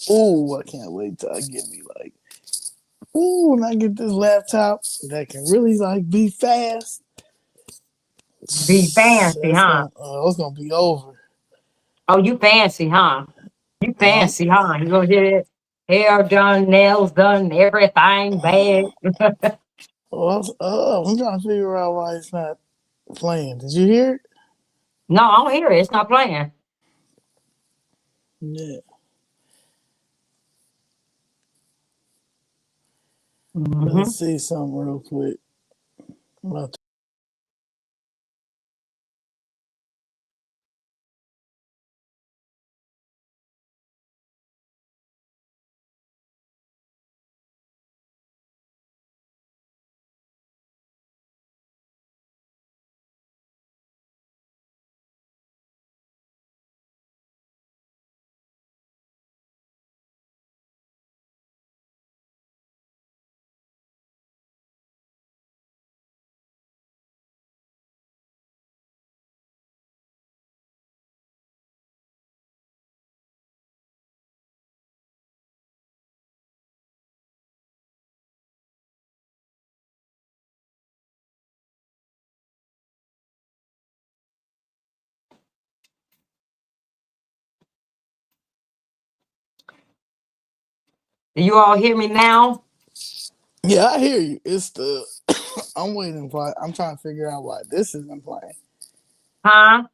Ooh, I can't wait till I get me like, ooh, when I get this laptop that can really like be fast. Be fancy, huh? It's gonna be over. Oh, you fancy, huh? You Um, fancy, huh? You gonna get it hair done, nails done, everything bad. I'm trying to figure out why it's not playing. Did you hear it? No, I don't hear it. It's not playing. Yeah. Hmm. Let's see something real quick. About Do you all hear me now? yeah, I hear you. It's the I'm waiting for. I'm trying to figure out why this isn't playing. Huh?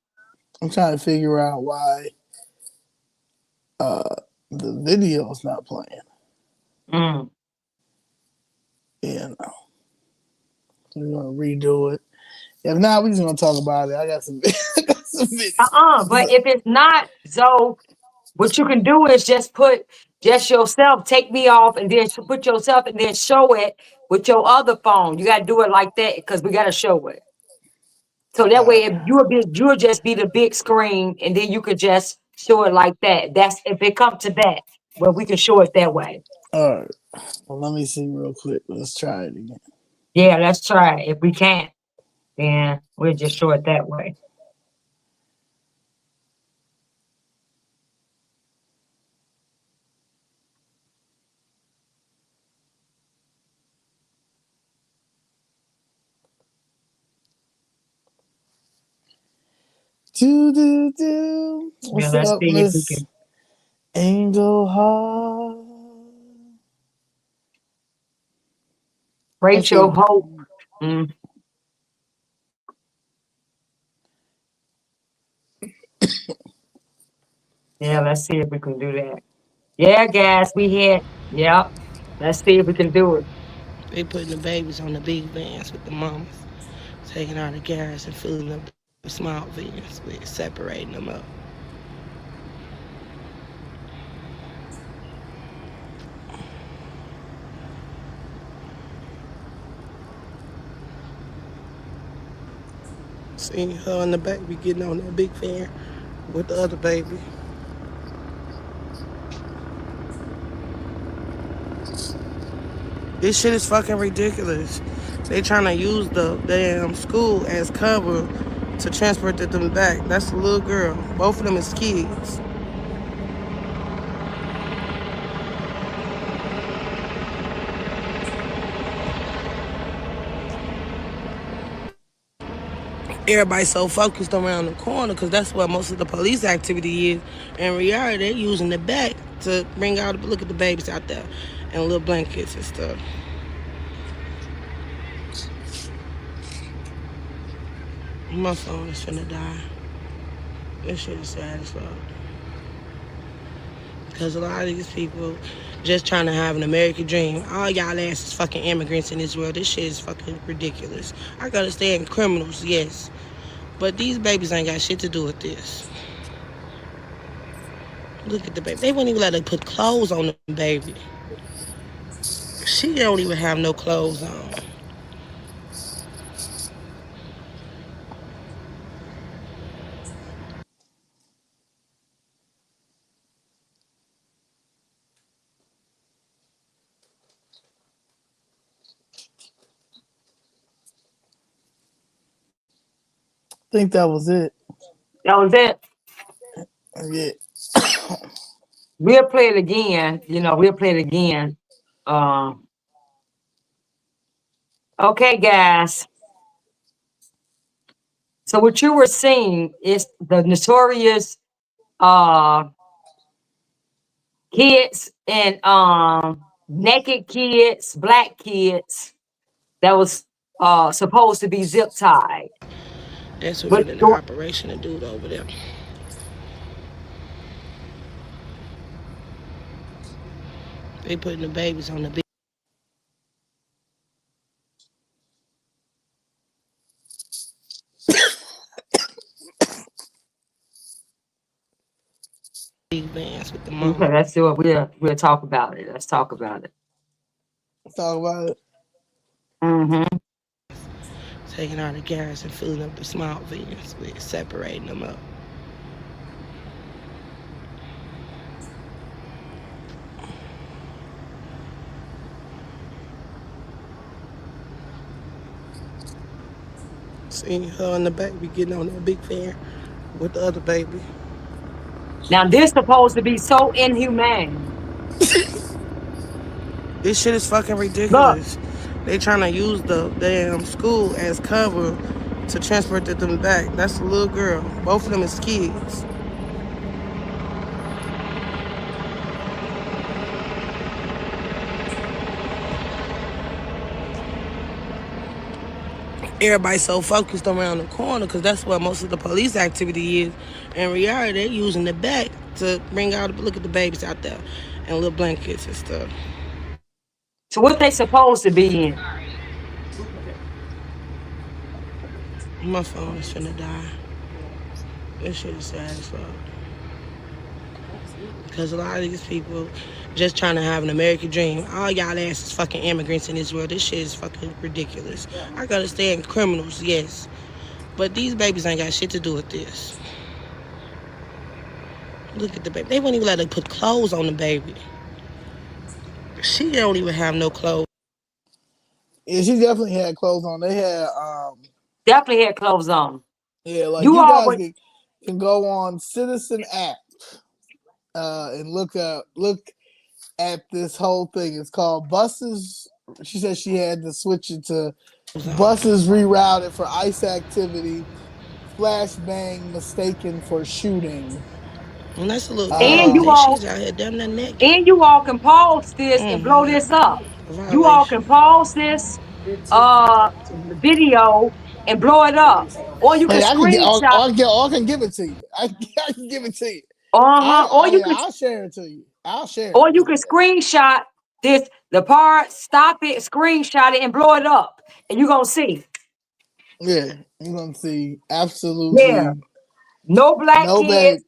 I'm trying to figure out why uh the video's not playing. Mm. And we're gonna redo it. If not, we're just gonna talk about it. I got some, I got some But videos. if it's not, so what you can do is just put just yourself, take me off, and then put yourself, and then show it with your other phone. You got to do it like that because we got to show it. So that way, if you'll just be the big screen, and then you could just show it like that. That's if it comes to that, well, we can show it that way. All right. Well, let me see real quick. Let's try it again. Yeah, let's try it. If we can't, then we'll just show it that way. Do do do. Yeah, What's let's up, see if we Miss can Angel Heart? Let's Rachel see. Hope. Mm, yeah, let's see if we can do that. Yeah, guys, we hit. Yep. Let's see if we can do it. They putting the babies on the big vans with the mamas, taking out the gas and filling up the small vans with separating them up. See her and the baby getting on that big van with the other baby. This shit is fucking ridiculous. They trying to use the damn school as cover to transport them back. That's a little girl. Both of them is kids. Everybody's so focused around the corner because that's where most of the police activity is. In reality, they're using the back to bring out, look at the babies out there and little blankets and stuff. My phone is finna die. This shit is sad as fuck. Because a lot of these people just trying to have an American dream. All y'all ass is fucking immigrants in this world. This shit is fucking ridiculous. I can understand criminals, yes. But these babies ain't got shit to do with this. Look at the baby. They wouldn't even let her put clothes on the baby. She don't even have no clothes on. I think that was it. That was it. Yeah. We'll play it again. We'll play it again. Um, okay, guys. So what you were seeing is the notorious uh kids and naked kids, black kids that was supposed to be zip tied. That's what But did in the operation to do over there. They putting the babies on the big vans with the okay, mom. let's do it. We'll talk about it. Let's talk about it. Talk about it. Mm-hmm. Taking all the gas and filling up the small vans with separating them up. See her and the baby getting on that big van with the other baby. Now this supposed to be so inhumane. This shit is fucking Look, ridiculous. They trying to use the damn school as cover to transport them back. That's a little girl. Both of them is kids. Everybody's so focused around the corner because that's what most of the police activity is. In reality, they're using the back to bring out, look at the babies out there and little blankets and stuff. so what they supposed to be in? My phone is finna die. This shit is sad as fuck. Because a lot of these people just trying to have an American dream. All y'all ass is fucking immigrants in this world. This shit is fucking ridiculous. I understand criminals, yes. But these babies ain't got shit to do with this. Look at the baby. They wouldn't even let her put clothes on the baby. She don't even have no clothes. Yeah, she definitely had clothes on. They had Definitely had clothes on. yeah, like You you guys always can go on Citizen app and look at this whole thing. It's called buses. She said she had to switch it to buses rerouted for ICE activity. Flashbang mistaken for shooting. And that's a little and girl. you Uh, And all she's out here damn near naked. and you all can pause this and blow this up. A You all can violation. pause this video and blow it up. Or you can hey, I can get, screenshot. I can give it to you. I can give it to you. Uh-huh. Yeah, I'll share it to you. I'll share it Or you with can you. screenshot this the part, stop it, screenshot it, and blow it up. And you're gonna see. Yeah, you're gonna see Yeah. absolutely No black no kids. back,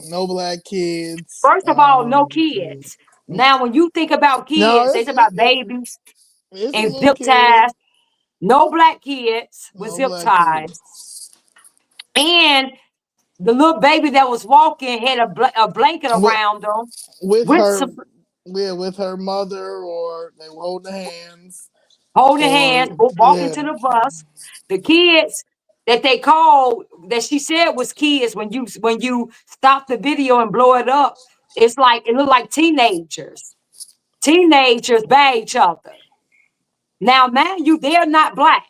no black kids. First of all, no kids. Now, when you think about No, kids, they think about babies it's a and little zip kid. ties. No black kids with No zip black ties. kids And the little baby that was walking had a blanket with around them with with some her yeah, with her mother, or they were holding hands, holding hands, or walking to the bus. The kids that they called that she said was kids when you stop the video and blow it up, it's like it looked like teenagers. Teenagers by each other. Now, man, they're not black.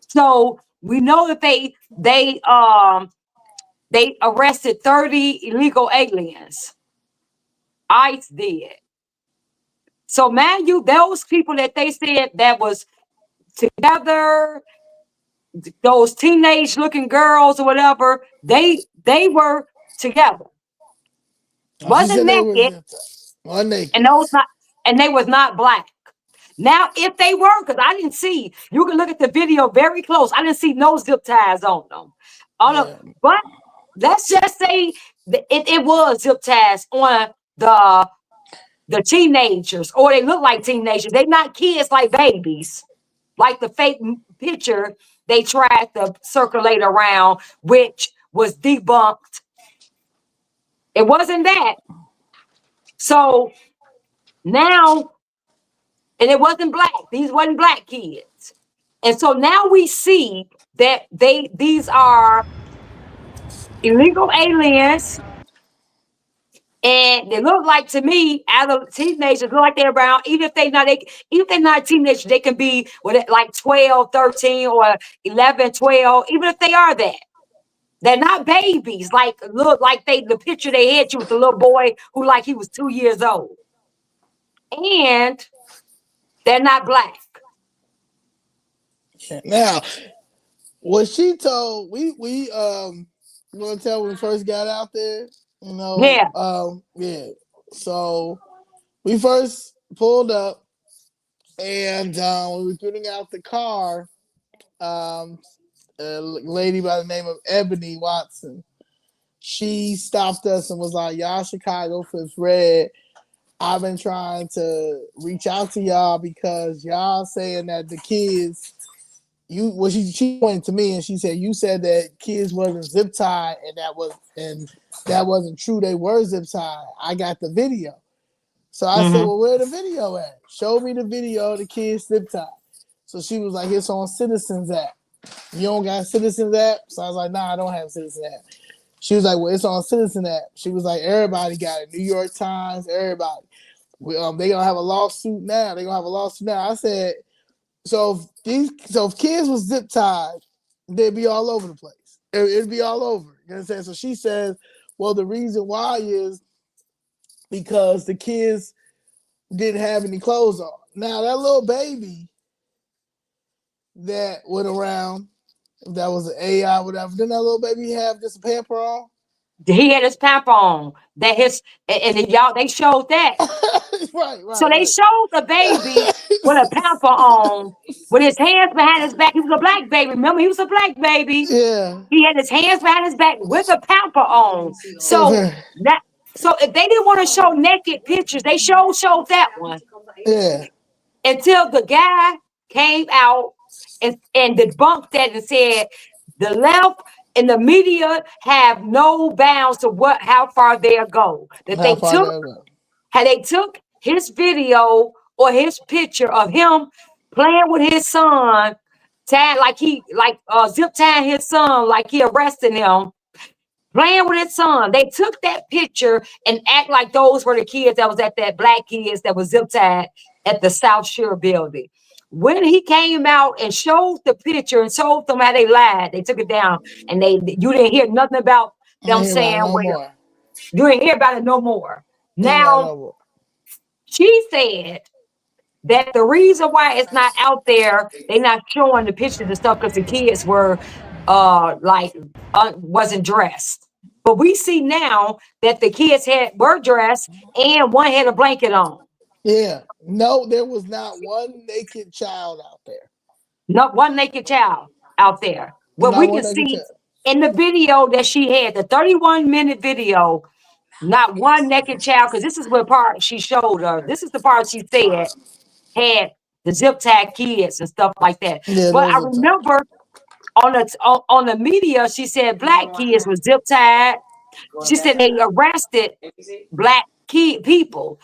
So we know that they arrested 30 illegal aliens. ICE did. So man, those people that they said that was together, those teenage looking girls or whatever, they were together. she Wasn't said they were naked, one and naked. those not and they was not black. Now, if they were, because I didn't see, you can look at the video very close. I didn't see no zip ties on them. Yeah, But let's just say it was zip ties on the teenagers, or they look like teenagers. They're not kids like babies, like the fake picture they tried to circulate around, which was debunked. It wasn't that. So now, and it wasn't black. These wasn't black kids. And so now we see that these are illegal aliens And they look like, to me, adult teenagers look like they're around, even if they're not teenagers, they can be like 12, 13, or 11, 12, even if they are that. They're not babies. Like, look like the picture they had you with the little boy who like he was 2 years old. And they're not black. Now, what she told you want to tell when we first got out there, Yeah. yeah. So we first pulled up, and we were getting out the car. A lady by the name of Ebony Watson, she stopped us and was like, "Y'all Chicago Fifth Red. I've been trying to reach out to y'all because y'all saying that the kids, she pointed to me and she said, you said that kids wasn't zip tied, and that wasn't true. They were zip tied. I got the video." So I said, "Well, where the video at? Show me the video of the kids zip tied." So she was like, "It's on Citizens app." "You don't got Citizens app?" So I was like, "Nah, I don't have Citizen app." She was like, "Well, it's on Citizen app." She was like, "Everybody got it. New York Times, everybody. They gonna have a lawsuit now. I said, if kids was zip tied, they'd be all over the place. It'd be all over. You know what I'm saying?" So she says, "Well, the reason why is because the kids didn't have any clothes on." Now that little baby that went around, if that was an AI, whatever, didn't that little baby have just a pamper on? He had his pamper on. Y'all, they showed that. Right, So right, they right. showed the baby with a pamper on, with his hands behind his back. He was a black baby. Remember, he was a black baby. Yeah. He had his hands behind his back with a pamper on. So Yeah. that, so if they didn't want to show naked pictures, they showed that one Yeah. until the guy came out and debunked that and said the left and the media have no bounds to how far they'll go. That How far that go? they took his video or his picture of him playing with his son, zip tying his son like he arrested him, playing with his son. They took that picture and act like those were the kids that was at that black kids that was zip tied at the South Shore building. When he came out and showed the picture and showed them how they lied, they took it down, and you didn't hear nothing about I ain't them hear about it saying, no well, more. you didn't hear about it no more. Ain't about it Now, no more. she said that the reason why it's not out there, they're not showing the pictures and stuff because the kids wasn't dressed. But we see now that the kids were dressed and one had a blanket on. Yeah. No, there was not one naked child out there. Not one naked child out there. What Not we one can naked see child. in the video that she had, the 31-minute video, not one naked child, because this is what part she showed her. This is the part she said had the zip tag kids and stuff like that. Yeah, But those I are tough. remember on the media, she said black kids were zip tied. She said they arrested black people.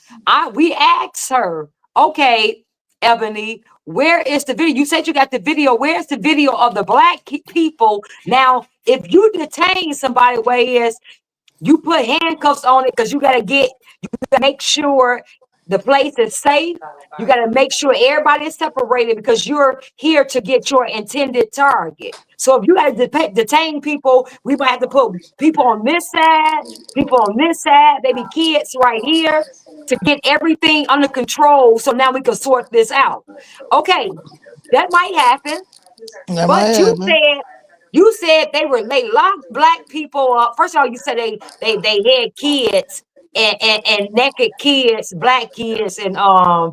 We asked her, okay, Ebony, where is the video? You said you got the video. Where's the video of the black people? Now, if you detain somebody, where is you put handcuffs on it because you got to make sure the place is safe. You got to make sure everybody is separated because you're here to get your intended target. So if you got to detain people, we might have to put people on this side, maybe kids right here to get everything under control. So now we can sort this out. Okay, that might happen. That might But happen. you said they locked black people up. First of all, you said they had kids and naked kids, black kids, and uh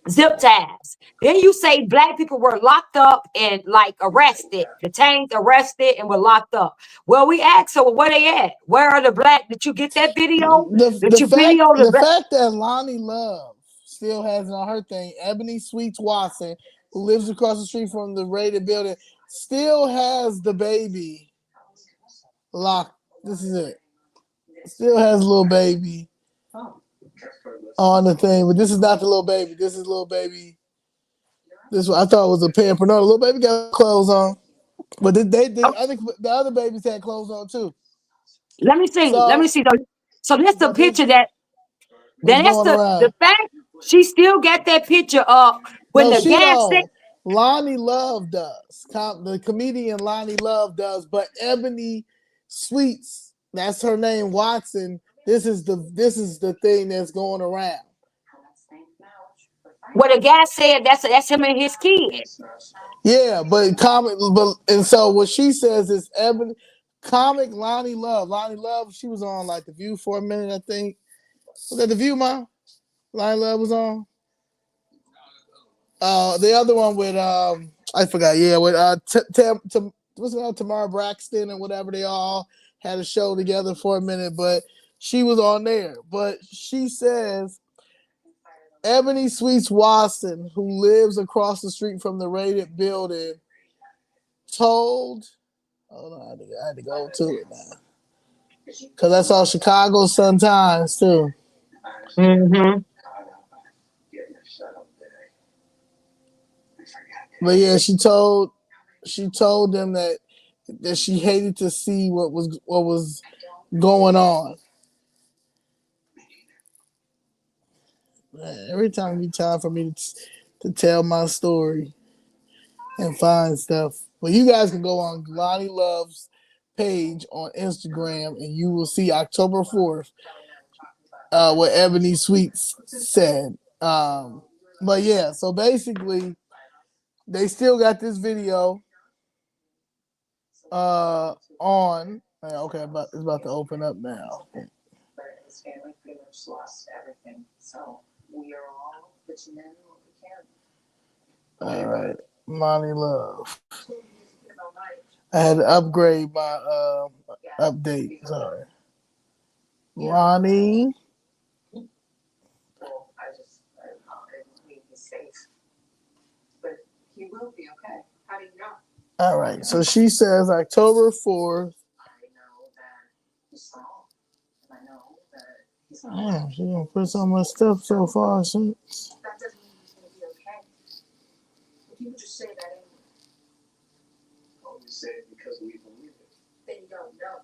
zip ties. Then you say black people were locked up and like arrested, detained, arrested, and were locked up. Well, we asked her, well, where they at? Where are the black? Did you get that video? Did The you fact video the the black? fact that Lonnie Love still has it on her thing, Ebony Sweets Watson, who lives across the street from the rated building, still has the baby locked. This is it. Still has little baby on the thing, but this is not the little baby. This is little baby. This I thought it was a pamper. No, the little baby got clothes on, but Oh, the other babies had clothes on too. let me see. Let So me see though. So that's the But this picture that was that's going the around. fact she still got that picture up when No, the she gas don't. Lonnie Love does. The comedian Lonnie Love does, but Ebony Sweets, that's her name, Watson. This is the thing that's going around. what the guy said, that's him and his kid. Yeah, but and so what she says is Ebony comic Lonnie Love. Lonnie Love, she was on like The View for a minute, I think. Was that The View, Mom? Lonnie Love was on. The other one with I forgot. Yeah, with what's it called, Tamara Braxton and whatever. They all had a show together for a minute, but she was on there. But she says Ebony Sweets Watson, who lives across the street from the rated building, told. Hold on, I had to go to it now because that's all Chicago Sun Times too. Mm-hmm. But yeah, she told them that she hated to see what was going on. Man, every time be time for me to tell my story and find stuff. But you guys can go on Lonnie Love's page on Instagram and you will see October 4th what Ebony Sweets said. But yeah, so basically they still got this video on. Okay, it's about to open up now. His family pretty much lost everything, so we are all pitching in what we can. All right, Monty Love. I had to upgrade my update. Sorry, Lonnie. All right, so she says October 4th. Damn, she gonna put so much stuff so far since. That doesn't mean he's gonna be okay. But people just say that anyway. Oh, we say it because we believe it. Then you don't know.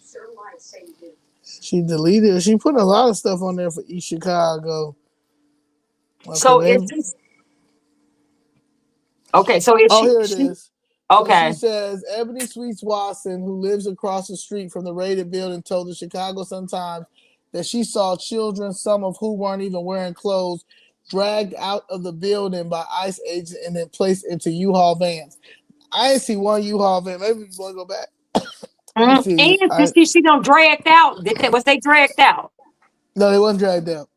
Certain lines say you do. She deleted. She put a lot of stuff on there for East Chicago. Okay, So it's okay. So it's here it is. So okay. she says Ebony Sweets Watson, who lives across the street from the raided building, told the Chicago Sun-Times that she saw children, some of who weren't even wearing clothes, dragged out of the building by ICE agents and then placed into U-Haul vans. I didn't see one U-Haul van. Maybe we want to go back. And she don't dragged out. Was they dragged out? No, they wasn't dragged out.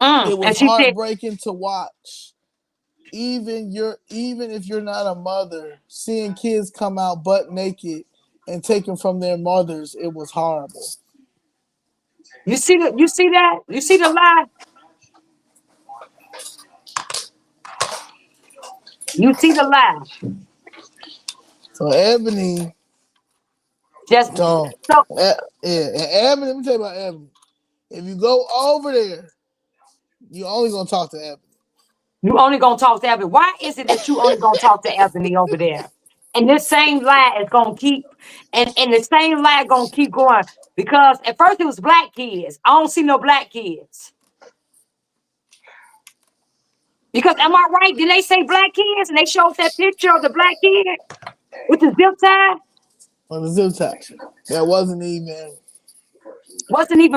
It was heartbreaking to watch. Even if you're not a mother, seeing kids come out butt naked and taken from their mothers, it was horrible. You see that? You see the lie? You see the lie? So Ebony, just so yeah, and Ebony. Let me tell you about Ebony. If you go over there, you only gonna talk to Ebony. You only gonna talk to Ebony. Why is it that you only gonna talk to Ebony over there? And this same lie is gonna keep, and the same lie gonna keep going because at first it was black kids. I don't see no black kids. Because am I right? Did they say black kids and they showed that picture of the black kid with the zip tie? On the zip tie, that wasn't even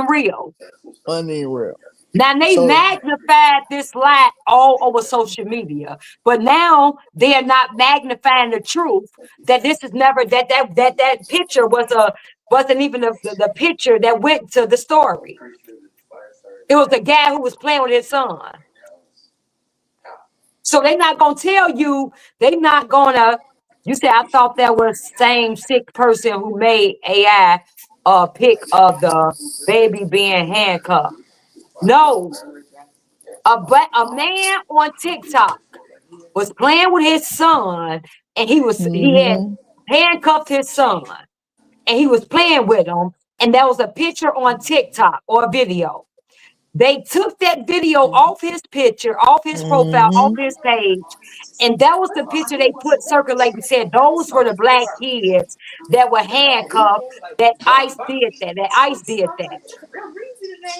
real. Wasn't even real. Now they magnified this lie all over social media, but now they are not magnifying the truth that this is never that picture wasn't even the picture that went to the story. It was the guy who was playing with his son. So they're not gonna tell you. They're not gonna. You say I thought that was same sick person who made AI pic of the baby being handcuffed. No. A man on TikTok was playing with his son, and he had handcuffed his son, and he was playing with him, and that was a picture on TikTok or a video. They took that video off his picture, off his profile, off his page, and that was the picture they put circulating. Said those were the black kids that were handcuffed. That ICE did that.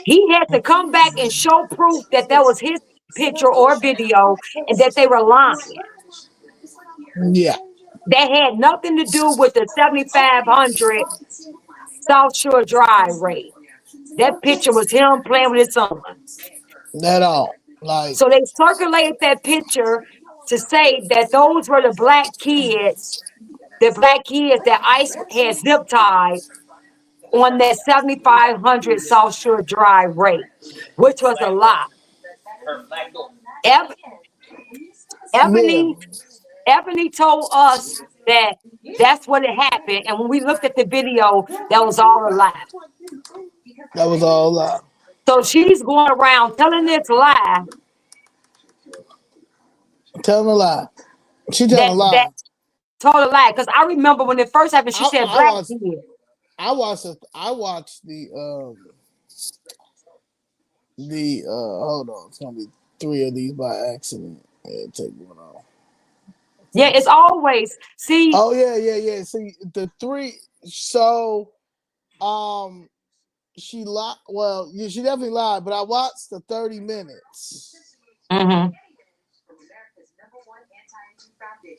He had to come back and show proof that that was his picture or video and that they were lying. Yeah. That had nothing to do with the 7,500 South Shore Drive raid. That picture was him playing with his son. At all. Like, So they circulated that picture to say that those were the black kids that ICE had zip tied on that 7,500 South Shore Drive raid, which was a lie. Eb- yeah, Ebony, Ebony told us that that's what had happened, and when we looked at the video, that was all a lie. that was all. So she's going around telling this lie Telling a lie. She telling a that lie. told a lie. Because I remember when it first happened, she said I black watched. kid. I watched the hold on. It's gonna be 3 of these by accident. Yeah, take one off. Yeah, it's always see. Oh yeah. See the 3. So she lied. Well, yeah, she definitely lied. But I watched the 30 minutes, Mm-hmm.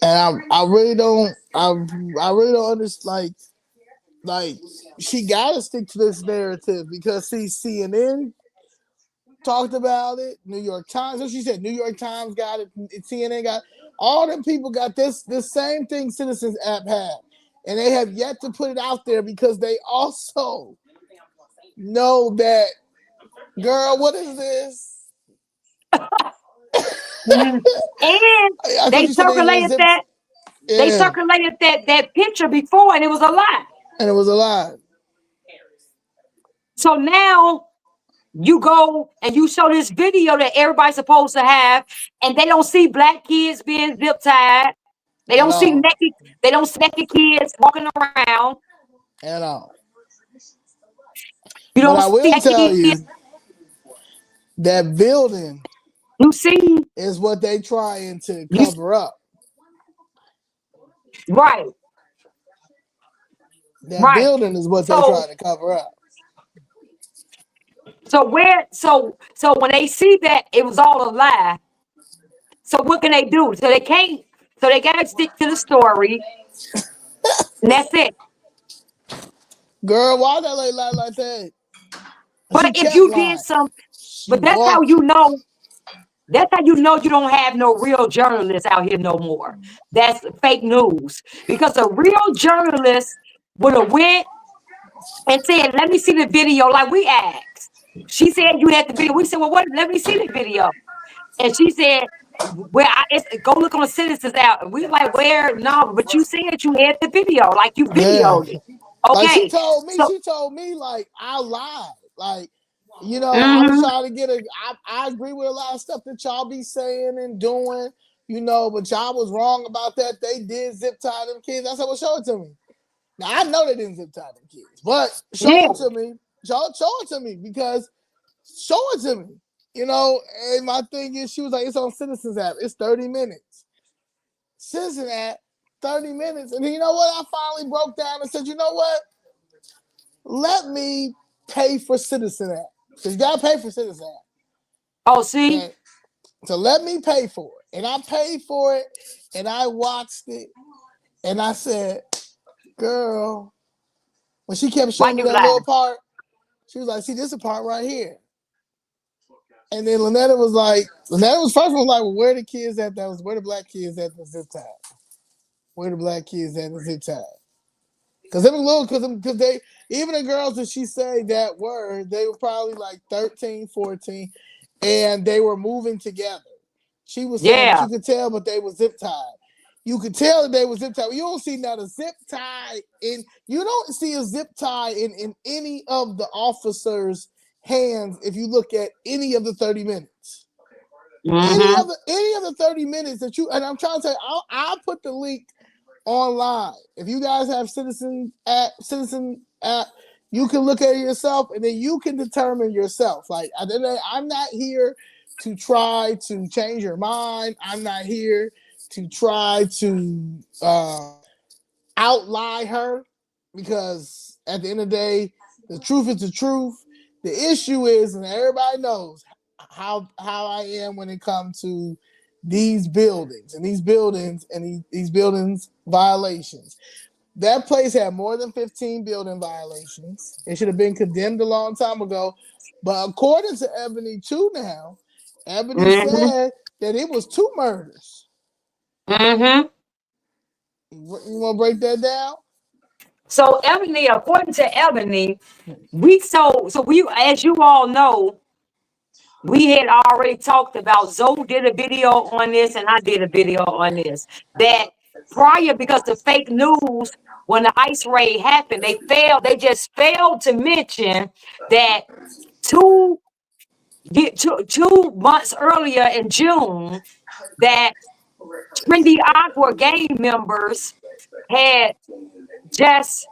and I really don't. I really don't understand. Like she gotta stick to this narrative because see CNN talked about it. New York Times. What she said. New York Times got it. CNN got all them people got this same thing Citizens app had, and they have yet to put it out there because they also know that girl. What is this? Mm-hmm. And I thought they you said they went circulated zip. that Yeah, that picture before, and it was a lie. and it was a lie. So now you go and you show this video that everybody's supposed to have, and they don't see black kids being zip tied. They At don't see all. naked. They don't see naked kids walking around. At all. You But don't I see will naked tell kids. you that building You see, is what they trying to you cover up. right, That right. building is what they So trying to cover up. so when they see that it was all a lie, so what can they do? So they can't. So they gotta stick to the story, and that's it. Girl, why that lady lie like that? But She if kept you did lying. some, She but that's how walked. you know. That's how you know you don't have no real journalists out here no more. That's fake news. Because a real journalist would have went and said, "Let me see the video," like we asked. She said you had the video. We said, "Well, what? Let me see the video." And she said, "Well, go look on Citizens app." We like, "Where? No, but you said you had the video, like you Yeah. videoed it." Like Okay, so she told me like I lied. Like, I was mhm, trying to I agree with a lot of stuff that y'all be saying and doing, but y'all was wrong about that. They did zip tie them kids. I said, well, show it to me. Now I know they didn't zip tie them kids, but show yeah, it to me. Show it to me because show it to me. And my thing is, she was like, it's on Citizens app. It's 30 minutes. Citizen app, 30 minutes. And you know what? I finally broke down and said, you know what? Let me pay for Citizen app. Because you got to pay for Citizen app. oh, see, And so let me pay for it. And I paid for it and I watched it. And I said, girl, when she kept why showing me you that lie? little part, she was like, see, this is a part right here. And then Lynetta was first one like, well, where the kids at? Where the black kids at the zip tie? Where the black kids at the zip tie? Because it was little, because they, even the girls that she said that word, they were probably like 13, 14, and they were moving together. She was saying that Yeah, you could tell, but they were zip tied. You could tell that they were zip tied. You don't see now the zip tie you don't see a zip tie in any of the officers' hands if you look at any of the 30 minutes. mm-hmm. Any of the 30 minutes that and I'm trying to say, I'll put the link online. If you guys have Citizen app, you can look at it yourself and then you can determine yourself. Like I'm not here to try to change your mind. I'm not here to try to outlie her because at the end of the day, the truth is the truth. The issue is, and everybody knows how I am when it comes to these buildings and these buildings violations. That place had more than 15 building violations. It should have been condemned a long time ago. But according to Ebony too now, Ebony Mm-hmm. said that it was 2 murders. Mm-hmm. You want to break that down? So Ebony, according to Ebony, we as you all know, we had already talked about. Zoe did a video on this, and I did a video on this. That prior, because the fake news when the ICE raid happened, they just failed to mention that two 2 months earlier in June, that Trendy Aqua gang members had just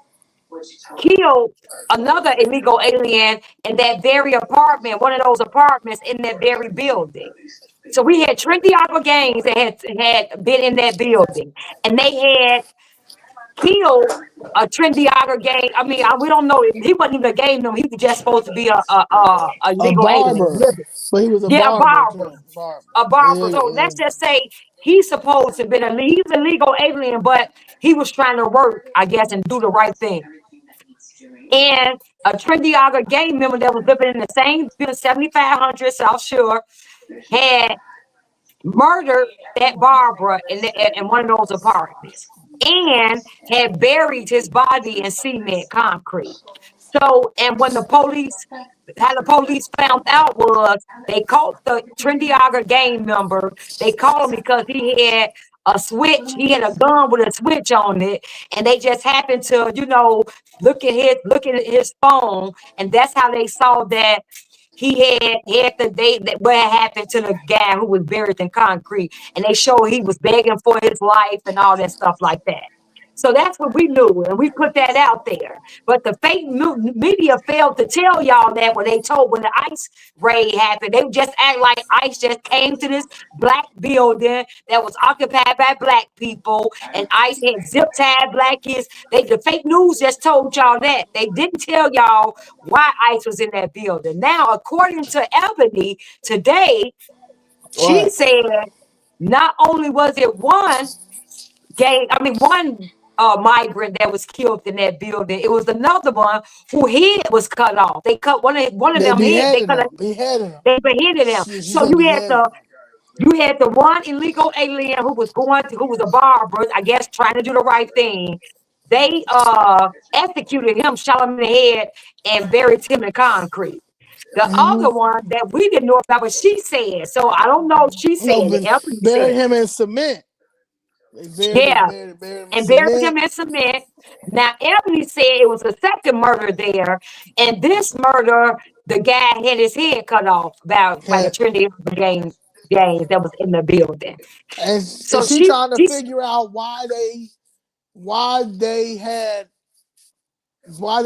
killed another illegal alien in that very apartment, one of those apartments in that very building. So we had Trendy Aqua gangs that had been in that building, and they had killed a Trendy Aqua gang. I mean, we don't know. He wasn't even a gang member. He was just supposed to be a A legal alien. barber, but he was a Yeah, a barber barber. too. Barber. A barber. Yeah, So yeah. let's just say he's supposed to have been he's a legal alien, but he was trying to work, I guess, and do the right thing. And a Trendy Aga gang member that was living in the same building, 7500 South Shore, had murdered that Barbara in one of those apartments and had buried his body in cement concrete. So, and when how the police found out was they caught the Trendy Aga gang member. They caught him because he had a switch. He had a gun with a switch on it, and they just happened to, look at his phone, and that's how they saw that he had the day that what happened to the guy who was buried in concrete, and they showed he was begging for his life and all that stuff like that. So that's what we knew, and we put that out there. But the fake media failed to tell y'all that when the ICE raid happened, they just act like ICE just came to this black building that was occupied by black people, and ICE had zip tied black kids. The fake news just told y'all that. They didn't tell y'all why ICE was in that building. Now, according to Ebony today, she What? said not only was it one migrant that was killed in that building. It was another one whose head was cut off. They cut one of They them heads. beheaded him. Beheaded him. They beheaded him. She So said beheaded. you had the one illegal alien who was a barber, I guess, trying to do the right thing. They executed him, shot him in the head, and buried him in concrete. The other one that we didn't know about, but she said. So I don't know if she said No, it. Ebony buried said. him in cement. They Yeah. buried him in And buried cement. him in cement. Now, Ebony said it was a second murder there. And this murder, the guy had his head cut off by the Trinity gangs that was in the building. And So she trying to figure out why the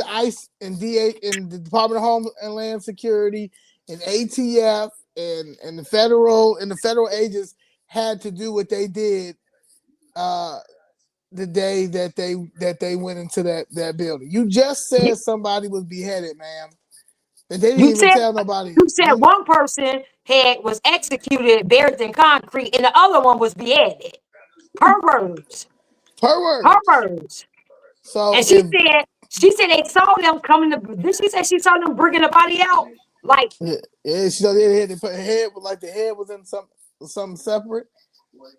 ICE and DA and the Department of Homeland Security and ATF and the federal agents had to do what they did the day that they went into that building. You just said somebody was beheaded, ma'am. They didn't even tell nobody. You said one person was executed, buried in concrete, and the other one was beheaded. Her words. So and she said they saw them coming to. She said she saw them bringing the body out. Like she said they put her head like the head was in something separate.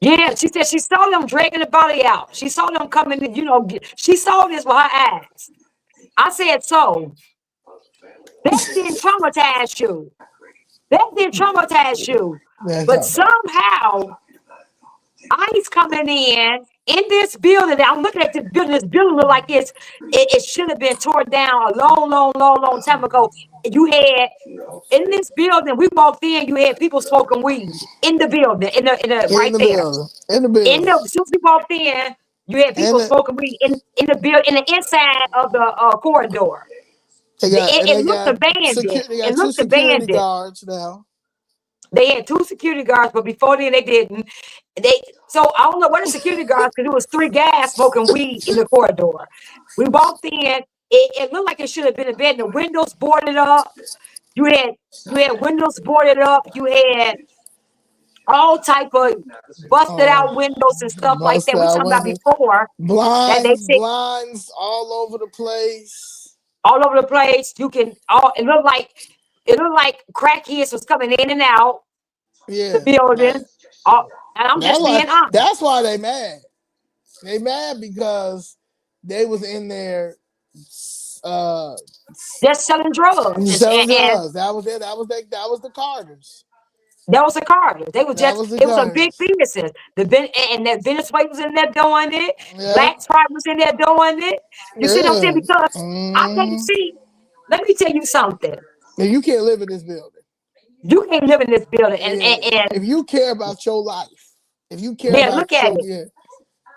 Yeah, she said she saw them dragging the body out. She saw them coming in, she saw this with her eyes. I said, so that didn't traumatize you. But somehow ICE coming in this building. I'm looking at this building. This building look like it should have been torn down a long time ago. You had in this building, we walked in, you had people smoking weed in the building, in the right there. In the building. As soon as we walked in, you had people smoking weed in the inside of the corridor. It looked abandoned. They got two security guards now. They had 2 security guards, but before then they didn't. So I don't know what the security guards, because it was 3 guys smoking weed in the corridor. We walked in. It looked like it should have been abandoned. The windows boarded up. You had windows boarded up. You had all type of busted Uh, out windows and stuff like bust that. We out talking about window, before that they said blinds all over the place. all over the place. You can all it looked like crackheads was coming in and out the Yeah, building. And I'm just being honest. that's why they mad. They mad because they was in there uh They're selling drugs. selling And drugs. That was it. That was the Carters. that was a Carter. That was the It was a big Carters. businesses. And that Venezuela was in there doing it. Yeah. Black tribe was in there doing it. You see what I'm saying? Yeah. Because I can't Mm. see. Let me tell you something. And you can't live in this building. You can't live in this building. Yeah. If And you care about your life, if you care yeah, look about at your it.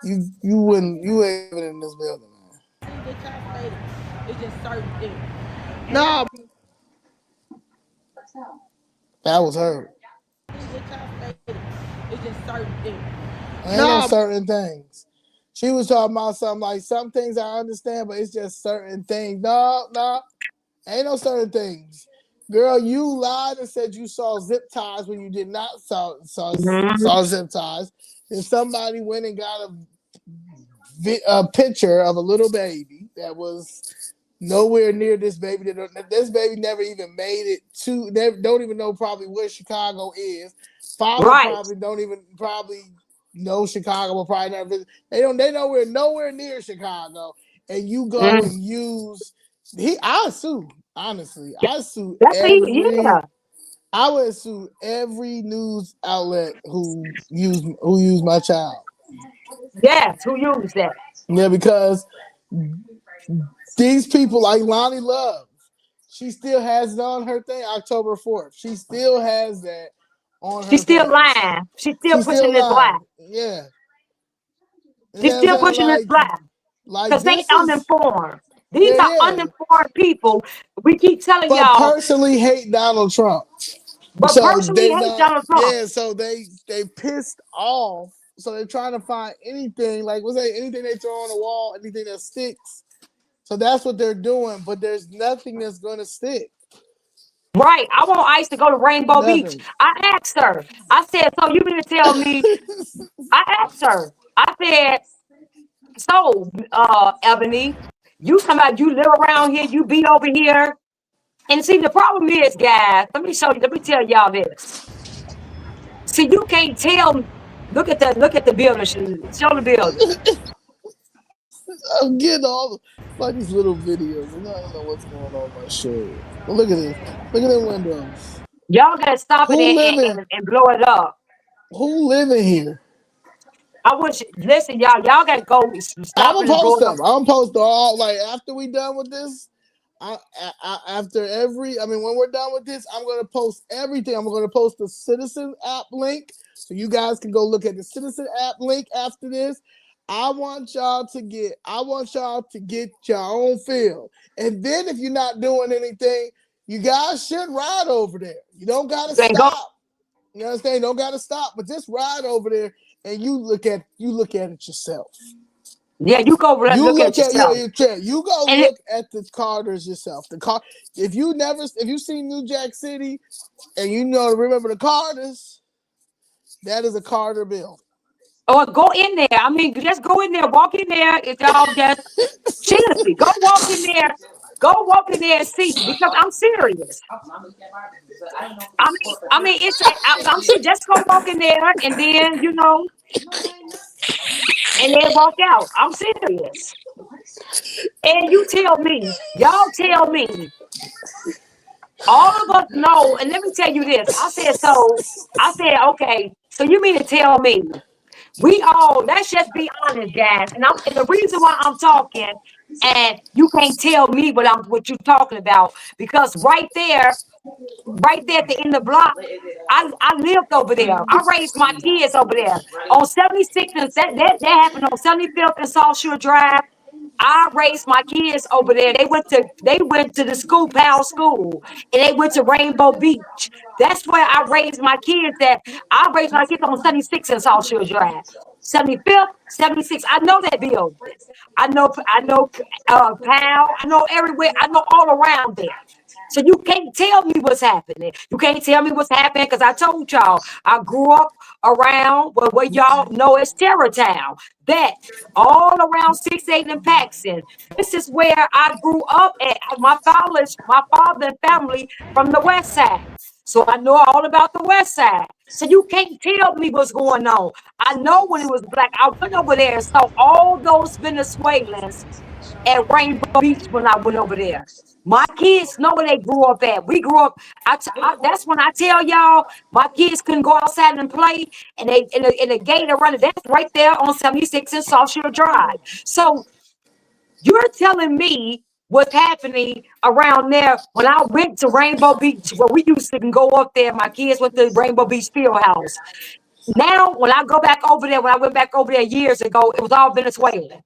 yeah, you ain't living in this building, man. It's just certain things. No, that was her. It's just certain things. Ain't no certain things. She was talking about something like some things I understand, but it's just certain things. No, no, ain't no certain things. Girl, you lied and said you saw zip ties when you did not Mhm. saw zip ties. And somebody went and got a picture of a little baby that was nowhere near this baby. This baby never even made it to. They don't even know probably where Chicago is. Father Right. probably don't even probably know Chicago. Will probably never visit. They don't. They know we're nowhere near Chicago. And you go Mhm. and use. I sue. Honestly, I sue That's what every. yeah. I would sue every news outlet who used my child. Yes, who used that? Yeah, because these people like Lonnie Love, she still has it on her thing October 4th. She still has that on She's her still page. lying. She's still She's pushing still this lie. lying. Yeah. You She's know what I'm still saying? pushing this lie. Like Because they this is uninformed. These yeah, are yeah. uninformed people. We keep telling But y'all, personally hate Donald Trump. but So personally they hate not Donald Trump. yeah, so they pissed off. So they're trying to find anything, like what's that, anything they throw on the wall, anything that sticks. So that's what they're doing, but there's nothing that's gonna stick. Right. I want ICE to go to Rainbow Beach. Nothing. I asked her. I said, so you mean to tell me, I asked her. I said, so, Ebony, you talking about you live around here, you be over here. And see, the problem is, guys, let me tell y'all this. See, you can't tell. Look at the building. Show the building. I'm getting all like these little videos. I don't know what's going on with my shirt. But look at this. Look at the windows. Y'all gotta stop it Who living? and blow it up. Who living here? I wish. Listen, y'all gotta go I'm stop gonna it and blow post it up. them. I'm gonna post all like after we done with this. After every, I mean, when we're done with this, I'm gonna post everything. I'm gonna post the Citizen app link so you guys can go look at the Citizen app link after this. I want y'all to get your own feel. And then if you're not doing anything, you guys should ride over there. You don't gotta And go. stop. You understand? You don't gotta stop, but just ride over there and you look at it yourself. Yeah, you go You look at look it at yourself. you go And look at the Carters yourself. The car if you seen New Jack City and you know remember the Carters, that is a Carter building. or go in there. I mean, just go in there, walk in there. If y'all just seriously go walk in there. Go walk in there and see because I'm serious. I mean, I'm serious. Just go walk in there and then and then walk out. I'm serious. And you tell me, y'all tell me, all of us know. And let me tell you this. I said, okay, so you mean to tell me let's just be honest, guys. And the reason why I'm talking and you can't tell me what you're talking about, because right there at the end of the block. I lived over there. I raised my kids over there on 76th and that happened on 75th and South Shore Drive. I raised my kids over there. They went to the school, Powell School, and they went to Rainbow Beach. That's where I raised my kids at. I raised my kids on 76th and South Shore Drive. 75th, 76th. I know that building. I know Powell. I know everywhere. I know all around there. So you can't tell me what's happening. You can't tell me what's happening because I told y'all I grew up around where y'all know as Terrortown. That all around 6-8 and Paxson. This is where I grew up at. My father and family from the West Side. So I know all about the West Side. So you can't tell me what's going on. I know when it was black, I went over there and saw all those Venezuelans at Rainbow Beach when I went over there. My kids know where they grew up at. We grew up. That's when I tell y'all my kids couldn't go outside and play, and they in the gate around it. That's right there on 76 and South Shore Drive. So you're telling me what's happening around there when I went to Rainbow Beach, where we used to go up there. My kids went to Rainbow Beach Field House. Now, when I go back over there, when I went back over there years ago, it was all Venezuelan.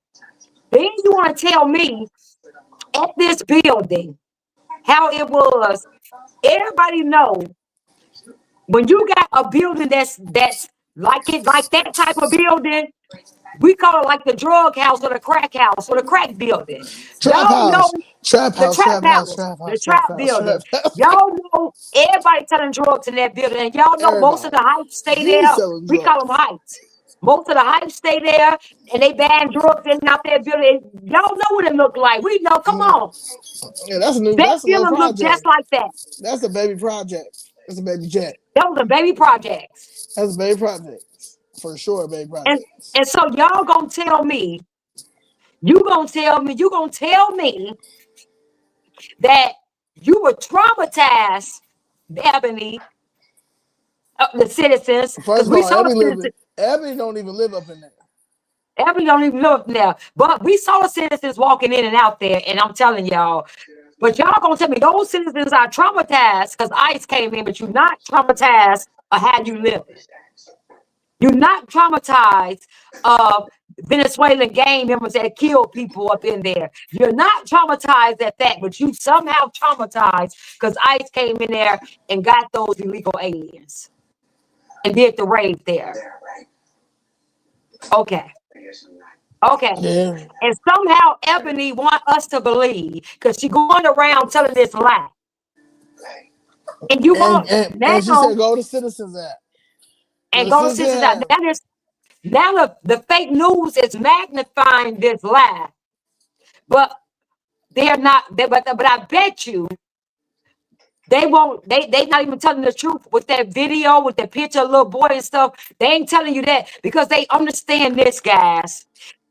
Then you want to tell me at this building how it was. Everybody know when you got a building that's like that type of building, we call it like the drug house or the crack house or the crack building. Trap Y'all know house, trap the house, trap trap house, house, trap the house, trap trap house, building. trap house. Y'all know everybody selling drugs in that building. And y'all know most of Everybody. the hype stay Who's there. selling We call them drugs? hypes. Most of the hype stay there and they ban drugs in and out that building. Y'all know what it look like. We know. Come Yeah, on. yeah, that's a new. That That's a little building look just project. like that. That's a baby project. That's a baby jet. That was a baby project. That's a baby project for sure. Baby And project. and so y'all gonna tell me, you gonna tell me that you were traumatized, Ebony, the citizens, First because of we all, saw the Ebony living. citizens. Ebony don't even live up in there. Ebony don't even live there, but we saw the citizens walking in and out there, and I'm telling y'all. But y'all gonna tell me those citizens are traumatized because ICE came in, but you're not traumatized of how you live. You're not traumatized of Venezuelan gang members that killed people up in there. You're not traumatized at that, but you somehow traumatized because ICE came in there and got those illegal aliens and did the raid there. Okay. Okay. Yeah, And somehow Ebony want us to believe because she's going around telling this lie. And you and want and, and she now said, "Go to Citizens App. Go and to go to Citizens sisters out. App." Now the fake news is magnifying this lie. But they're not, but I bet you they won't, they not even telling the truth with that video, with the picture of little boy and stuff. They ain't telling you that because they understand this, guys.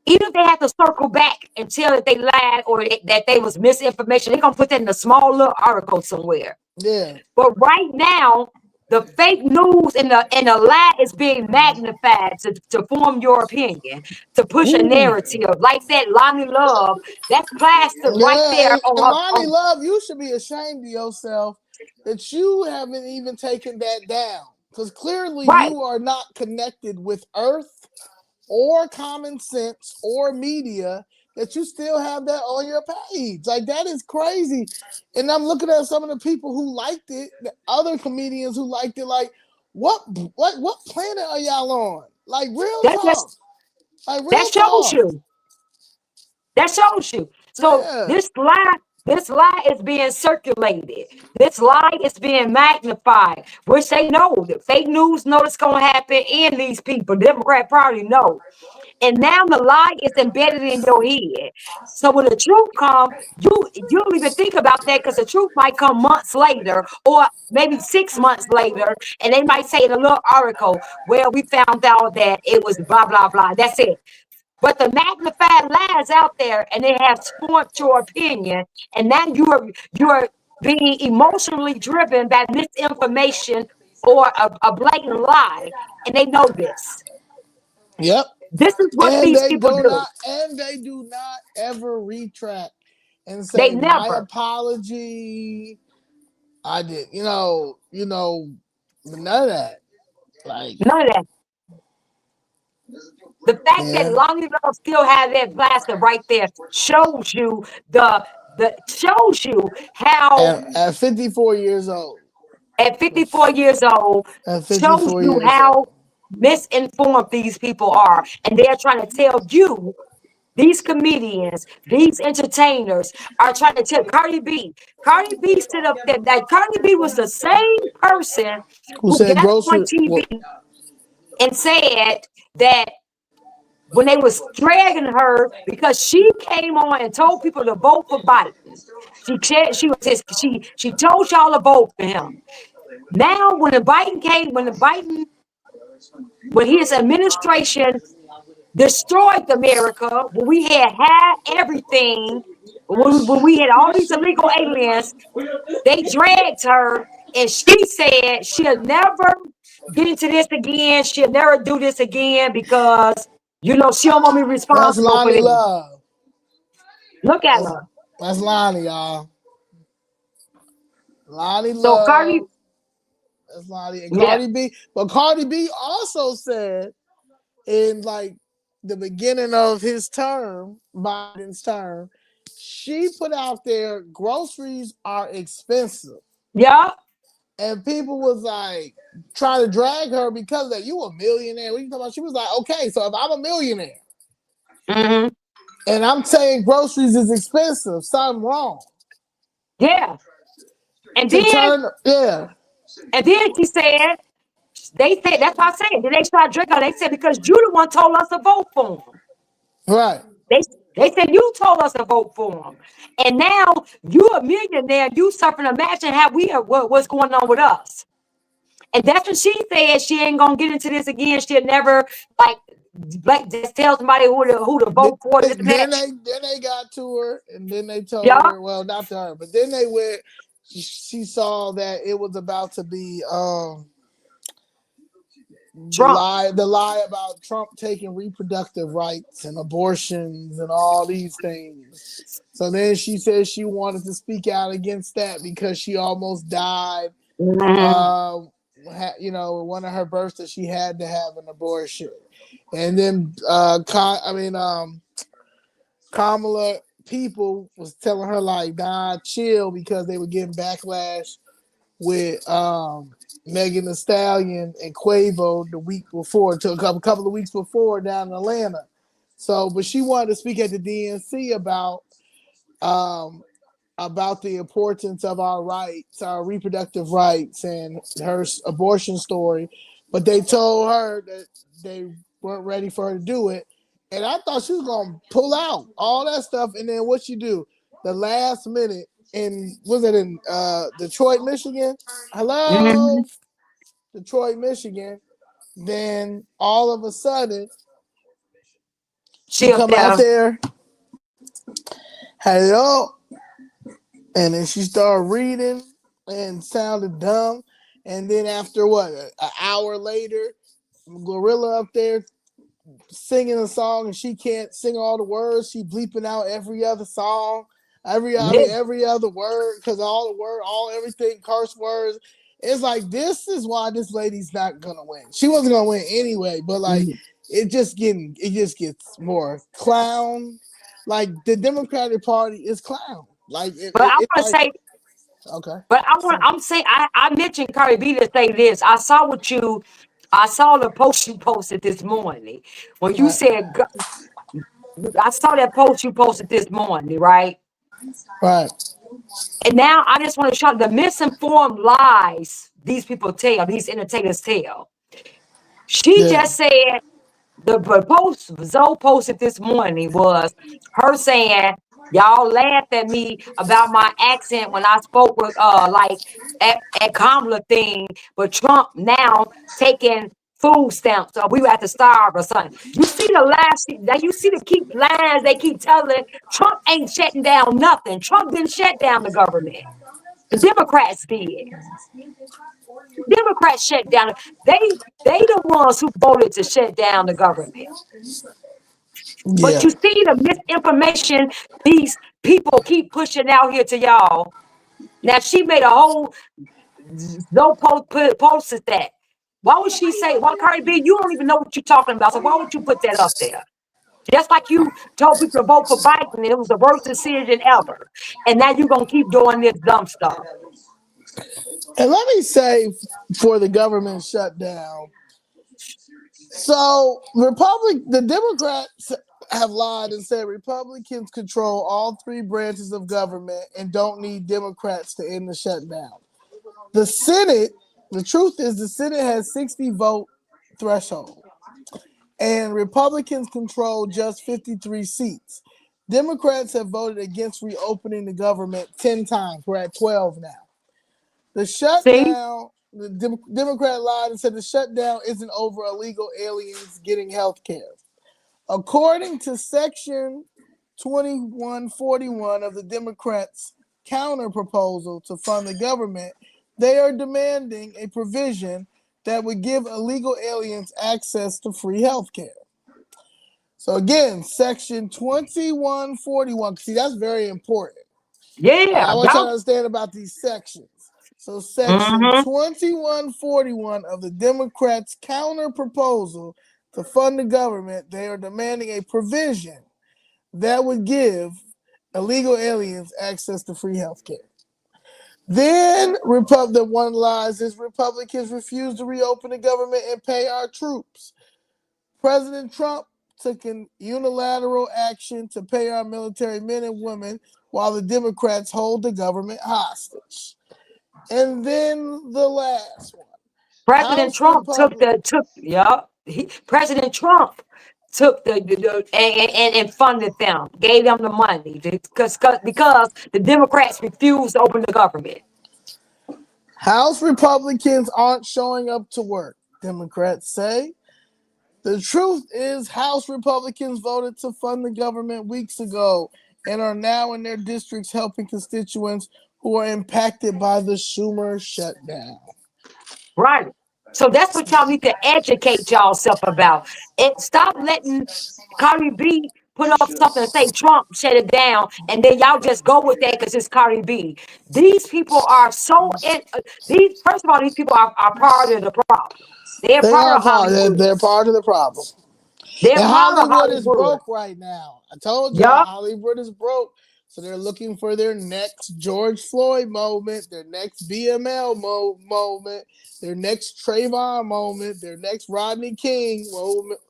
Even if they have to circle back and tell that they lied or that they was misinformation, they're gonna put that in a small little article somewhere. Yeah. But right now, the fake news and the lie is being magnified to form your opinion, to push a Ooh. narrative. Like that Lonnie Love, that's plastered right Yeah, there and on her. Lonnie Love, you should be ashamed of yourself that you haven't even taken that down. Because clearly Right. you are not connected with Earth or common sense or media that you still have that on your page. Like that is crazy. And I'm looking at some of the people who liked it, the other comedians who liked it, like, what planet are y'all on? Like real That talk. just Like that real shows talk. you. That shows you. So Yeah. this lie is being circulated. This lie is being magnified. Which they know. The fake news know it's gonna happen, and these people, Democrat Party know. And now the lie is embedded in your head. So when the truth comes, you don't even think about that because the truth might come months later or maybe 6 months later, and they might say in a little article, well, we found out that it was blah blah blah. That's it. But the magnified lies out there, and they have formed your opinion, and now you are being emotionally driven by misinformation or a blatant lie, and they know this. Yep. This is what And these they people do do. not and they do not ever retract and They say my never, apology. I did, none of that. Like, none of that. The fact that yeah. Lonnie Love still have that plaster right there shows you the shows you how At 54 years old. at 54 years old At shows 54 you years how old. misinformed these people are, and they're trying to tell you these comedians, these entertainers are trying to tell Cardi B. Cardi B stood up there. Like Cardi B was the same person Who who said got on grocery? TV Well, and said that when they was dragging her because she came on and told people to vote for Biden. She said she told y'all to vote for him. Now when his administration destroyed America, when we had everything, when we had all these illegal aliens, they dragged her and she said she'll never get into this again. She'll never do this again because she don't want me that's responsible for Lonnie this. Love. Look at That's her. that's Lonnie, y'all. Lonnie So Cardi, Love. That's Lonnie and yeah, Cardi B. But Cardi B also said in like the beginning of his term, Biden's term, she put out there groceries are expensive. yeah, And people was like trying to drag her because of that. You a millionaire. What you talking about? She was like, okay, so if I'm a millionaire hmm and I'm saying groceries is expensive, something wrong. yeah. And To then turn, yeah, and then she said they said that's what I said. Then they started drinking. They said because you the one told us to vote for him. right. They they said you told us to vote for him, and now you a millionaire. You suffering. Imagine how what's going on with us. And that's what she said. She ain't gonna get into this again. She'll never like just tell somebody who to Th- vote for this and that. then they got to her and then they told Yeah, her, well, not to her, but then they went. She saw that it was about to be Trump. the lie about Trump taking reproductive rights and abortions and all these things. So then she said she wanted to speak out against that because she almost died. Mhm. Uh, one of her birthdays she had to have an abortion, and then Kamala people was telling her like, nah, chill because they were getting backlash with Megan Thee Stallion and Quavo the week before, to a couple of weeks before down in Atlanta. So, but she wanted to speak at the DNC um, about the importance of our rights, our reproductive rights, and her abortion story. But they told her that they weren't ready for her to do it. And I thought she was gonna pull out all that stuff. And then what she do? The last minute was it in Detroit, Michigan? Hello, Mhm. Detroit, Michigan. Then all of a sudden she She up come out there. there, hello, and then she started reading and sounded dumb. And then after what, an hour later, Gorilla up there singing a song and she can't sing all the words. She bleeping out every other song, Yeah. every other word because all the word, all everything, curse words. It's like this is why this lady's not gonna win. She wasn't gonna win anyway, but like Mhm. it just gets more clown. Like the Democratic Party is clown. Like But I it's want to like say, okay, but I'm saying I mentioned Cardi B to say this. I saw the post you posted this morning when all you right, said I saw that post you posted this morning, right? right, And now I just want to show the misinformed lies these people tell, these entertainers tell. She yeah, just said the post Zoe posted this morning was her saying, y'all laughed at me about my accent when I spoke with like at Kamala thing, but Trump now taking food stamps or we were at to starve or something. You see the you see the keep lines they keep telling Trump ain't shutting down nothing. Trump didn't shut down the government. The Democrats did. Democrats shut down. They the ones who voted to shut down the government. But yeah, you see the misinformation these people keep pushing out here to y'all. Now she made a whole no posted that. Why would she say? Why Cardi B? You don't even know what you're talking about. So why would you put that up there? Just like you told people to vote for Biden, and it was the worst decision ever. And now you're gonna keep doing this dumb stuff. and let me say for the government shutdown. So the Democrats have lied and said Republicans control all three branches of government and don't need Democrats to end the shutdown. The Senate, the truth is, the Senate has 60 vote threshold, and Republicans control just 53 seats. Democrats have voted against reopening the government 10 times. We're at 12 now. The See? shutdown, the Democrat lied and said the shutdown isn't over illegal aliens getting health care. According to Section 2141 of the Democrats' counter proposal to fund the government, they are demanding a provision that would give illegal aliens access to free health care. So again, Section 2141, see, that's very important. I Yeah. want y'all to Y'all. understand about these sections. So Section Mm-hmm. 2141 of the Democrats' counter proposal to fund the government, they are demanding a provision that would give illegal aliens access to free health care. Then the one lies is Republicans refuse to reopen the government and pay our troops. President Trump took an unilateral action to pay our military men and women while the Democrats hold the government hostage. And then the last one. President House Trump took Republic. the took yeah. President Trump took and funded them, gave them the money because the Democrats refused to open the government. House Republicans aren't showing up to work, Democrats say. The truth is, House Republicans voted to fund the government weeks ago and are now in their districts helping constituents who are impacted by the Schumer shutdown. Right. So that's what y'all need to educate y'allself about. And stop letting Cardi B put up something and say Trump shut it down, and then y'all just go with that because it's Cardi B. These people are these first of all, these people are part of the problem. They're They part are of part. Hollywood. They're part of the problem. They're And part of Hollywood is Hollywood. broke right now. I told y'all Yup. Hollywood is broke. So they're looking for their next George Floyd moment, their next BML moment, their next Trayvon moment, their next Rodney King moment,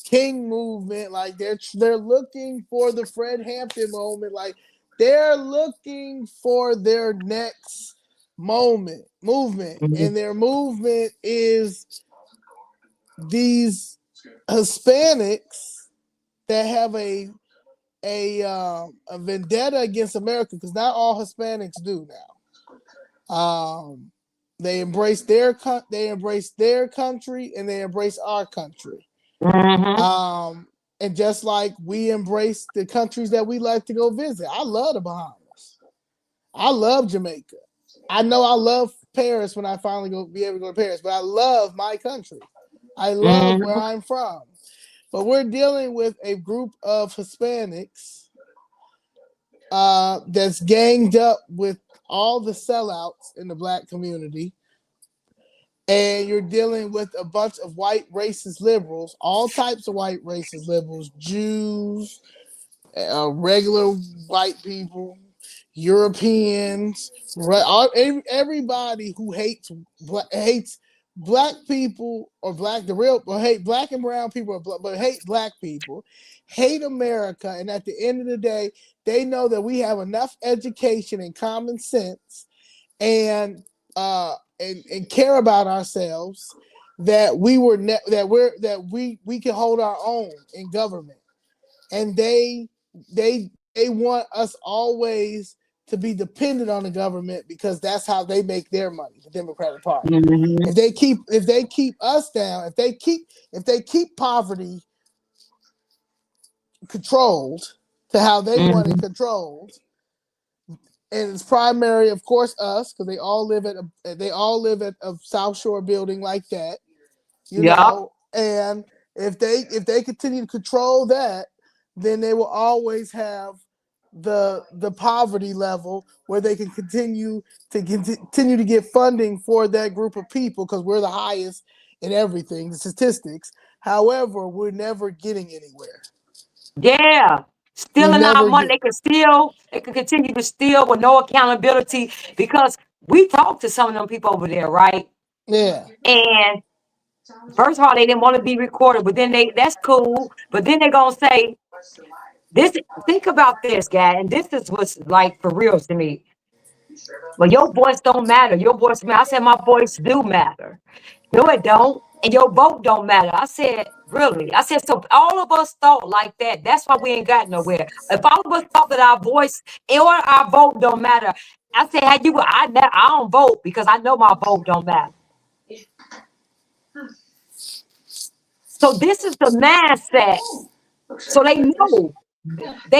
King movement. Like they're looking for the Fred Hampton moment. Like they're looking for their next movement, Mhm. and their movement is these Hispanics that have a vendetta against America, because not all Hispanics do now. They embrace their country, and they embrace our country. Mhm. Um, and just like we embrace the countries that we like to go visit. I love the Bahamas. I love Jamaica. I know I love Paris when I finally be able to go to Paris, but I love my country. I love where Mhm. I'm from. But we're dealing with a group of Hispanics that's ganged up with all the sellouts in the black community. And you're dealing with a bunch of white racist liberals, all types of white racist liberals, Jews, regular white people, Europeans, everybody who hates black people or hate black and brown people, but hate black people, hate America, and at the end of the day, they know that we have enough education and common sense and and care about ourselves that we can hold our own in government, and they want us always to be dependent on the government because that's how they make their money, the Democratic Party. Mhm. If they keep us down, if they keep poverty controlled to how they want it Mhm. controlled, and it's primary, of course, us, because they all live at a South Shore building like that, Yup. and if they continue to control that, then they will always have the poverty level where they can continue to get funding for that group of people, because we're the highest in everything, the statistics. However, we're never getting anywhere. Yeah. We Stealing our never money. get. They can steal. They can continue to steal with no accountability because we talked to some of them people over there, right? Yeah. And first of all, they didn't want to be recorded, but then that's cool. But then they're gonna say, This think about this, guy, and this is what's like for real to me. Well, your voice don't matter. Your voice matter. I said my voice do matter. No, it don't. And your vote don't matter. I said, really? I said, so all of us thought like that. That's why we ain't got nowhere. If all of us thought that our voice or our vote don't matter, I said, had you, I don't vote because I know my vote don't matter. So this is the mindset. So they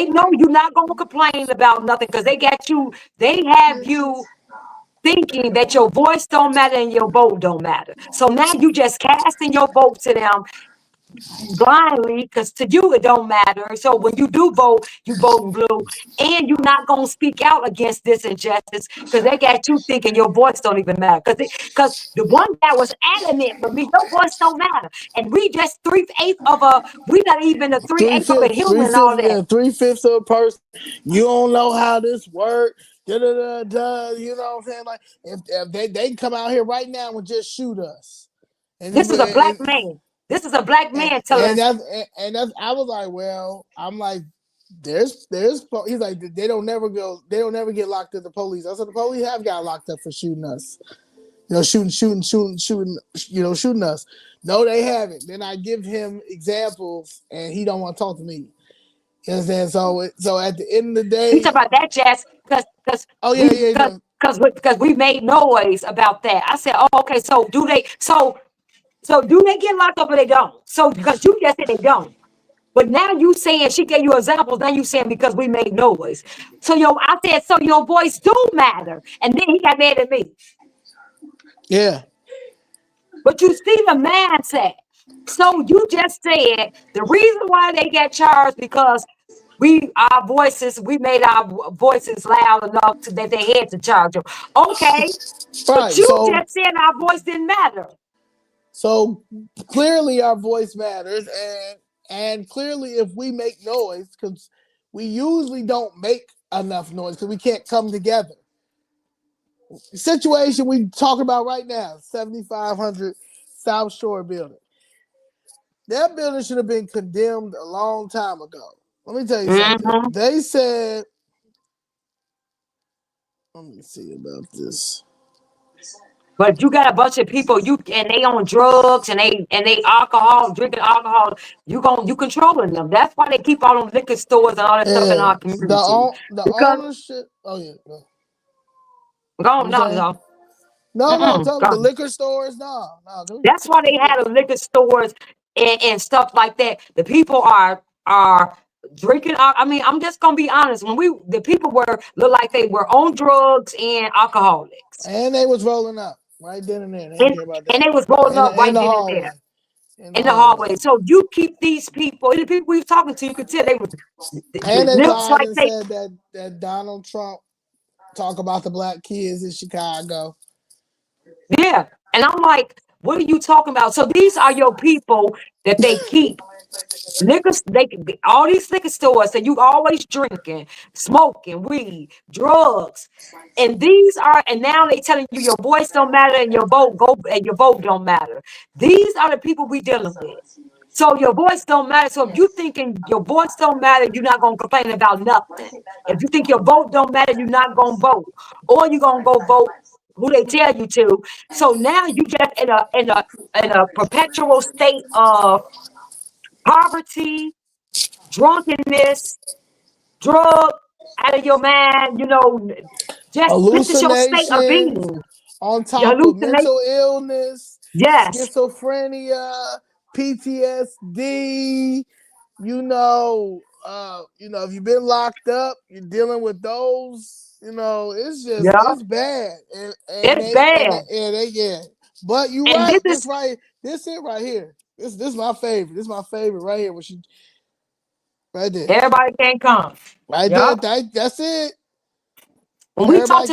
know you're not going to complain about nothing because they have you thinking that your voice don't matter and your vote don't matter. So now you just casting your vote to them blindly because to you it don't matter. So when you do vote, you voting blue, and you're not gonna speak out against this injustice because they got you thinking your voice don't even matter. Because the one guy was adamant with me, your voice don't matter, and we just 3/8 of we not even a 3/8 of a human and all that. 3/5 of a person. You don't know how this works. Da, da, da, da, you know what I'm saying? Like if they come out here right now and just shoot us. And this is a black man. This is a black man telling us. That's I was like, well, I'm like, there's he's like they don't never get locked up the police. I said the police have got locked up for shooting us. Shooting, shooting us. No, they haven't. Then I give him examples and he don't want to talk to me. You understand? So at the end of the day, you talk about that, Jess, because we made noise about that. I said, oh, okay. So do they? So do they get locked up or they don't? So because you just said they don't. But now you saying she gave you examples. Now you saying because we made noise. So I said so your voice do matter, and then he got mad at me. Yeah. But you see the mindset. So you just said the reason why they get charged because we made our voices loud enough that they had to charge them. Okay. Right. But you just said our voice didn't matter. So clearly our voice matters, and clearly if we make noise, because we usually don't make enough noise because we can't come together. The situation we talk about right now, 7500 South Shore building. That building should have been condemned a long time ago. Let me tell you something. They said, let me see about this. But you got a bunch of people and they on drugs and they alcohol, drinking alcohol. You controlling them. That's why they keep all them liquor stores and all that stuff in our community. The ownership. Oh yeah. Go on, no. No, the liquor stores. No. That's why they had the liquor stores and stuff like that. The people are drinking. I mean, I'm just gonna be honest. The people look like they were on drugs and alcoholics, and they was rolling up right then and there. And they was rolling up right then and there in the hallway. So you keep these people. The people we were talking to, you could tell they was. And they lied and said that Donald Trump talk about the black kids in Chicago. Yeah, and I'm like, what are you talking about? So these are your people that they keep. All these liquor stores that you always drinking, smoking, weed, drugs, and now they telling you your voice don't matter and your vote don't matter. These are the people we dealing with. So your voice don't matter. So if you thinking your voice don't matter, you're not gonna complain about nothing. If you think your vote don't matter, you're not gonna vote, or you're gonna go vote who they tell you to. So now you just in a perpetual state of poverty, drunkenness, drug out of your mind, just this is your state of being. On top of mental illness, yes, schizophrenia, PTSD, if you've been locked up, you're dealing with those. It's just it's bad. It's bad. But you're right. This it right here. This is my favorite. This is my favorite right here. Right there. Everybody can't come. Right there. That's it. When we talk to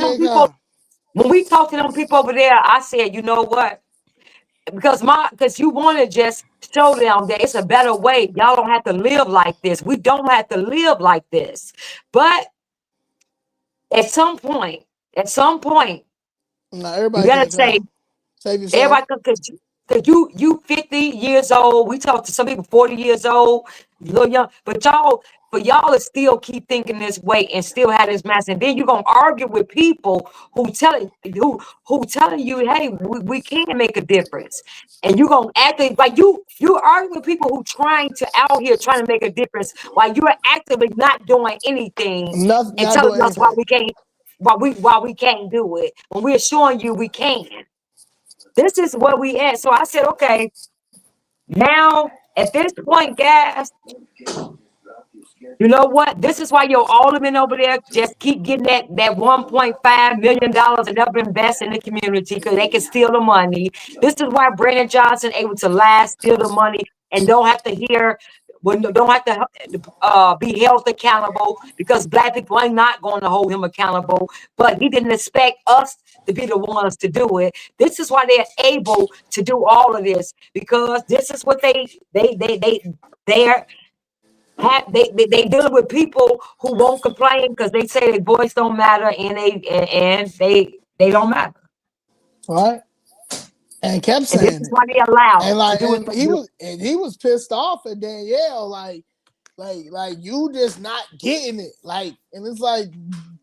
them people over there, I said, you know what? Because you want to just show them that it's a better way. Y'all don't have to live like this. We don't have to live like this. But at some point, no, you gotta say, save yourself. Everybody, Cause you 50 years old. We talk to some people 40 years old, little young, but y'all to still keep thinking this way and still have this mass. And then you're gonna argue with people who telling you, hey, we can make a difference. And you're gonna act like you argue with people who trying to out here trying to make a difference while you're actively not doing anything Nothing, and not telling doing us why anything. we can't why we can't do it when we're showing you we can. This is where we at. So I said, okay, now at this point, guys, you know what? This is why your alderman over there just keep getting that $1.5 million and never invest in the community because they can steal the money. This is why Brandon Johnson able to lie, steal the money, and don't have to hear, when don't have to be held accountable because black people are not going to hold him accountable. But he didn't expect us to be the ones to do it. This is why they're able to do all of this because this is what they're they dealing with people who won't complain because they say their voice don't matter and they don't matter. Right? And kept And this saying is it. why they allowed And to like, do what and they do. he was pissed off at Danielle, like you just not getting it. Like, and it's like,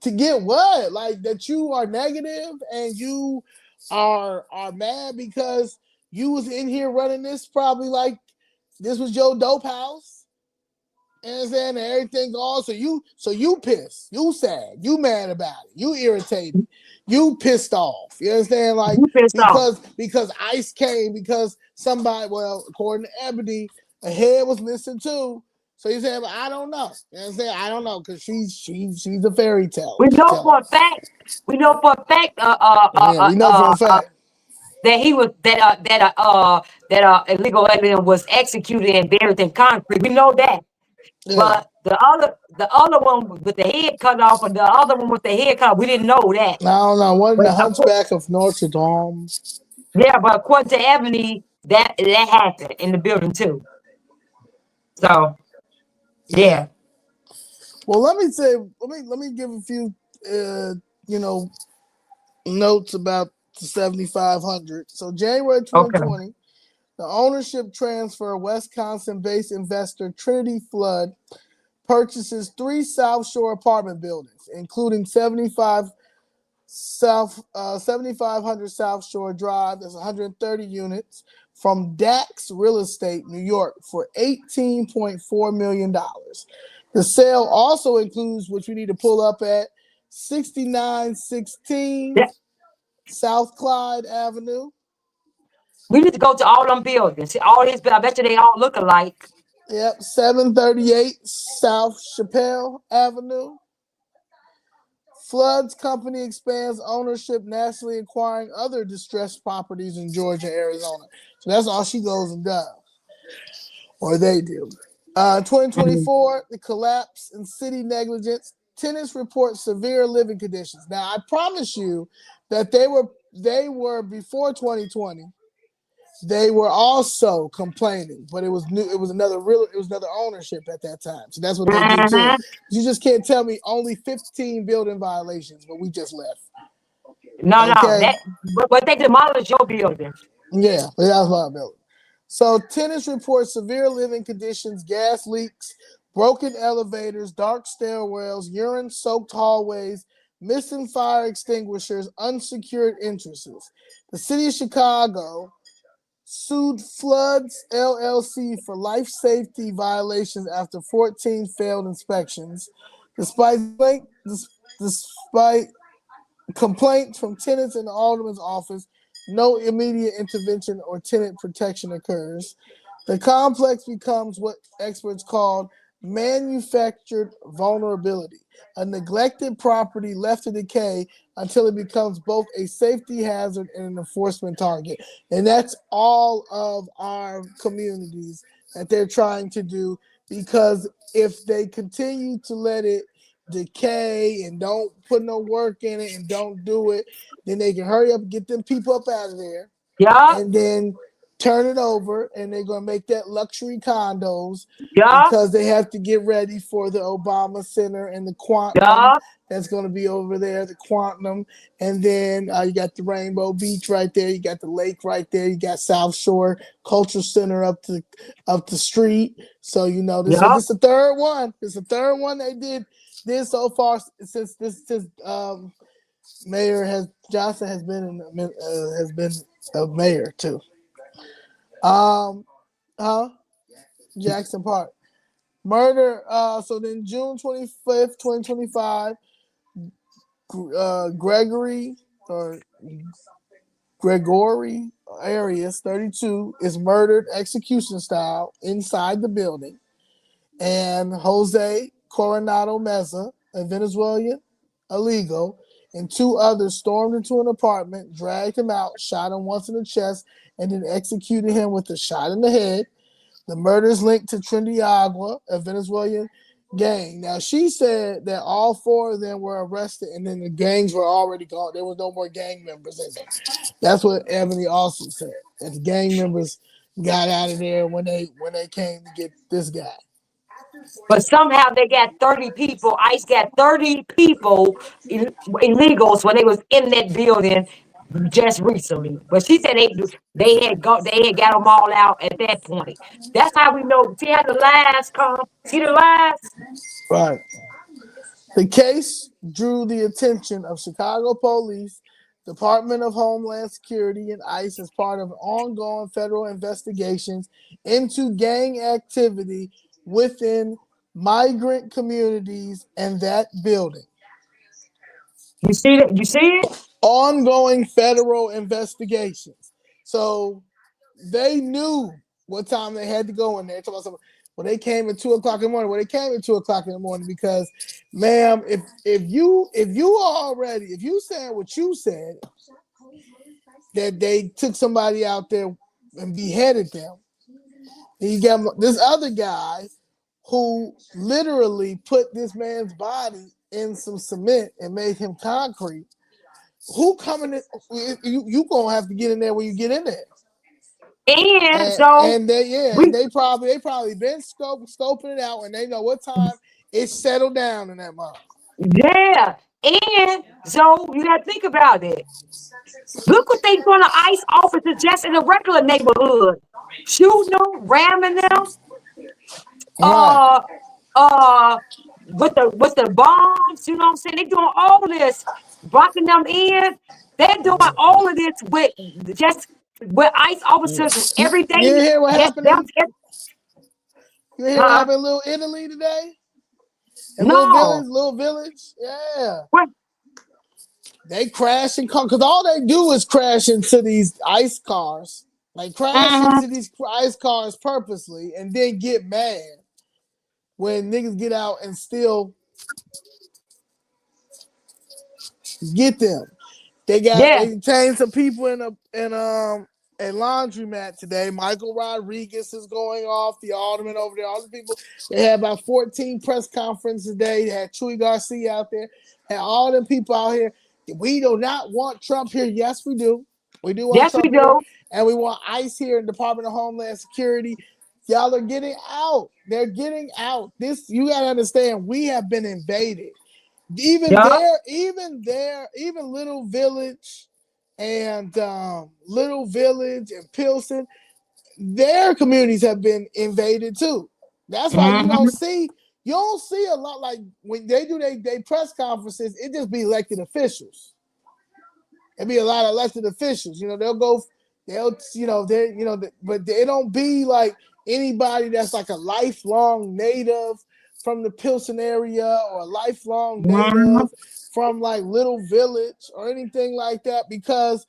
to get what? Like, that you are negative and you are mad because you was in here running this, probably like this was your dope house. And saying everything all, so you pissed, you sad, you mad about it, you irritated, you pissed off. You understand? Like, You pissed off. because ICE came, because somebody, well, according to Ebony, a head was missing too. So you said, I don't know. You know what I'm saying? I don't know, because she's a fairy tale We know teller. for a fact. We know for a fact. Yeah, we know for a fact. That he was illegal alien was executed and buried in concrete. We know that. Yeah. But the other one with the head cut off, and the other one with the head cut off, we didn't know that. I don't know. What in But the Hunchback of Notre Dame? yeah, but according to Ebony, that happened in the building too. So Yeah. yeah. Well, let me give a few you know, notes about the 7500. So January Okay. 2020, the ownership transfer, Wisconsin-based investor Trinity Flood purchases 3 South Shore apartment buildings, including 7500 South Shore Drive. That's 130 units from Dax Real Estate, New York, for $18.4 million. The sale also includes, which we need to pull up at, 6916 Yeah, South Clyde Avenue. we need to go to all them buildings. See, all these, I bet you they all look alike. Yep, 738 South Chappelle Avenue. Floods Company expands ownership nationally, acquiring other distressed properties in Georgia, Arizona. So that's all she goes and does, or they do. 2024, the collapse in city negligence. Tenants report severe living conditions. Now, I promise you that they were before 2020. They were also complaining, but it was new. It was another ownership at that time. So that's what they do too. Mhm. You just can't tell me only 15 building violations, but we just left. No, Okay. that but they demolished your building. Yeah, that's my building. So tenants report severe living conditions, gas leaks, broken elevators, dark stairwells, urine-soaked hallways, missing fire extinguishers, unsecured entrances. The city of Chicago sued Floods LLC for life safety violations after 14 failed inspections. Despite complaints from tenants in the alderman's office, no immediate intervention or tenant protection occurs. The complex becomes what experts call manufactured vulnerability, a neglected property left to decay until it becomes both a safety hazard and an enforcement target. And that's all of our communities that they're trying to do, because if they continue to let it decay and don't put no work in it and don't do it, then they can hurry up and get them people up out of there. Yeah. And then turn it over, and they're gonna make that luxury condos Yeah, because they have to get ready for the Obama Center and the Quantum yeah, that's gonna be over there, the Quantum, and then you got the Rainbow Beach right there, you got the lake right there, you got South Shore Cultural Center up the street. So this yeah. is the third one. It's the third one they did so far since Mayor Johnson has been a mayor too. Um, huh? Jackson Park. Murder. So then June 25th, 2025, Gregory or Gregory Arias, 32, is murdered execution style inside the building. And Jose Coronado Meza, a Venezuelan illegal, and two others stormed into an apartment, dragged him out, shot him once in the chest, and then executed him with a shot in the head. The murder is linked to Trinity Agua, a Venezuelan gang. Now, she said that all four of them were arrested and then the gangs were already gone. There was no more gang members in there. That's what Ebony also said. That the gang members got out of there when they came to get this guy. But somehow they got 30 people. ICE got 30 people, illegals, when they was in that building just recently. But she said they had got them all out at that point. That's how we know. See how the lies come. See the lies. Right. The case drew the attention of Chicago police, Department of Homeland Security, and ICE as part of ongoing federal investigations into gang activity within migrant communities and that building. You see it? You see it? Ongoing federal investigations. So they knew what time they had to go in there. When they came at 2:00 in the morning. Well, they came at 2:00 in the morning because, ma'am, if you saying what you said, that they took somebody out there and beheaded them, and you got this other guy who literally put this man's body in some cement and made him concrete. Who coming in? You gonna have to get in there when you get in there. And And, so and we they probably been scoping it out, and they know what time it's settled down in that month. yeah. And so you gotta think about it. Look what they doing to ICE officers just in a regular neighborhood. Shooting them, ramming them, Right. uh with the bombs, you know what I'm saying? They doing all this, blocking them in. They're doing all of this with ICE officers every day. You hear what Just happened them, you hear what huh? happened in Little Italy today? In No. Little Village? Yeah. What? They crash and come because all they do is crash into these ICE cars. Like crash Mhm. into these ICE cars purposely and then get mad when niggas get out and still get them. They Yeah. detained some people in a laundromat today. Michael Rodriguez is going off, the alderman over there, all the people. They had about 14 press conferences today. They had Chuy Garcia out there, had all them people out here. We do not want Trump here. Yes, we do. We do want Yes, we Trump here, do. and we want ICE here in Department of Homeland Security. Y'all are getting out. They're getting out. This you gotta understand. We have been invaded. Even Yeah. even Little Village and Pilsen, their communities have been invaded too. That's why Mhm. you don't see a lot like when they do they press conferences, it just be elected officials. It'd be a lot of elected officials. But they don't be like anybody that's like a lifelong native from the Pilsen area or a lifelong Mhm. native from like Little Village or anything like that because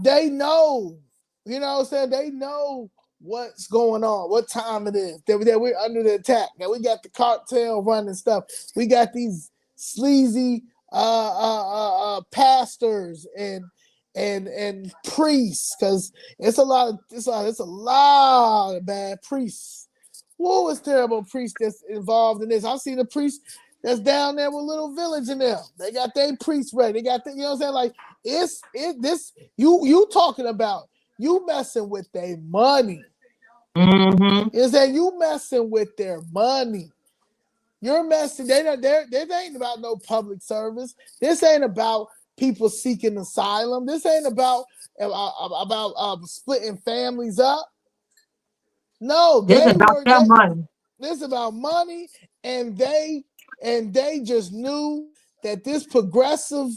they know, you know what I'm saying? They know what's going on, what time it is, that we're under the attack. Now we got the cartel running stuff. We got these sleazy pastors and priests because it's a lot of bad priests. Whoa, it's terrible priests that's involved in this. I've seen a priest that's down there with Little Village in there. They got their priests ready. They got you know what I'm saying? Like you talking about You messing with their money. Mm-hmm. You know what I'm saying? You messing with their money. You're messing. This ain't about no public service. This ain't about people seeking asylum. This ain't about splitting families up. No, This is about their money. this is about money, and they just knew that this progressive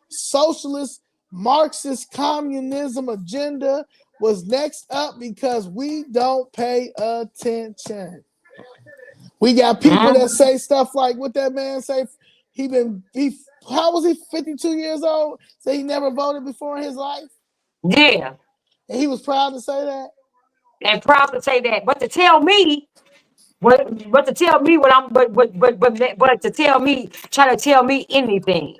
socialist Marxist communism agenda was next up because we don't pay attention. We got people that say stuff like what that man say. How was he 52 years old? Say he never voted before in his life. Yeah. And he was proud to say that. And proud to say that. But to tell me but to tell me what I'm but to tell me, try to tell me anything.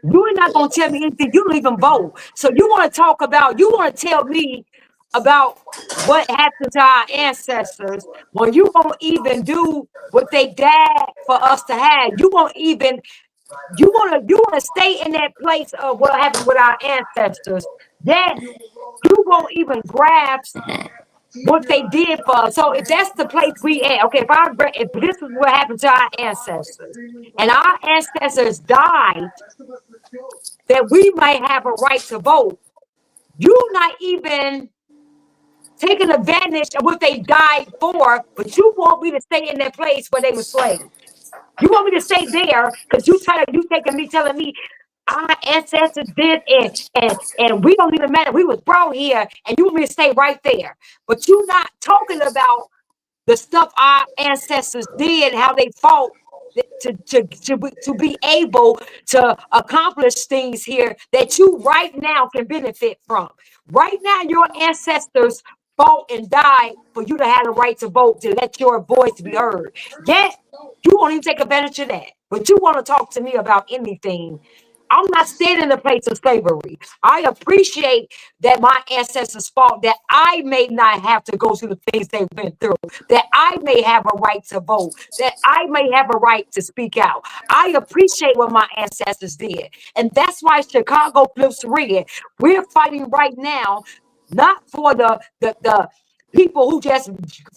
You're not gonna tell me anything. You don't even vote. So you want to tell me about what happened to our ancestors when you won't even do what they died for us to have. You want to stay in that place of what happened with our ancestors. That you won't even grasp what they did for us. So if that's the place we at, okay, if this is what happened to our ancestors, and our ancestors died, that we might have a right to vote. You're not even taking advantage of what they died for, but you want me to stay in that place where they were slaves. You want me to stay there because you taking me, telling me our ancestors did and we don't even matter. We was brought here, and you want me to stay right there. But you're not talking about the stuff our ancestors did, how they fought to be able to accomplish things here that you right now can benefit from. Right now, your ancestors fought and died for you to have the right to vote, to let your voice be heard. Yet, you won't even take advantage of that. But you want to talk to me about anything. I'm not staying in the place of slavery. I appreciate that my ancestors fought, that I may not have to go through the things they've been through, that I may have a right to vote, that I may have a right to speak out. I appreciate what my ancestors did. And that's why Chicago flips red. We're fighting right now, not for the people who just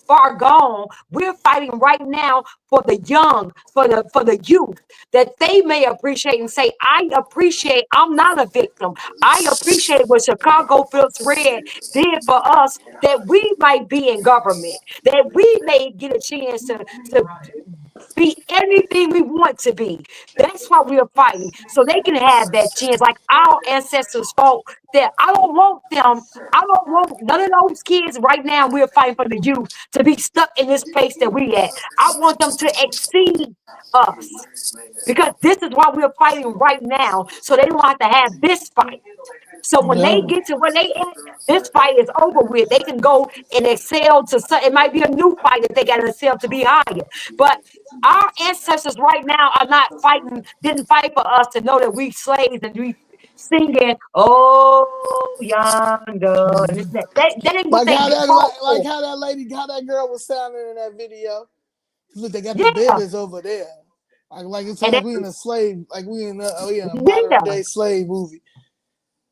far gone. We're fighting right now for the young, for the youth, that they may appreciate and say, I appreciate, I'm not a victim. I appreciate what Chicago Phillips Red did for us, that we might be in government, that we may get a chance to be anything we want to be. That's why we are fighting. So they can have that chance, like our ancestors fought. That I don't want them. I don't want none of those kids right now. We're fighting for the youth to be stuck in this place that we at. I want them to exceed us. Because this is why we're fighting right now. So they don't have to have this fight. So when they Yeah. get to where they at, this fight is over with. They can go and excel to some, it might be a new fight that they got to excel to be higher. But our ancestors right now are not fighting, didn't fight for us to know that we slaves and we singing, oh, yonder. And that ain't what Like they how that fought like for. how that lady, how that girl was sounding in that video. Look, they got the Yeah. babies over there. Like it And sounds like we in a slave, like we in a modern yeah. day slave movie.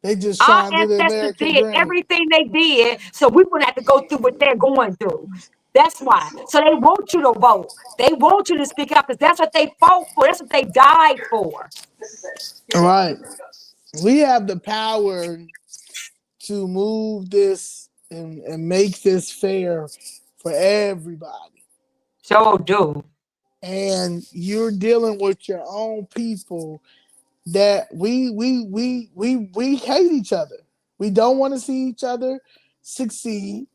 They just Our trying to do the ancestors American did dream. everything they did, so we wouldn't have to go through what they're going through. That's why. So they want you to vote. They want you to speak up because that's what they fought for. That's what they died for. All right. We have the power to move this and make this fair for everybody. So do. And you're dealing with your own people that we hate each other. We don't want to see each other succeed.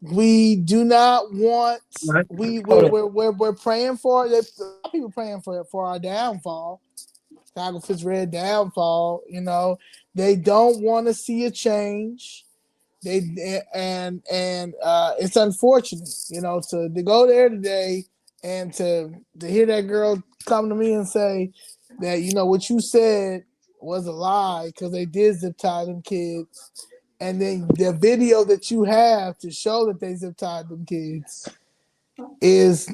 We do not want. Right. We're praying for it. A lot of people praying for our downfall. Chicago Fitz Red downfall. You know, they don't want to see a change. It's unfortunate, you know, to go there today and to hear that girl come to me and say that, you know, what you said was a lie because they did zip tie them kids, and then the video that you have to show that they zip tied them kids is,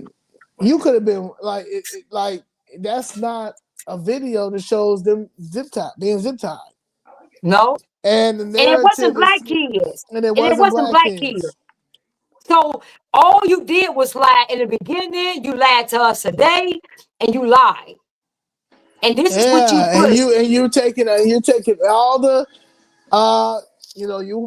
you could have been like like that's not a video that shows them being zip tied. No, And the and it wasn't narrative black is, kids, and it and it wasn't wasn't black black kids. kids. So all you did was lie in the beginning. You lied to us today, and you lied. And this is what you Yeah, push. and you're taking all the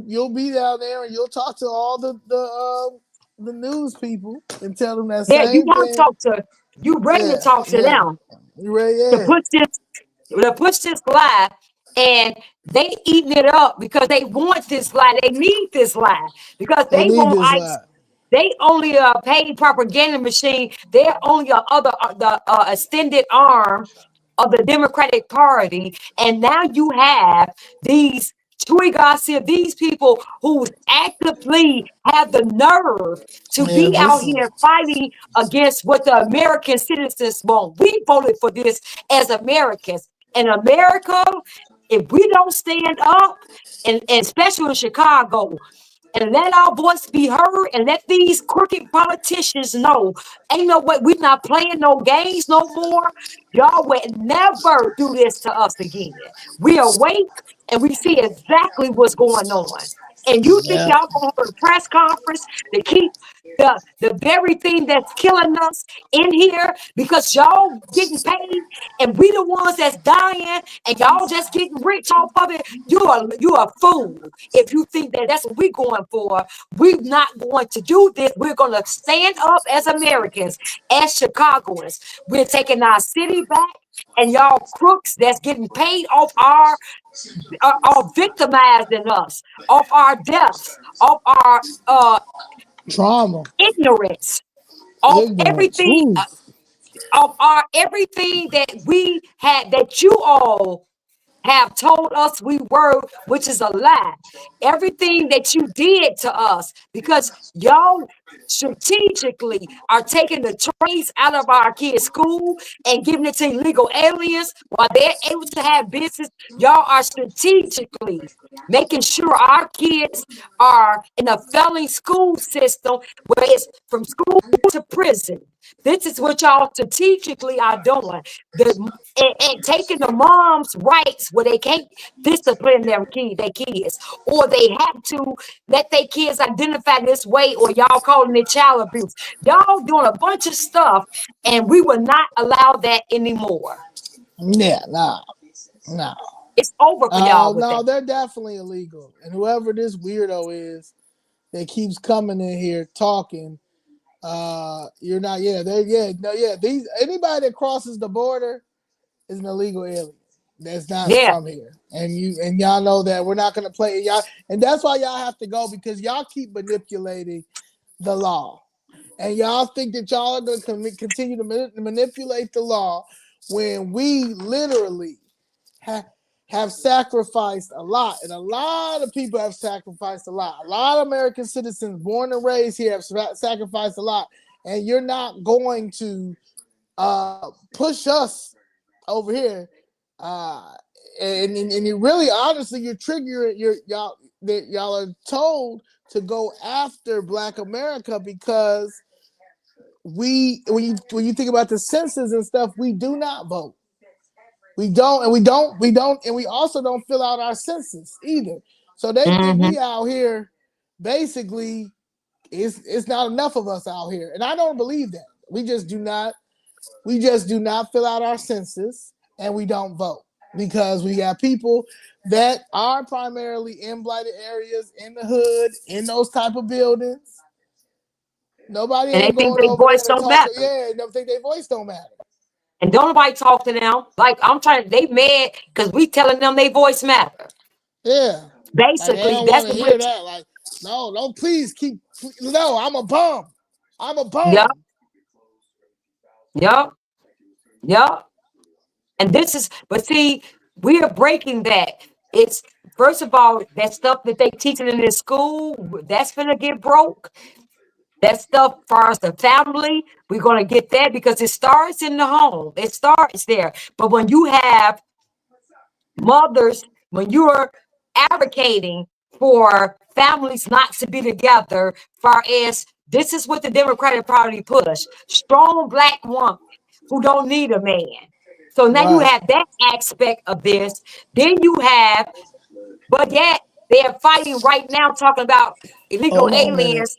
you'll be down there and you'll talk to all the news people and tell them that Yeah, you same want to thing. talk to. You ready to Yeah, talk to yeah, them you ready? to Yeah, push this lie, and they eating it up because they want this lie. They need this lie because they they need want this ICE. lie. They only a paid propaganda machine. They're only a other the extended arm of the Democratic Party, and now you have these Chuy Garcia, these people who actively have the nerve to Yeah, be out this is here fighting against what the American citizens want. We voted for this as Americans. In America, if we don't stand up, and especially in Chicago, and let our voice be heard and let these crooked politicians know ain't no way, we're not playing no games no more. Y'all will never do this to us again. We awake and we see exactly what's going on. And you think yeah. y'all gonna hold a press conference to keep the very thing that's killing us in here because y'all getting paid and we the ones that's dying and y'all just getting rich off of it? You're a fool if you think that that's what we're going for. We're not going to do this. We're going to stand up as Americans, as Chicagoans. We're taking our city back, and y'all crooks that's getting paid off our are victimizing us, off our deaths, off our Trauma, ignorance, off ignorance. everything, Ooh, of our everything that we had, that you all have told us we were, which is a lie. Everything that you did to us, because y'all strategically are taking the trays out of our kids' school and giving it to illegal aliens while they're able to have business. Y'all are strategically making sure our kids are in a felony school system where it's from school to prison. This is what y'all strategically are doing. And taking the mom's rights where they can't discipline their kids, or they have to let their kids identify this way, or y'all calling it child abuse. Y'all doing a bunch of stuff, and we will not allow that anymore. yeah, nah, nah. It's over for y'all with No, that. they're definitely illegal. And whoever this weirdo is that keeps coming in here talking, you're not. Yeah, they. Yeah, no, yeah. These anybody that crosses the border is an illegal alien. That's not Yeah. from here, and y'all know that we're not gonna play y'all, and that's why y'all have to go because y'all keep manipulating the law, and y'all think that y'all are gonna continue to manipulate the law when we literally ha- have sacrificed a lot, and a lot of people have sacrificed a lot. A lot of American citizens born and raised here have sacrificed a lot, and you're not going to push us over here. Uh, and you really, honestly, you're triggering y'all are told to go after Black America because when you think about the census and stuff, we do not vote. We don't, and we also don't fill out our census either. So they think Mm-hmm. we out here basically it's not enough of us out here. And I don't believe that. We just do not fill out our census and we don't vote because we got people that are primarily in blighted areas, in the hood, in those type of buildings. Nobody And they ain't think going their over there voice to don't talk to. matter. Yeah, they think their voice don't matter. And don't nobody talk to them. Like I'm trying, they mad because we telling them they voice matter. Yeah, like they Basically, don't that's want to hear what. that. Like, no, no, please keep. No, I'm a bum. I'm a Yup, bum. yup, yup. And this is, but see, we are breaking that. It's first of all that stuff that they teaching in this school that's gonna get broke. That stuff for us, the family, we're gonna get that because it starts in the home. It starts there. But when you have mothers, when you're advocating for families not to be together, far as this is what the Democratic Party push: strong Black woman who don't need a man. So now you Right. have that aspect of this. Then you have But yet they're fighting right now, talking about illegal Hold on a minute. aliens.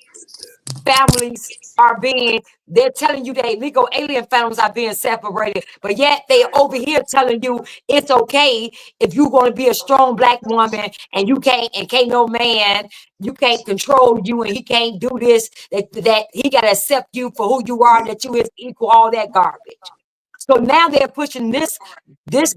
Families are being, they're telling you that illegal alien families are being separated, but yet they over here telling you it's okay if you're going to be a strong black woman and you can't no man, you can't control you and he can't do this, that he got to accept you for who you are, that you is equal, all that garbage. So now they're pushing this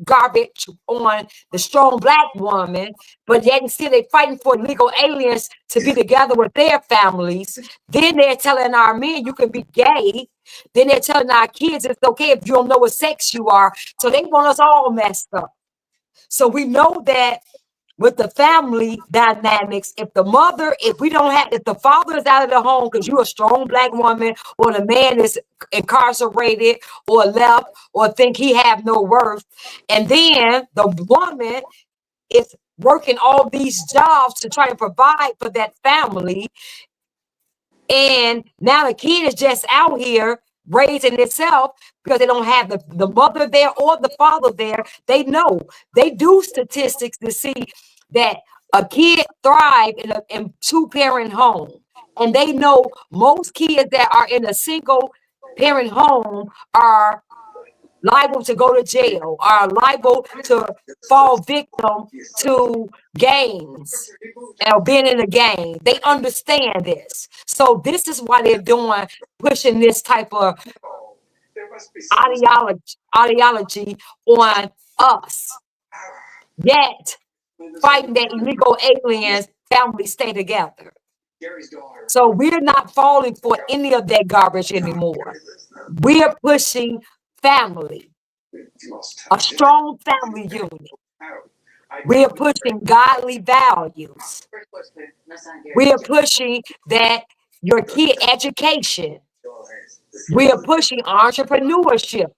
garbage on the strong black woman, but yet and still they're fighting for illegal aliens to be together with their families. Then they're telling our men you can be gay. Then they're telling our kids it's okay if you don't know what sex you are. So they want us all messed up. So we know that with the family dynamics, if the father is out of the home because you're a strong black woman, or the man is incarcerated or left or think he have no worth, and then the woman is working all these jobs to try to provide for that family, and now the kid is just out here raising itself because they don't have the mother there or the father there. They do statistics to see that a kid thrive in two-parent home. And they know most kids that are in a single parent home are liable to go to jail, are liable to fall victim to gangs or being in a gang. They understand this. So this is why they're pushing this type of ideology on us. Yet fighting that illegal aliens families stay together. So we're not falling for any of that garbage anymore. We're pushing family, a strong family unit. We are pushing godly values. We are pushing that your kid education. We are pushing entrepreneurship.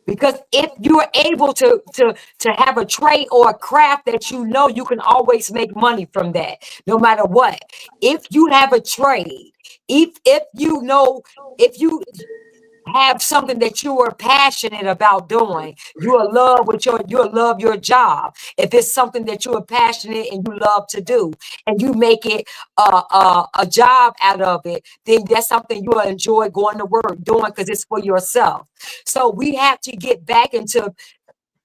Because if you are able to have a trade or a craft that you can always make money from that, no matter what. If you have a trade, if you have something that you are passionate about doing, you'll love your job. If it's something that you are passionate and you love to do, and you make it a job out of it, then that's something you'll enjoy going to work doing because it's for yourself. So we have to get back into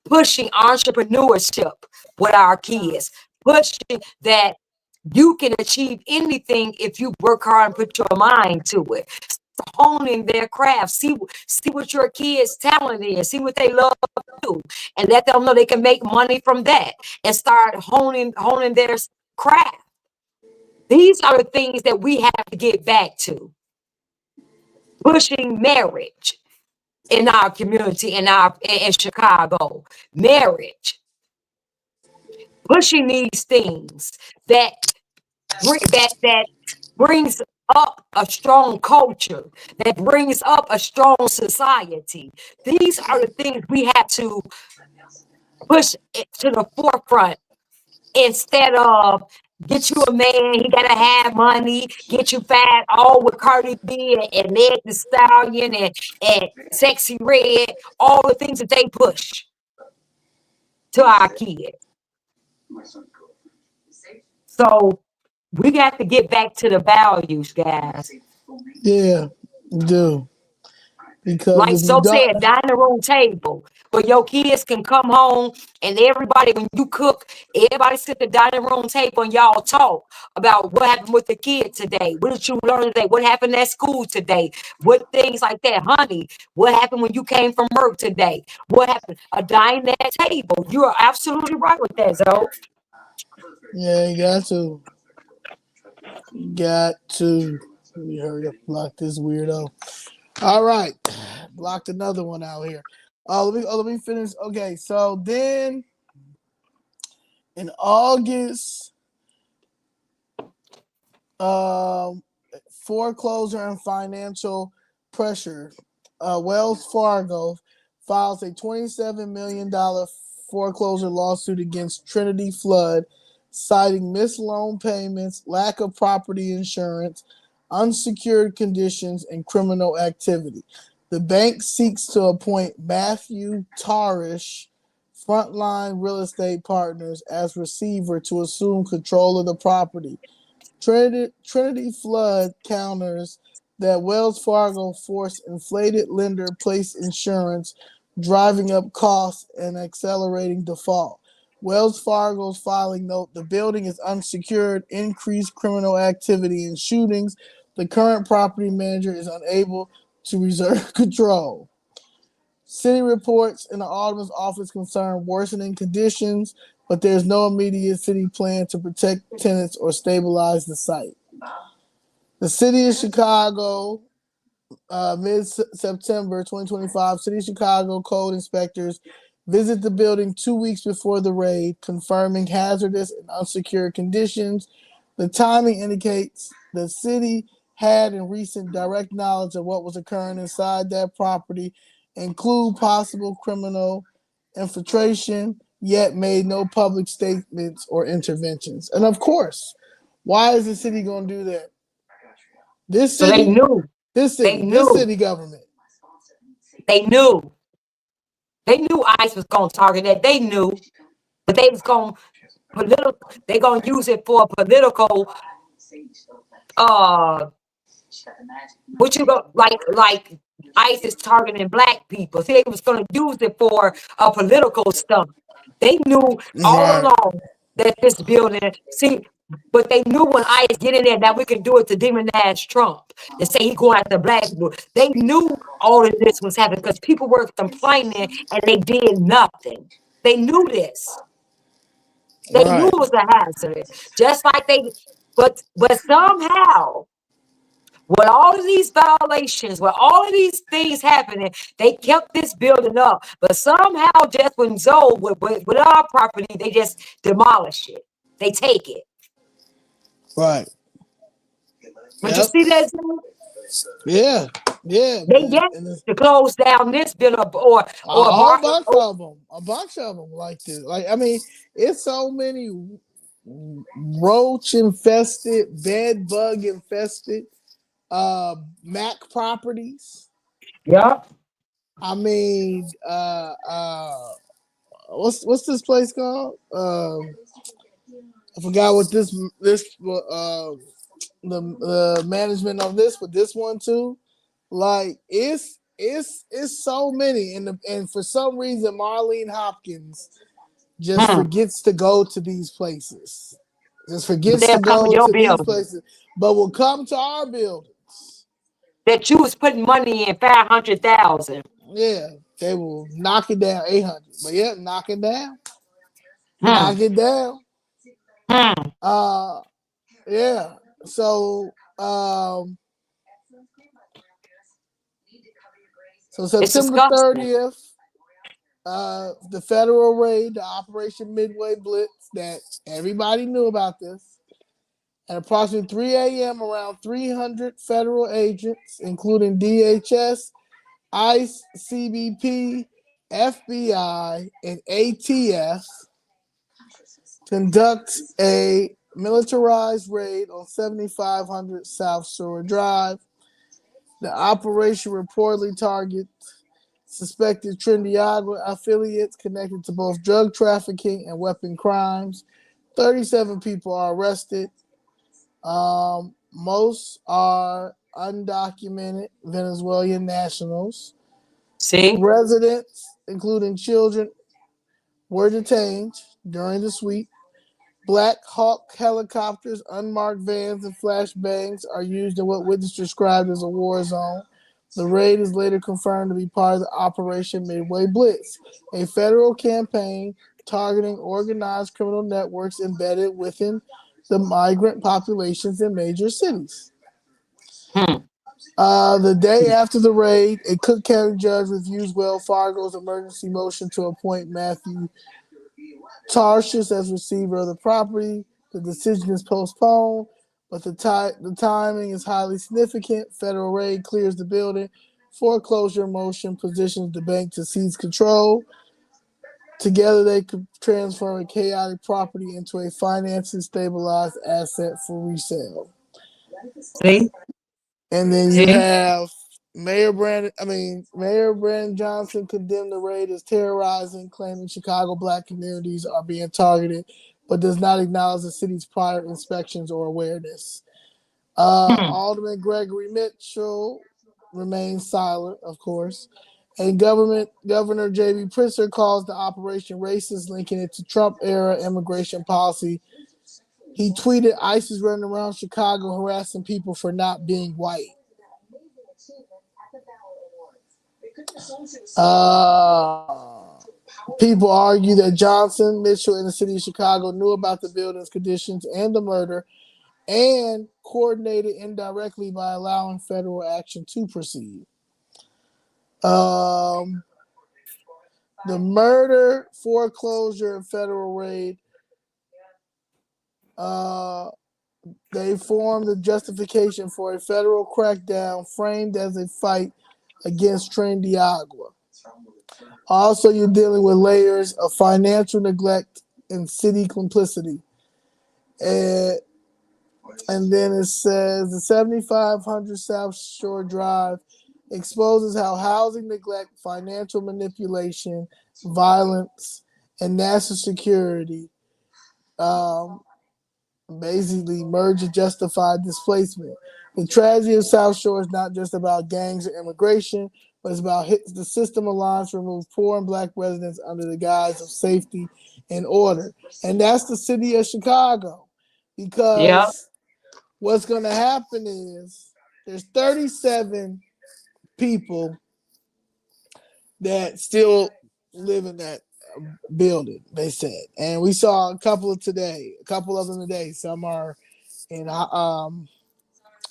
pushing entrepreneurship with our kids, pushing that you can achieve anything if you work hard and put your mind to it. Honing their craft, see what your kids' talent is, see what they love to do, and let them know they can make money from that, and start honing their craft. These are the things that we have to get back to. Pushing marriage in our community, in Chicago, marriage, pushing these things that brings up a strong culture, that brings up a strong society. These are the things we have to push it to the forefront, instead of get you a man, he gotta have money, get you fat, all with Cardi B and Meg the Stallion and Sexy Red, all the things that they push to our kids. So we got to get back to the values, guys. Yeah, do. Because Like if you so don't, said, dining room table where your kids can come home and everybody, when you cook, everybody sit at the dining room table and y'all talk about what happened with the kid today. What did you learn today? What happened at school today? What things like that, honey? What happened when you came from work today? What happened? A dining at table. You are absolutely right with that, Zoe. yeah, you got to. Got to. Let me hurry up, block this weirdo. All right, blocked another one out here. Let me finish. Okay, so then in August, foreclosure and financial pressure. Wells Fargo files a $27 million foreclosure lawsuit against Trinity Flood, citing missed loan payments, lack of property insurance, unsecured conditions, and criminal activity. The bank seeks to appoint Matthew Tarish Frontline Real Estate Partners as receiver to assume control of the property. Trinity Flood counters that Wells Fargo forced inflated lender place insurance, driving up costs and accelerating default. Wells Fargo's filing note the building is unsecured, increased criminal activity and shootings. The current property manager is unable to reserve control. City reports in the Alderman's office concern worsening conditions, but there's no immediate city plan to protect tenants or stabilize the site. The City of Chicago, mid-September 2025, City of Chicago code inspectors visit the building 2 weeks before the raid, confirming hazardous and unsecured conditions. The timing indicates the city had in recent direct knowledge of what was occurring inside that property, include possible criminal infiltration, yet made no public statements or interventions. And of course, why is the city going to do that? This So they city, knew. this They city, this knew. city government. They knew. They knew ICE was gonna target that. They knew, but they was gonna They gonna use it for political. What you go like? ICE is targeting black people. See, they was gonna use it for a political stuff. They knew all Right. along that this building. See, but they knew when ICE get in there that we can do it to demonize Trump and say he going after black people. They knew all of this was happening because people were complaining and they did nothing. They knew this. They knew Right. it was a hazard. Just like but somehow, with all of these violations, with all of these things happening, they kept this building up. But somehow, just when Zoe, with our property, they just demolish it. They take it. Right. Would you Yep. see that, Zoe? Yeah. Yeah, They man. get And to close down this building or a a whole bar. bunch of them. A bunch of them like this. Like, I mean, it's so many roach infested, bed bug infested Mac properties. Yeah. I mean, what's this place called? I forgot what the management of this, but this one too. Like it's so many, and for some reason Marlene Hopkins just forgets to go to these places. Just But forgets they'll to come to go your to these building places, but will come to our buildings. that you was putting money in 500,000. Yeah, they will knock it down 800. But yeah, knock it down. Hmm. Knock it down. Hmm. Yeah. So It's September disgusting. 30th, the federal raid, the Operation Midway Blitz that everybody knew about this. At approximately 3 a.m., around 300 federal agents, including DHS, ICE, CBP, FBI, and ATF, conduct a militarized raid on 7500 South Shore Drive. The operation reportedly targets suspected Trinidad affiliates connected to both drug trafficking and weapon crimes. 37 people are arrested. Most are undocumented Venezuelan nationals. See? Residents, including children, were detained during the sweep. Black Hawk helicopters, unmarked vans, and flashbangs are used in what witnesses described as a war zone. The raid is later confirmed to be part of the Operation Midway Blitz, a federal campaign targeting organized criminal networks embedded within the migrant populations in major cities. Hmm. The day after the raid, a Cook County judge reviews Wells Fargo's emergency motion to appoint Matthew Tarshish as receiver of the property. The decision is postponed, but the timing is highly significant. Federal raid clears the building. Foreclosure motion positions the bank to seize control. Together, they could transform a chaotic property into a financially stabilized asset for resale. See? And then you See? have Mayor Brandon Johnson condemned the raid as terrorizing, claiming Chicago black communities are being targeted, but does not acknowledge the city's prior inspections or awareness. Hmm. Alderman Gregory Mitchell remains silent, of course. And Governor J.B. Pritzker calls the operation racist, linking it to Trump-era immigration policy. He tweeted, "ISIS running around Chicago harassing people for not being white." People argue that Johnson, Mitchell, and the city of Chicago knew about the building's conditions and the murder and coordinated indirectly by allowing federal action to proceed. The murder, foreclosure, and federal raid, they form the justification for a federal crackdown framed as a fight against Trendiagua. Also, you're dealing with layers of financial neglect and city complicity. And, and then it says the 7500 South Shore Drive exposes how housing neglect, financial manipulation, violence, and national security basically merge and justify displacement. The tragedy of South Shore is not just about gangs or immigration, but it's about the system aligns to remove poor and black residents under the guise of safety and order. And that's the city of Chicago. Yep. Because what's going to happen is there's 37 people that still live in that building, they said. And we saw a couple of them today. Some are in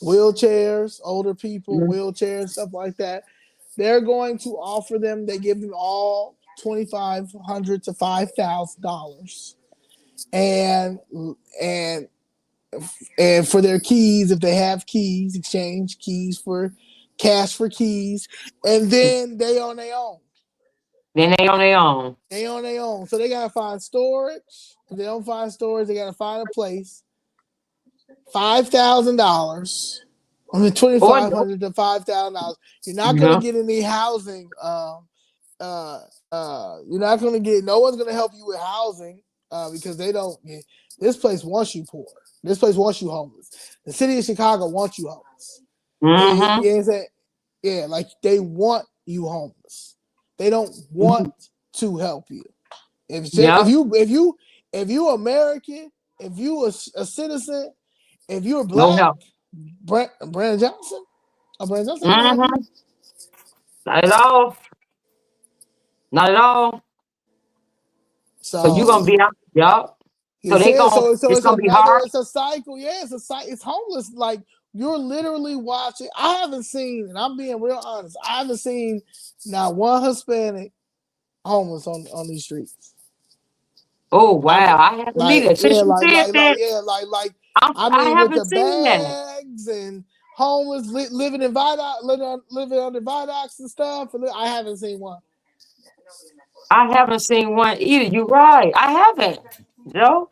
wheelchairs, older people, Mhm. wheelchairs, stuff like that. They're going to offer them, they give them all $2,500 to $5,000. And and and for their keys, if they have keys, exchange keys for cash for keys, and then they on their own. Then they on their own. They on their own. So they gotta find storage. If they don't find storage, they gotta find a place. $5,000. I mean, Or no. $2,500 to $5,000. You're not gonna No. get any housing. You're not gonna get. No one's gonna help you with housing because they don't. This place wants you poor. This place wants you homeless. The city of Chicago wants you homeless. Mm-hmm. You know what I'm. Yeah, like they want you homeless. They don't want to help you. If Yep. you American, if you a citizen, if you're No black, help. Brandon Johnson, Brandon Johnson ain't gonna help Mm-hmm. you. Not at all. Not at all. So you So gonna be out. Yep. you So they see, gonna. so It's it's gonna be another, hard. it's a cycle. Yeah, it's homeless. Like you're literally watching. I haven't seen, and I'm being real honest. I haven't seen not one Hispanic homeless on these streets. Oh I wow! I haven't either. Since yeah, you said that, I I mean, with haven't the seen that. bags and homeless living in living under viaducts and stuff. I haven't seen one. I haven't seen one either. You're right. I haven't. Joe,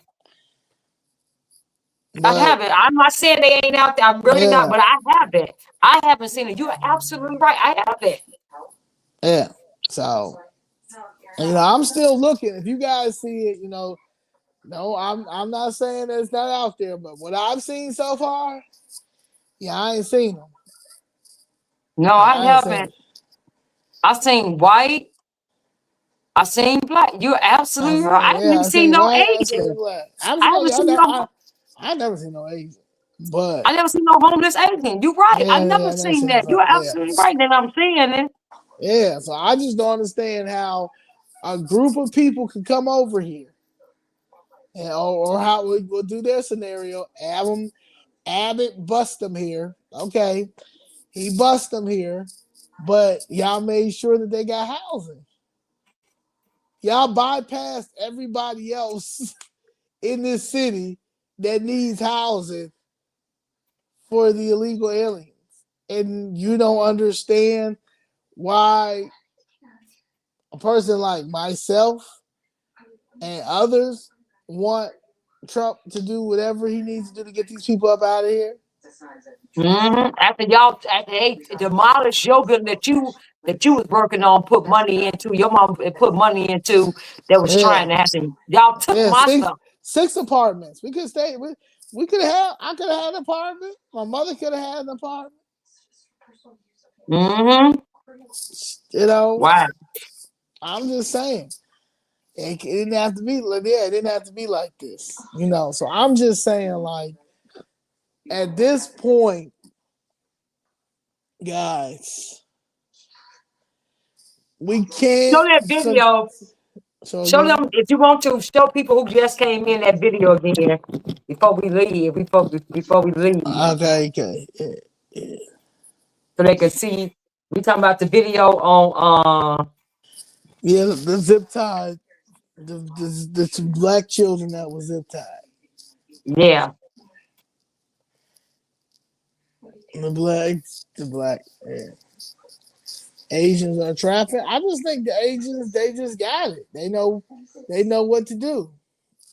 I But haven't. I'm not saying they ain't out there. I'm really not, yeah, but I haven't. I haven't seen it. You're absolutely right. I haven't. yeah. So I'm still looking. If you guys see it, no, I'm not saying that it's not out there, but what I've seen so far, yeah, I ain't seen them. No, Yeah, I I ain't seen haven't. it. I seen white. I seen black. You're absolutely right. I haven't even I seen seen no white, I seen Asian. black. I'm I oh haven't yeah, seen no. I never seen no Asian, but I never seen no homeless Asian. You're right. I yeah, never I never seen seen that. so You're yeah. absolutely right. Then I'm seeing it. Yeah, so I just don't understand how a group of people can come over here, or how we'll do their scenario. Abbott bust them here. Okay, he bust them here, but y'all made sure that they got housing. Y'all bypassed everybody else in this city that needs housing for the illegal aliens, and you don't understand why a person like myself and others want Trump to do whatever he needs to do to get these people up out of here. After they demolished your building that you was working on, put money into, your mom put money into, that was Yeah, trying to happen. Y'all took yeah. my Six stuff. six apartments. We could stay. We could have. I could have had an apartment. My mother could have had an apartment. Mm-hmm. You know, Wow. I'm just saying. It didn't have to be. Yeah, it didn't have to be like this. You know. So I'm just saying, like, at this point, guys, we Show can't. that video. So Show again. them if you want to. Show people who just came in that video again before we leave. Before we leave, Okay. Okay. Yeah. Yeah. so they can see. We talking about the video on. Yeah, the zip tie, the two black children that was zip tied. Yeah. The black Asians are trafficked. I just think the Asians, they just got it. They know what to do.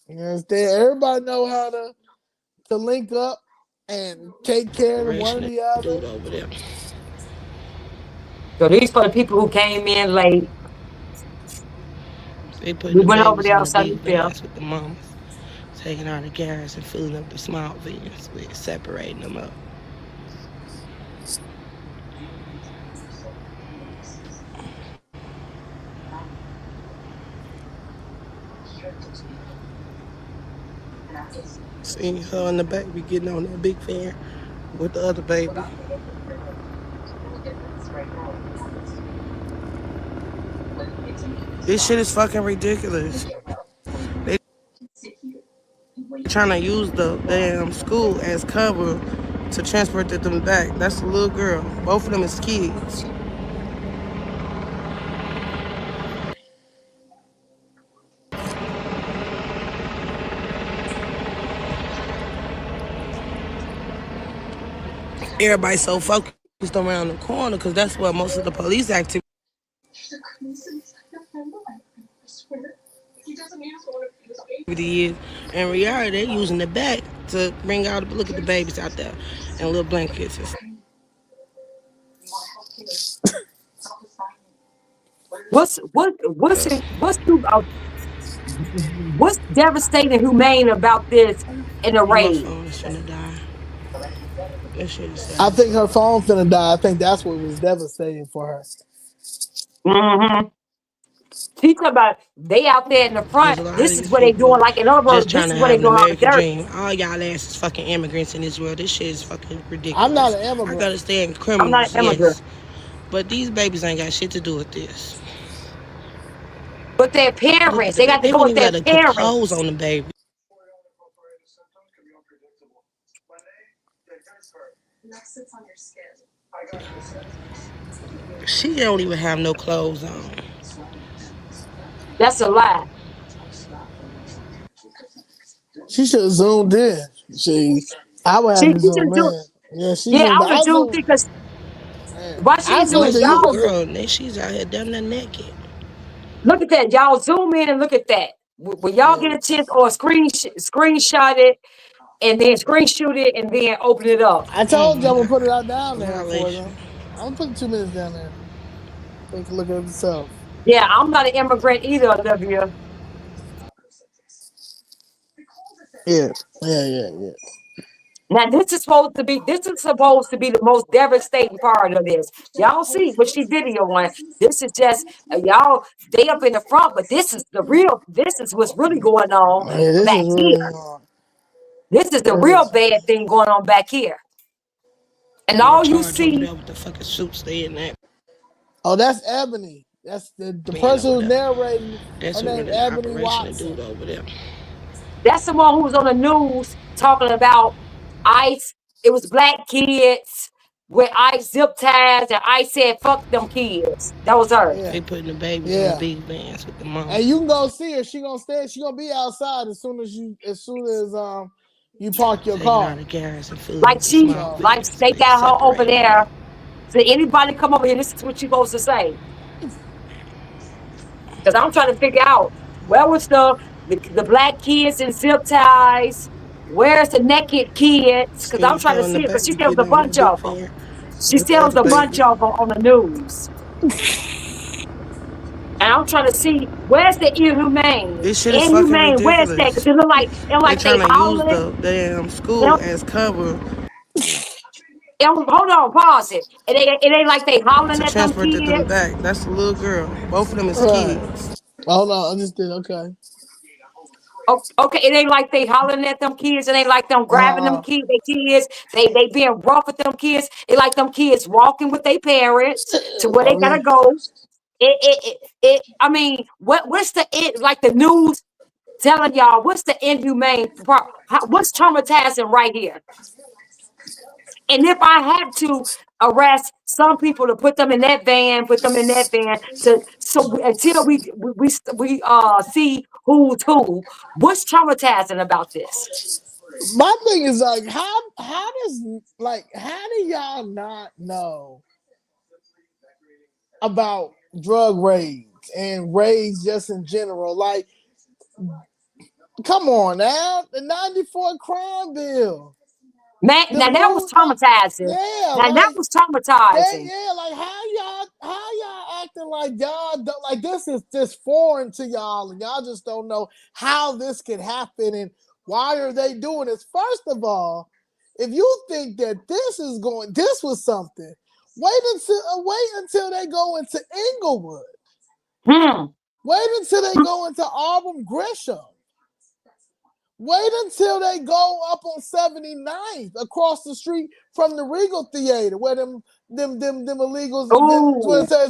You know, everybody know how to link up and take care of the one or Operation the other. dude over there. So these for the people who came in late. They putting We the went over babies there in on the Sunday big Fifth. vans with the mamas, taking out the gas and filling up the small vans with separating them up. Seeing her in the back be getting on that big van with the other baby. This shit is fucking ridiculous. They trying to use the damn school as cover to transport them back. That's a little girl. Both of them is kids. Everybody's so focused around the corner because that's where most of the police activity is. In reality, they're using the back to bring out, look at the babies out there and little blankets and stuff. What's devastating and humane about this in the My raid? phone is finna die. That shit is I sad as think her fuck. phone's gonna die. I think that's what was devastating for her. Mm-hmm. She talking about they out there in the front. Because a lot of This is these what they people doing. Like in other just words, trying this to is what they have an doing on the American dirt. dream. All y'all asses fucking immigrants in this world. This shit is fucking I'm not ridiculous. an I immigrant. gotta stand I'm not criminals, an immigrant, yes. But these babies ain't got shit to do with this. but their Look at parents. the They got to they go wouldn't with even their let her put clothes parents. on the baby. She don't even have no clothes on. That's a lie. She should have zoomed in. She, I would have She to just zoom do. in. Yeah, she Yeah, zoomed. I would have I zoomed zoom. because Man, why she I didn't do zoomed is in. You Little y'all could. girl, and then she's out here damn near naked. look at that. Y'all zoom in and look at that. When y'all Yeah. get a chance or screenshot it and then screenshot it and then open it up. I Oh told you my I'm gonna put it god. out down there for Violation. them. I'm gonna put 2 minutes down there. Take a look at yourself. Yeah, I'm not an immigrant either, Olivia. Yeah, yeah. Now this is supposed to be the most devastating part of this. Y'all see what she videoing. This is just y'all stay up in the front, but this is what's really going on Yeah, this back is really here. hard. This is the This real is. bad thing going on back here. And In all you charge over see, there with the fucking suits they in that Oh, that's Ebony. That's the van person over who's there. narrating. That's Her who name running the Ebony operation, the Watson. dude over there. that's someone who was on the news talking about ICE. It was black kids with ICE zip ties, and ICE said, "Fuck them kids." That was her. Yeah, They putting the babies in the yeah. big vans with the And you mamas. can go see her. She gonna stay. She gonna be outside as soon as you park your Taking car. out the gas and filling Like up the she, small So like vans they with got her over separating them there. up. So anybody come over here, this is what you supposed to say. Because I'm trying to figure out where was the black kids in zip ties. Where's the naked kids? Because Can I'm you trying to show in see the it. Because back she to sells get a in the bunch big of them. fan She with the sells other a bunch baby? of them on the news. And I'm trying to see where's the inhumane. This shit is fucking Inhumane, where's that? Because ridiculous. it look They like they trying to use hollering. the damn It school don't, as cover hold on, pause it. It ain't like they hollering to at them transport them kids. back. That's the little girl. Both of them is Right. kids. Hold on, I just did okay. Oh, okay, it ain't like they hollering at them kids. It ain't like them grabbing them Uh, kids. They being rough with them kids. It like them kids walking with their parents to where they I gotta mean, go. I mean, what's the it like the news telling y'all what's the inhumane part? What's traumatizing right here? And if I had to arrest some people to put them in that van, to until we see who's who, what's traumatizing about this? my thing is like, how do y'all not know about drug raids and raids just in general? Like, come on now, the '94 crime bill, Man, the now that was blue, traumatizing. yeah, Now that like was that, traumatizing. yeah, like how y'all acting like y'all don't, like this is just foreign to y'all, and y'all just don't know how this could happen and why are they doing this? First of all, if you think that this was something, wait until they go into Inglewood. Hmm. Wait until they go into Auburn Gresham. Wait until they go up on 79th across the street from the Regal Theater where them illegals, Ooh,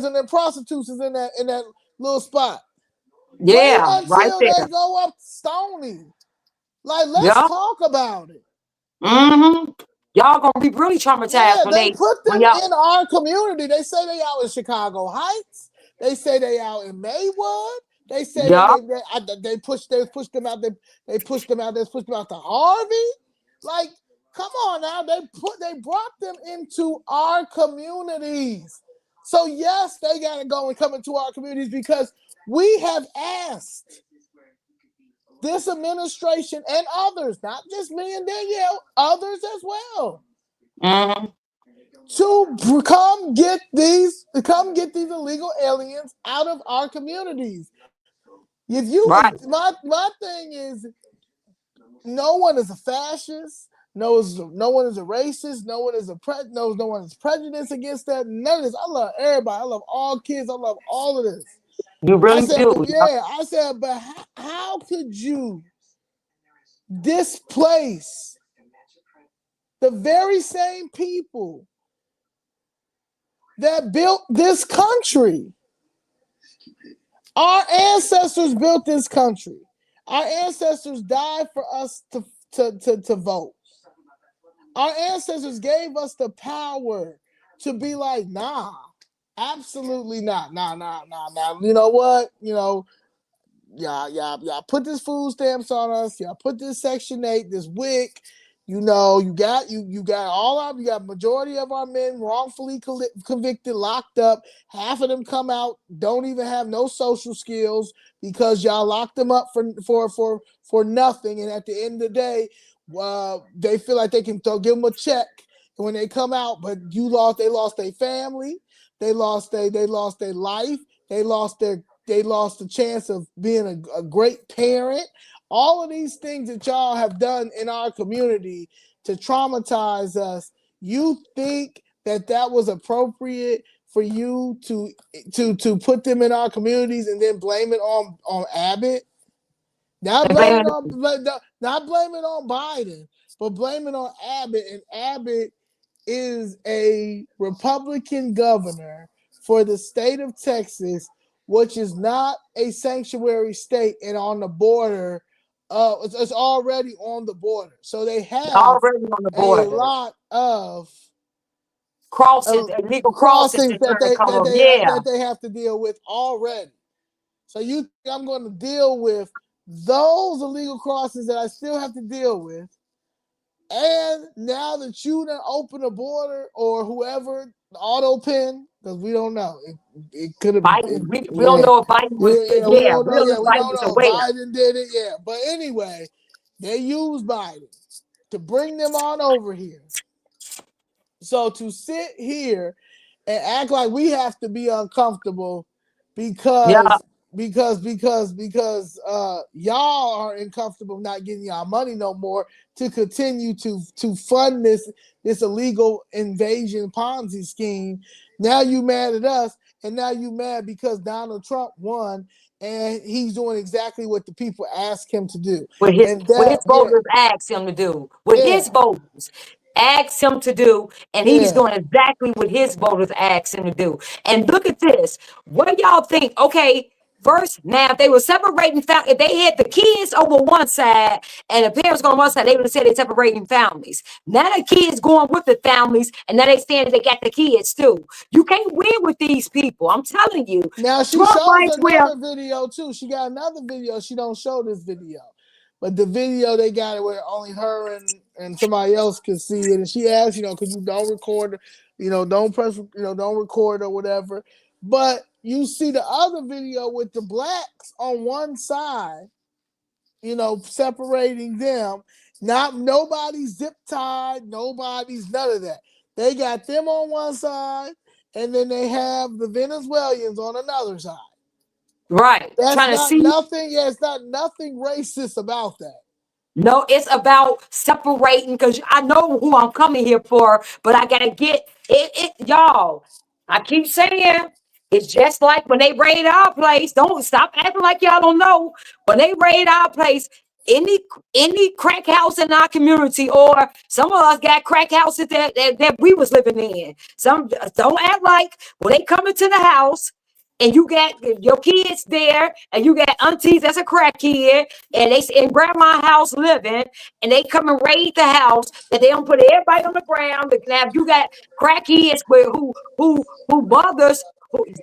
and them prostitutes is in that little spot. Wait yeah, right until they there. go up Stony. Like, let's Yeah. talk about it. Mm-hmm. Y'all gonna be really traumatized Yeah, they put when them y'all. in our community. They say they out in Chicago Heights. They say they out in Maywood. They say that Yeah. they pushed them out. They pushed them out. They pushed them out to Harvey. Like, come on now. They brought them into our communities. So yes, they gotta go and come into our communities because we have asked this administration and others, not just me and Danielle, others as well, Mm-hmm. to come get these illegal aliens out of our communities. If you Right. my thing is, no one is a fascist, no one is a racist, no one is prejudiced against that. None of this. I love everybody. I love all kids. I love all of this. You I really said, do. but Yeah. yeah, I said, but how could you displace the very same people that built this country? Our ancestors built this country. Our ancestors died for us to vote. Our ancestors gave us the power to be like, nah, absolutely not. Nah. You know what? Y'all put this food stamps on us. Y'all put this Section 8, this WIC. You got majority of our men wrongfully convicted, locked up. Half of them come out, don't even have no social skills because y'all locked them up for nothing. And at the end of the day, they feel like they can give them a check when they come out, but they lost their family, they lost their life, they lost the chance of being a great parent. All of these things that y'all have done in our community to traumatize us, you think that was appropriate for you to put them in our communities and then blame it on Abbott? Not And blame it playing on not blame it on Biden, but blame it on Abbott. And Abbott is a Republican governor for the state of Texas, which is not a sanctuary state and on the border. It's already on the border, so they have already on the a border. lot of Crossings, illegal crossings crossings they're trying to come up. Yeah. that they have to deal with already. So you think I'm going to deal with those illegal crossings that I still have to deal with? And now that you done open the border or whoever, the auto pen, because we don't know. It could have, Biden, we don't yeah. know if Biden was, Yeah, we yeah, don't we know. don't know Yeah, if we Biden don't was know. aware. Biden did it, yeah. But anyway, they used Biden. to bring them on over here. So to sit here and act like we have to be uncomfortable because y'all are uncomfortable not getting y'all money no more to continue to fund this illegal invasion Ponzi scheme. Now you mad at us, and now you mad because Donald Trump won and he's doing exactly what the people ask him to do. What his voters asked him to do. What his voters asked him to do, and he's doing exactly what his voters asked him to do. And look at this. What do y'all think? Okay, first, now if they were separating, if they had the kids over one side and the parents on one side, they would have said they're separating families. Now the kids going with the families, and now they saying they got the kids too. You can't win with these people. I'm telling you. Now she shows another video too. She got another video. She don't show this video. But the video they got it where only her and somebody else can see it. And she asked, because you don't record, don't press, don't record or whatever. But you see the other video with the blacks on one side, separating them. Nobody's zip tied, nobody's none of that. They got them on one side, and then they have the Venezuelans on another side. Right. That's trying not to see nothing. Yeah, it's not nothing racist about that. No, it's about separating, because I know who I'm coming here for, but I gotta get it, y'all. I keep saying it's just like when they raid our place. Don't stop acting like y'all don't know. When they raid our place, any crack house in our community, or some of us got crack houses that we was living in. Some don't act like when they come into the house and you got your kids there, and you got aunties that's a crack kid, and they in grandma's house living, and they come and raid the house, that they don't put everybody on the ground. Now if you got crack kids who mothers,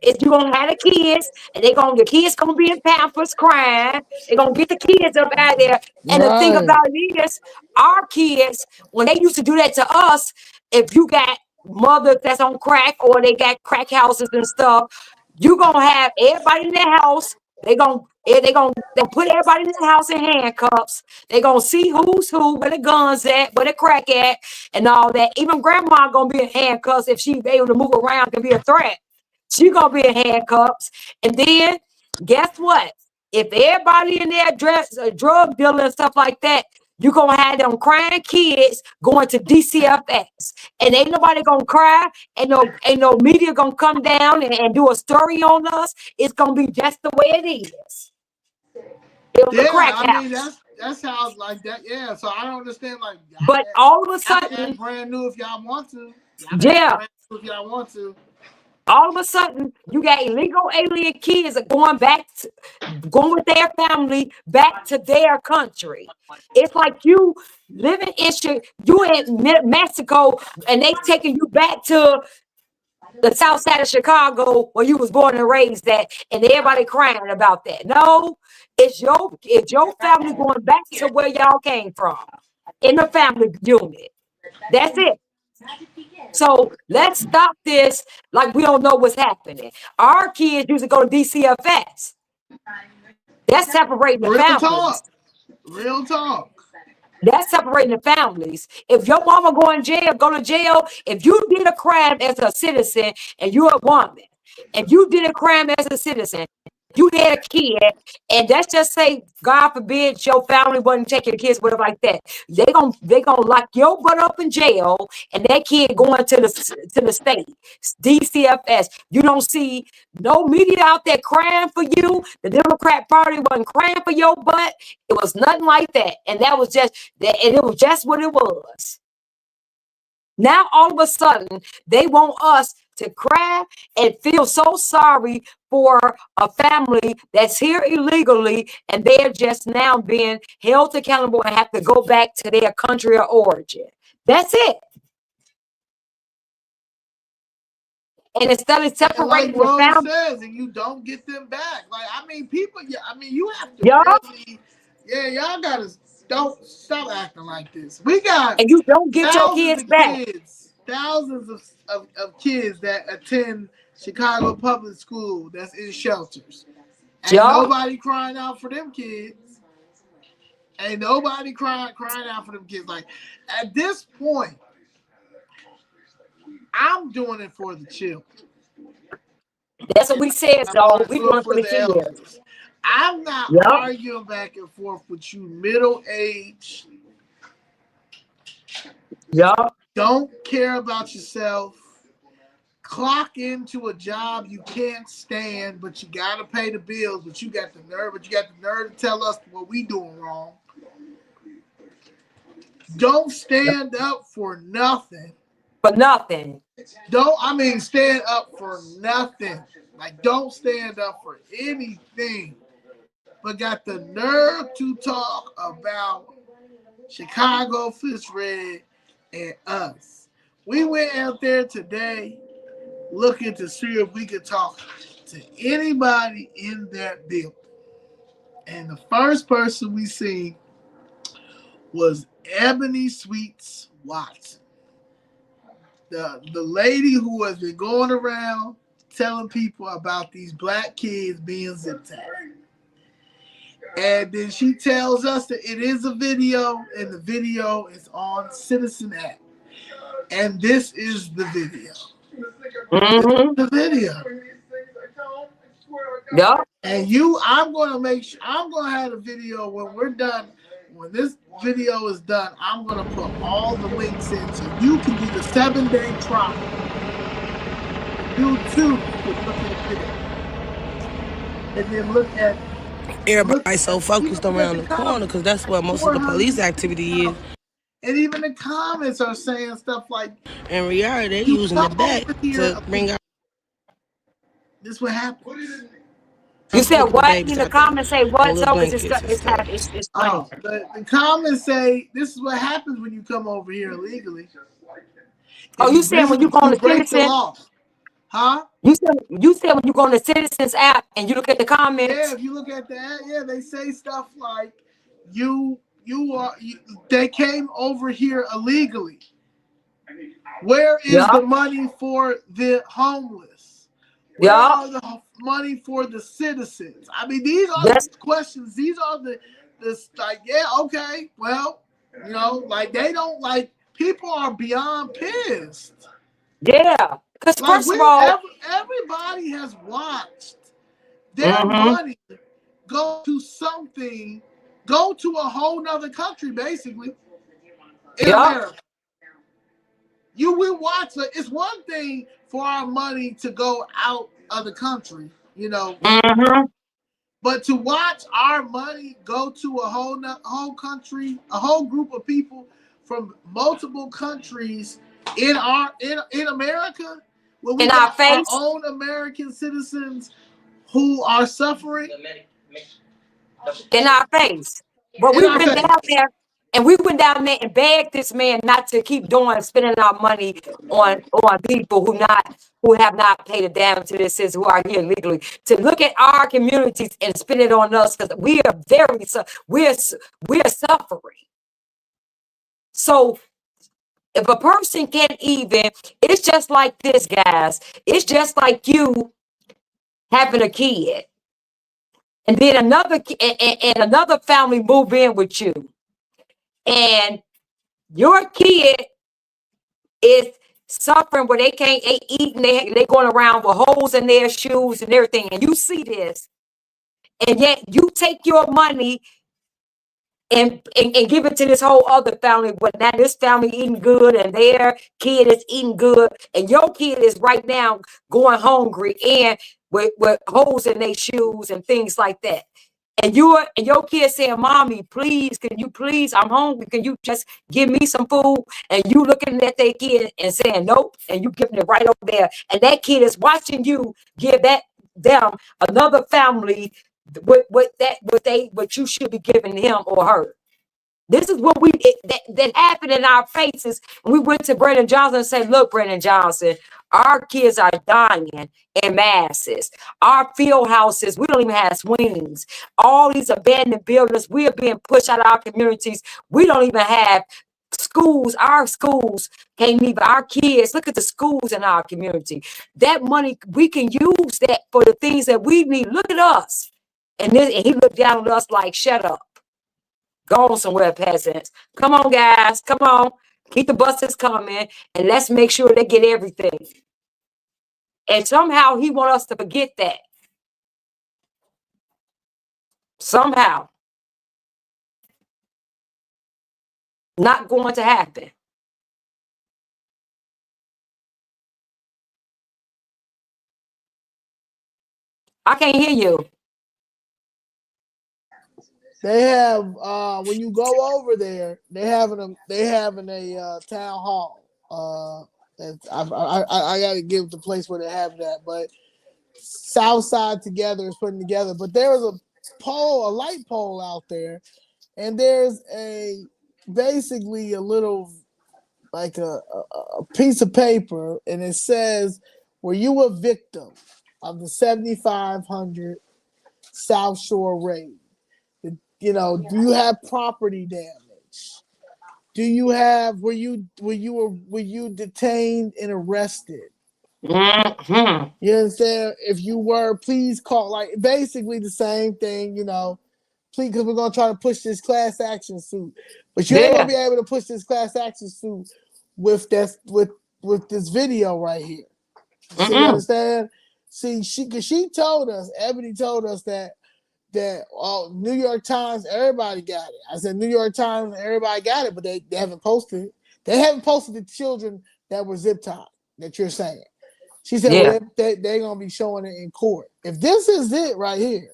if you gonna have the kids, and the kids gonna be in Pampers crying, they're gonna get the kids up out of there. And the thing about it is, our kids, when they used to do that to us, if you got mothers that's on crack, or they got crack houses and stuff, you gonna have everybody in their house. They gonna put everybody in the house in handcuffs. They gonna see who's who, where the guns at, where the crack at, and all that. Even grandma gonna be in handcuffs if she able to move around, can be a threat. She gonna be in handcuffs. And then guess what? If everybody in there drug dealer and stuff like that, you gonna have them crying kids going to DCFS, and ain't nobody gonna cry. Ain't no media gonna come down and do a story on us. It's gonna be just the way it is. It was a crack house. I mean that's how it's like that. Yeah, so I don't understand. Like, but all of a sudden, brand new if y'all want to. If y'all want to. All of a sudden, you got illegal alien kids going with their family back to their country. It's like you living you in Mexico, and they taking you back to the south side of Chicago where you was born and raised at, and everybody crying about that. No, it's your family going back to where y'all came from in the family unit. That's it. So let's stop this like we don't know what's happening. Our kids used to go to DCFS. That's separating the families. Real talk. That's separating the families. If your mama go to jail. If you did a crime as a citizen and you're a woman, and you did a crime as a citizen, you had a kid, and let's just say, God forbid, your family wasn't taking the kids, whatever like that. They gonna lock your butt up in jail, and that kid going to the state, DCFS. You don't see no media out there crying for you. The Democrat Party wasn't crying for your butt. It was nothing like that, and that was just that, and it was just what it was. Now all of a sudden they want us to cry and feel so sorry for a family that's here illegally, and they're just now being held accountable and have to go back to their country of origin. That's it. And instead of separating like the family, says, and you don't get them back. Like, I mean, people. You have to really. Yeah, y'all gotta don't stop acting like this. We got and you don't get your kids back. Thousands of kids that attend Chicago public school that's in shelters. And nobody crying out for them kids. Ain't nobody crying out for them kids. Like at this point, I'm doing it for the children. That's what we said, I'm so gonna we do doing it it for for the the kids. elders. I'm not Yep. arguing back and forth with you, middle-aged. Yep. Don't care about yourself. Clock into a job you can't stand, but you gotta pay the bills. But you got the nerve. To tell us what we doing wrong. Don't stand up for nothing. For nothing. Stand up for nothing. Like, don't stand up for anything. But got the nerve to talk about Chicago Fish Red and us. We went out there today looking to see if we could talk to anybody in that building. And the first person we seen was Ebony Sweets Watson. The lady who has been going around telling people about these black kids being zip tagged. And then she tells us that it is a video, and the video is on Citizen app. And this is the video. Mm-hmm. The video. Yep. And I'm gonna have the video when we're done. When this video is done, I'm gonna put all the links in so you can do the 7-day trial. You too can look at the video. And then look at Everybody's so focused around the corner because that's what most of the police activity is. And even the comments are saying stuff like, in reality, they're using the back to bring out. This is what happens. You said what? In the comments say what? So it's funny. The comments say this is what happens when you come over here illegally. Oh, you said when you go on the Citizen? Huh? You said when you go on the Citizens app and you look at the comments. Yeah, if you look at that, they say stuff like they came over here illegally. Where is the money for the homeless? Where are the money for the citizens? I mean, these are the questions. These are okay. Well, like they don't like people are beyond pissed. Yeah. Because first of all, everybody has watched their money go to a whole nother country, basically, in America. We watch it. It's one thing for our money to go out of the country, but to watch our money go to a whole country, a whole group of people from multiple countries in America, when we got our own American citizens who are suffering in our face. But we went down there and and begged this man not to keep spending our money on people who have not paid a damn to this, who are here legally, to look at our communities and spend it on us because we are we're suffering. So if a person can't even, it's just like this, guys. It's just like you having a kid, and then another family move in with you, and your kid is suffering where they can't eat, and they going around with holes in their shoes and everything, and you see this, and yet you take your money and give it to this whole other family, but now this family eating good and their kid is eating good, and your kid is right now going hungry and with holes in their shoes and things like that. And your kid saying, "Mommy, please, I'm hungry. Can you just give me some food?" And you looking at their kid and saying, "Nope," and you giving it right over there. And that kid is watching you give them another family what you should be giving him or her. This is what that happened in our faces. We went to Brandon Johnson and said, "Look, Brandon Johnson, our kids are dying in masses. Our field houses, we don't even have swings. All these abandoned buildings, we are being pushed out of our communities. We don't even have schools. Our schools can't even, our kids, look at the schools in our community. That money, we can use that for the things that we need. Look at us." And he looked down at us like, "Shut up." Go somewhere, peasants. Come on, guys. Come on. Keep the buses coming, and let's make sure they get everything. And somehow he want us to forget that. Somehow. Not going to happen. I can't hear you. They have when you go over there, they having a town hall. I got to give the place where they have that, but Southside Together is putting together. But there is a light pole out there, and there's basically a little like a piece of paper, and it says, "Were you a victim of the 7500 South Shore raid? You know, do you have property damage? Do you have were you detained and arrested? Mm-hmm. You understand? If you were, please call." Like basically the same thing, you know. Please, because we're gonna try to push this class action suit, but you ain't gonna be able to push this class action suit with this video right here. So you understand? See, she told us, Ebony told us that New York Times, everybody got it. I said New York Times, everybody got it, but they haven't posted it. They haven't posted the children that were zip tied that you're saying. She said, well, they're going to be showing it in court. If this is it right here,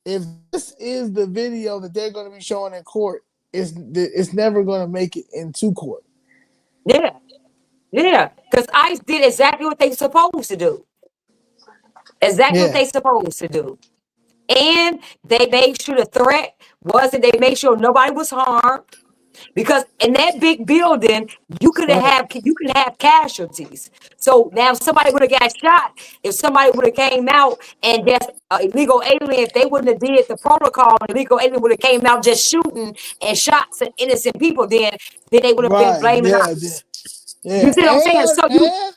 if this is the video that they're going to be showing in court, it's never going to make it into court. Yeah. Yeah. Because ICE did exactly what they supposed to do. Exactly what they supposed to do. And they made sure the threat wasn't, they made sure nobody was harmed. Because in that big building, you could have casualties. So now if somebody would have got shot, if somebody would have came out and just illegal alien, if they wouldn't have did the protocol, illegal alien would have came out just shooting and shot some innocent people, then they would have been blaming us. Yeah, You see what I'm saying? So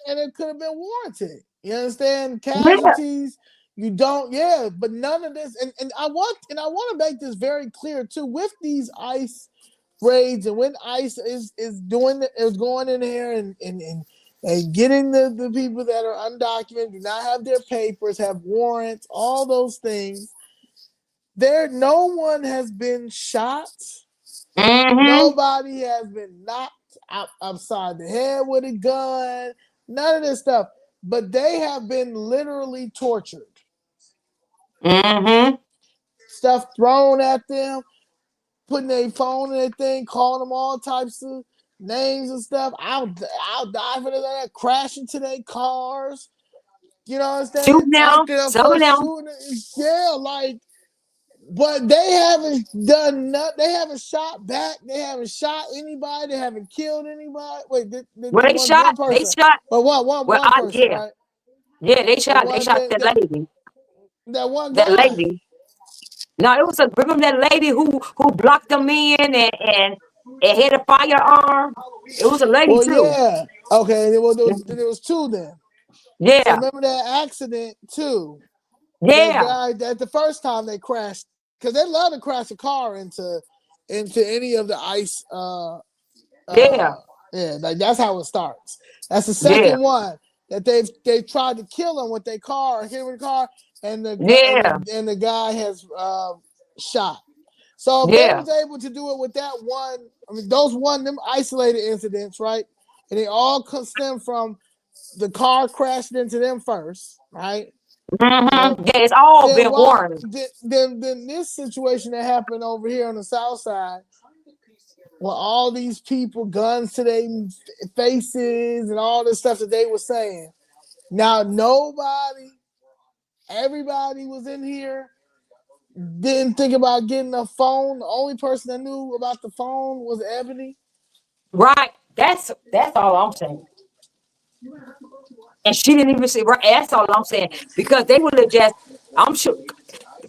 and it could have been warranted. You understand? Casualties. You don't, but none of this, and I want to make this very clear too. With these ICE raids, and when ICE is going in here and getting the people that are undocumented, do not have their papers, have warrants, all those things. No one has been shot. Nobody has been knocked upside the head with a gun. None of this stuff. But they have been literally tortured. Stuff thrown at them, putting their phone in their thing, calling them all types of names and stuff. I'll die for that. Crashing to their cars. You know what I'm saying? Acting up for shooting. Yeah, like, but they haven't done nothing. They haven't shot back. They haven't shot anybody. They haven't killed anybody. Wait, they shot. One person. They shot. But one person, right? Yeah, they shot. They shot that lady. That one guy. That lady. No, it was remember that lady who blocked them in and had a firearm. It was a lady too. Yeah. Okay. There was two then. Yeah. So remember that accident too. Yeah. That the first time they crashed, because they love to crash a car into any of the ICE. Yeah, like that's how it starts. That's the second one that they've tried to kill him with their car, hit him with the car, and the guy has shot. So if they was able to do it with that one, I mean them isolated incidents, right? And they all stem from the car crashed into them first, right? It's all been warned. Then this situation that happened over here on the south side, with all these people, guns to their faces and all this stuff that they were saying. Now everybody was in here, didn't think about getting a phone. The only person that knew about the phone was Ebony. Right. That's all I'm saying. And she didn't even say, right, that's all I'm saying. Because they would have just, I'm sure,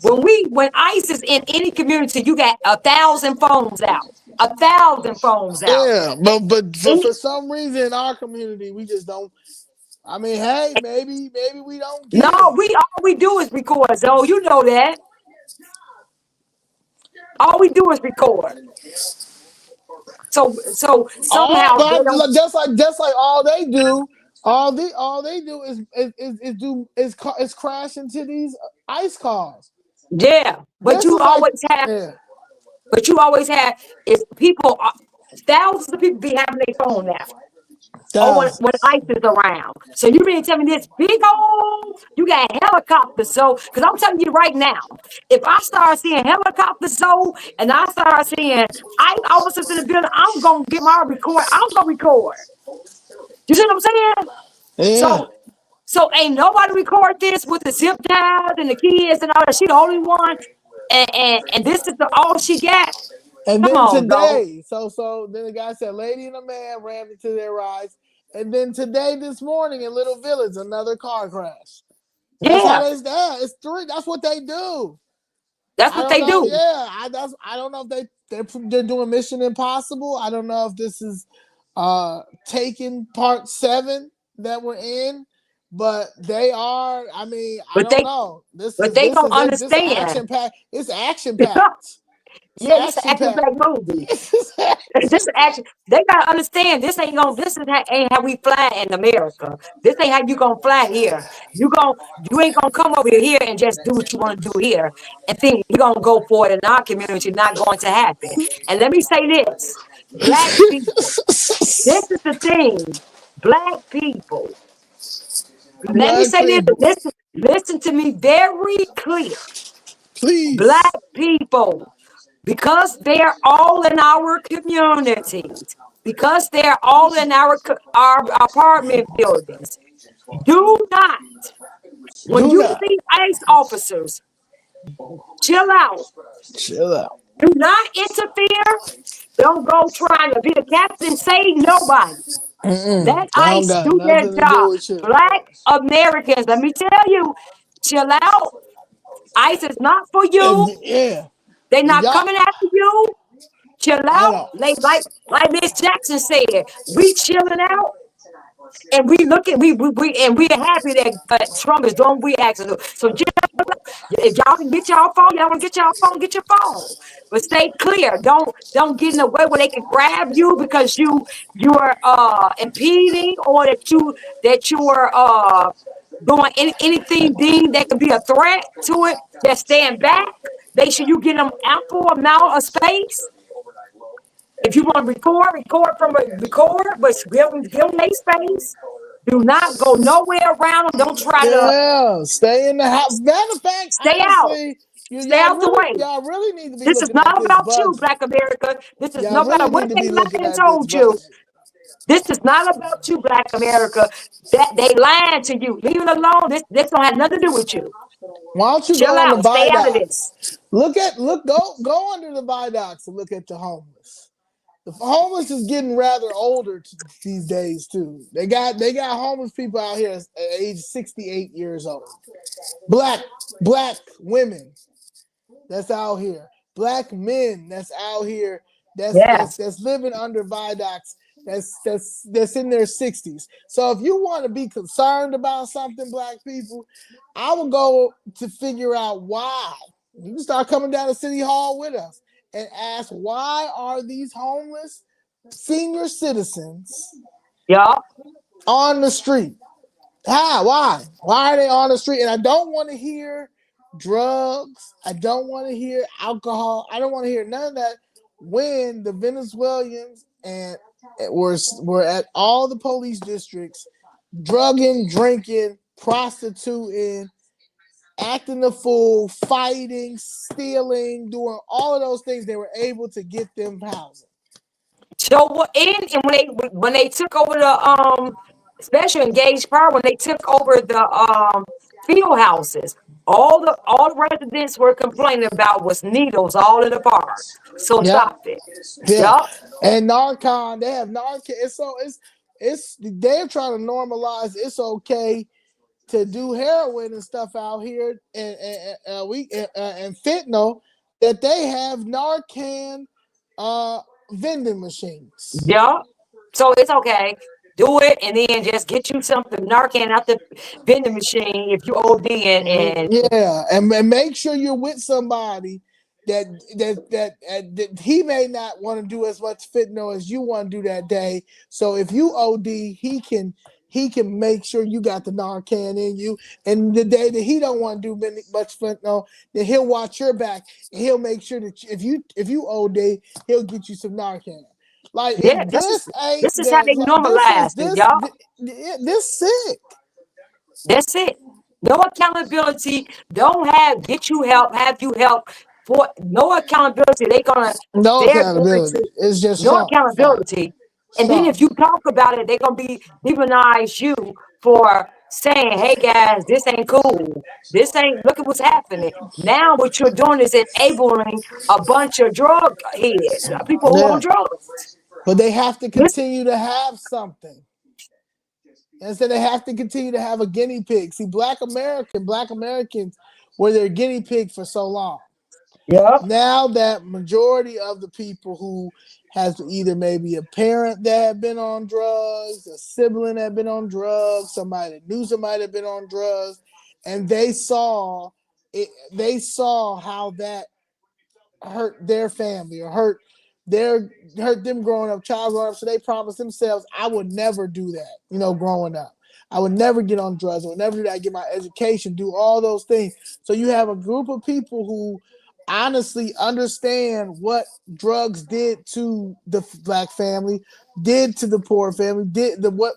when ICE is in any community, you got 1,000 phones out. 1,000 phones out. Yeah, but for some reason in our community, we just don't. I mean, hey, maybe we don't get all we do is record. So you know that. All we do is record. So All somehow they but don't. just like all they do, all they do is crash into these ice cars. Yeah, This is like yeah, but you always have is people. Thousands of people be having their phone now. Or when thousands. ICE is around. So you mean to tell me this big old, you got helicopters. So, because I'm telling you right now, if I start seeing helicopters, so, and I start seeing ICE officers in the building, I'm going to get my record. I'm going to record. You see what I'm saying? Yeah. So, so ain't nobody record this with the zip ties and the kids and all that. She the only one. And this is all she got. And Come then on, though. today, so then the guy said, lady and a man ran into their rides. And then today, this morning in Little Village, another car crash. That's how Yeah, they stand. It's three. That's what they do. that's I what don't they know. do. Yeah, I don't know if they're doing Mission Impossible. I don't know if this is taking part 7 that we're in, but they are. I mean, I But don't they, know. but they This gonna is it. This understand. action packed. It's action packed. It's Yeah, this is an action action packed. packed movie. It's This action is packed. action. They gotta understand. Ain't how we fly in America. This ain't how you gonna fly here. You ain't gonna come over here and just do what you want to do here and think you're gonna go for it in our community. Not going to happen. And let me say this: Black people. This is the thing. Black people. Let me Black say this. people, Listen to me very clear. Black please. people, because they're all in our communities, because they're all in our apartment buildings, do not, when Do you not see ICE officers, chill out. chill out. Do not interfere. Don't go trying to be the captain, save nobody. Mm-mm. Let I don't ICE got do their nothing to do job. with you. Black Americans, let me tell you, chill out. ICE is not for If you. yeah, They're if not y'all, coming after you. Chill I out. don't. Like Miss Jackson said, we chilling out and we looking we and we're happy that Trump is doing what we asked to do. So just, if y'all can get y'all phone, y'all want to get y'all phone, get your phone. But stay clear. Don't get in the way where they can grab you because you're impeding or that you are doing anything deemed that could be a threat to it. Just stand back. Make sure you get them ample amount of space. If you want to record from a record, but give them their space. Do not go nowhere around them. Don't try to Yeah, stay in the house. Matter of fact, stay out. honestly, Stay out the way. y'all really need to be This is looking at not this about you, budget. Black America. This is Y'all no matter really what need to they be lied looking and at this told you. budget. This is not about you, Black America. That they lying to you. Leave it alone. This don't have nothing to do with you. Why don't you Chill go on the out. Stay out of this. viaducts? Go under the viaducts and look at the homeless. The homeless is getting rather older these days too. They got homeless people out here at age 68 years old. Black black women that's out here. Black men that's out here Yes. that's living under viaducts that's in their 60s. So if you want to be concerned about something, black people, I will go to figure out why. You can start coming down to City Hall with us and ask why are these homeless senior citizens Yup. on the street? How? Why? Why are they on the street? And I don't want to hear drugs. I don't want to hear alcohol. I don't want to hear none of that. When the Venezuelans and were at all the police districts, drugging, drinking, prostituting, acting the fool, fighting, stealing, doing all of those things, they were able to get them housing. So and when they took over the special engaged power, when they took over the field houses, all the residents were complaining about was needles all in the park. So Yeah, stop it. yeah. Yup. And Narcon, they have Narcan. It's they're trying to normalize. It's okay to do heroin and stuff out here, and fentanyl that they have Narcan uh, vending machines. Yup. So it's okay. Do it and then just get you something Narcan out the vending machine if you OD and Yeah, and make sure you're with somebody that that he may not want to do as much fentanyl as you want to do that day. So if you OD, he can make sure you got the Narcan in you. And the day that he don't want to do much fentanyl, then he'll watch your back and he'll make sure that if you OD, he'll get you some Narcan. Like Yeah, if this ain't this is how they normalize it, y'all. this sick. That's it. No accountability. Don't have get you help, have you help for no accountability. No They're going to accountability. It's just no Trump fight. accountability. And then Trump. if you talk about it, they're gonna be demonize you for saying, hey guys, this ain't cool. This ain't look at what's happening. Now what you're doing is enabling a bunch of drug heads, people who on Yeah. drugs. But they have to This, continue to have something. And so they have to continue to have a guinea pig. See, black Americans were their guinea pig for so long. yep. Now that majority of the people who has either maybe a parent that had been on drugs, a sibling that had been on drugs, somebody that knew somebody that had been on drugs, and they saw how that hurt their family or their hurt them growing up, child growing up. So they promised themselves, I would never do that, growing up. I would never get on drugs. I would never do that. Get my education, do all those things. So you have a group of people who honestly understand what drugs did to the black family, did to the poor family, did the what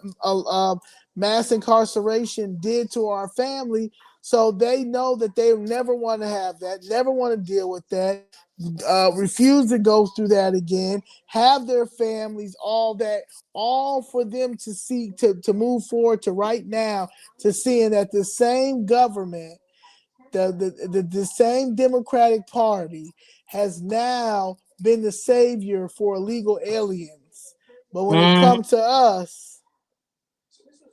mass incarceration did to our family. So they know that they never want to have that, never want to deal with that, refuse to go through that again, have their families, all that, all for them to see to move forward to right now, to seeing that the same government, the same Democratic Party has now been the savior for illegal aliens. But when it Mhm. comes to us,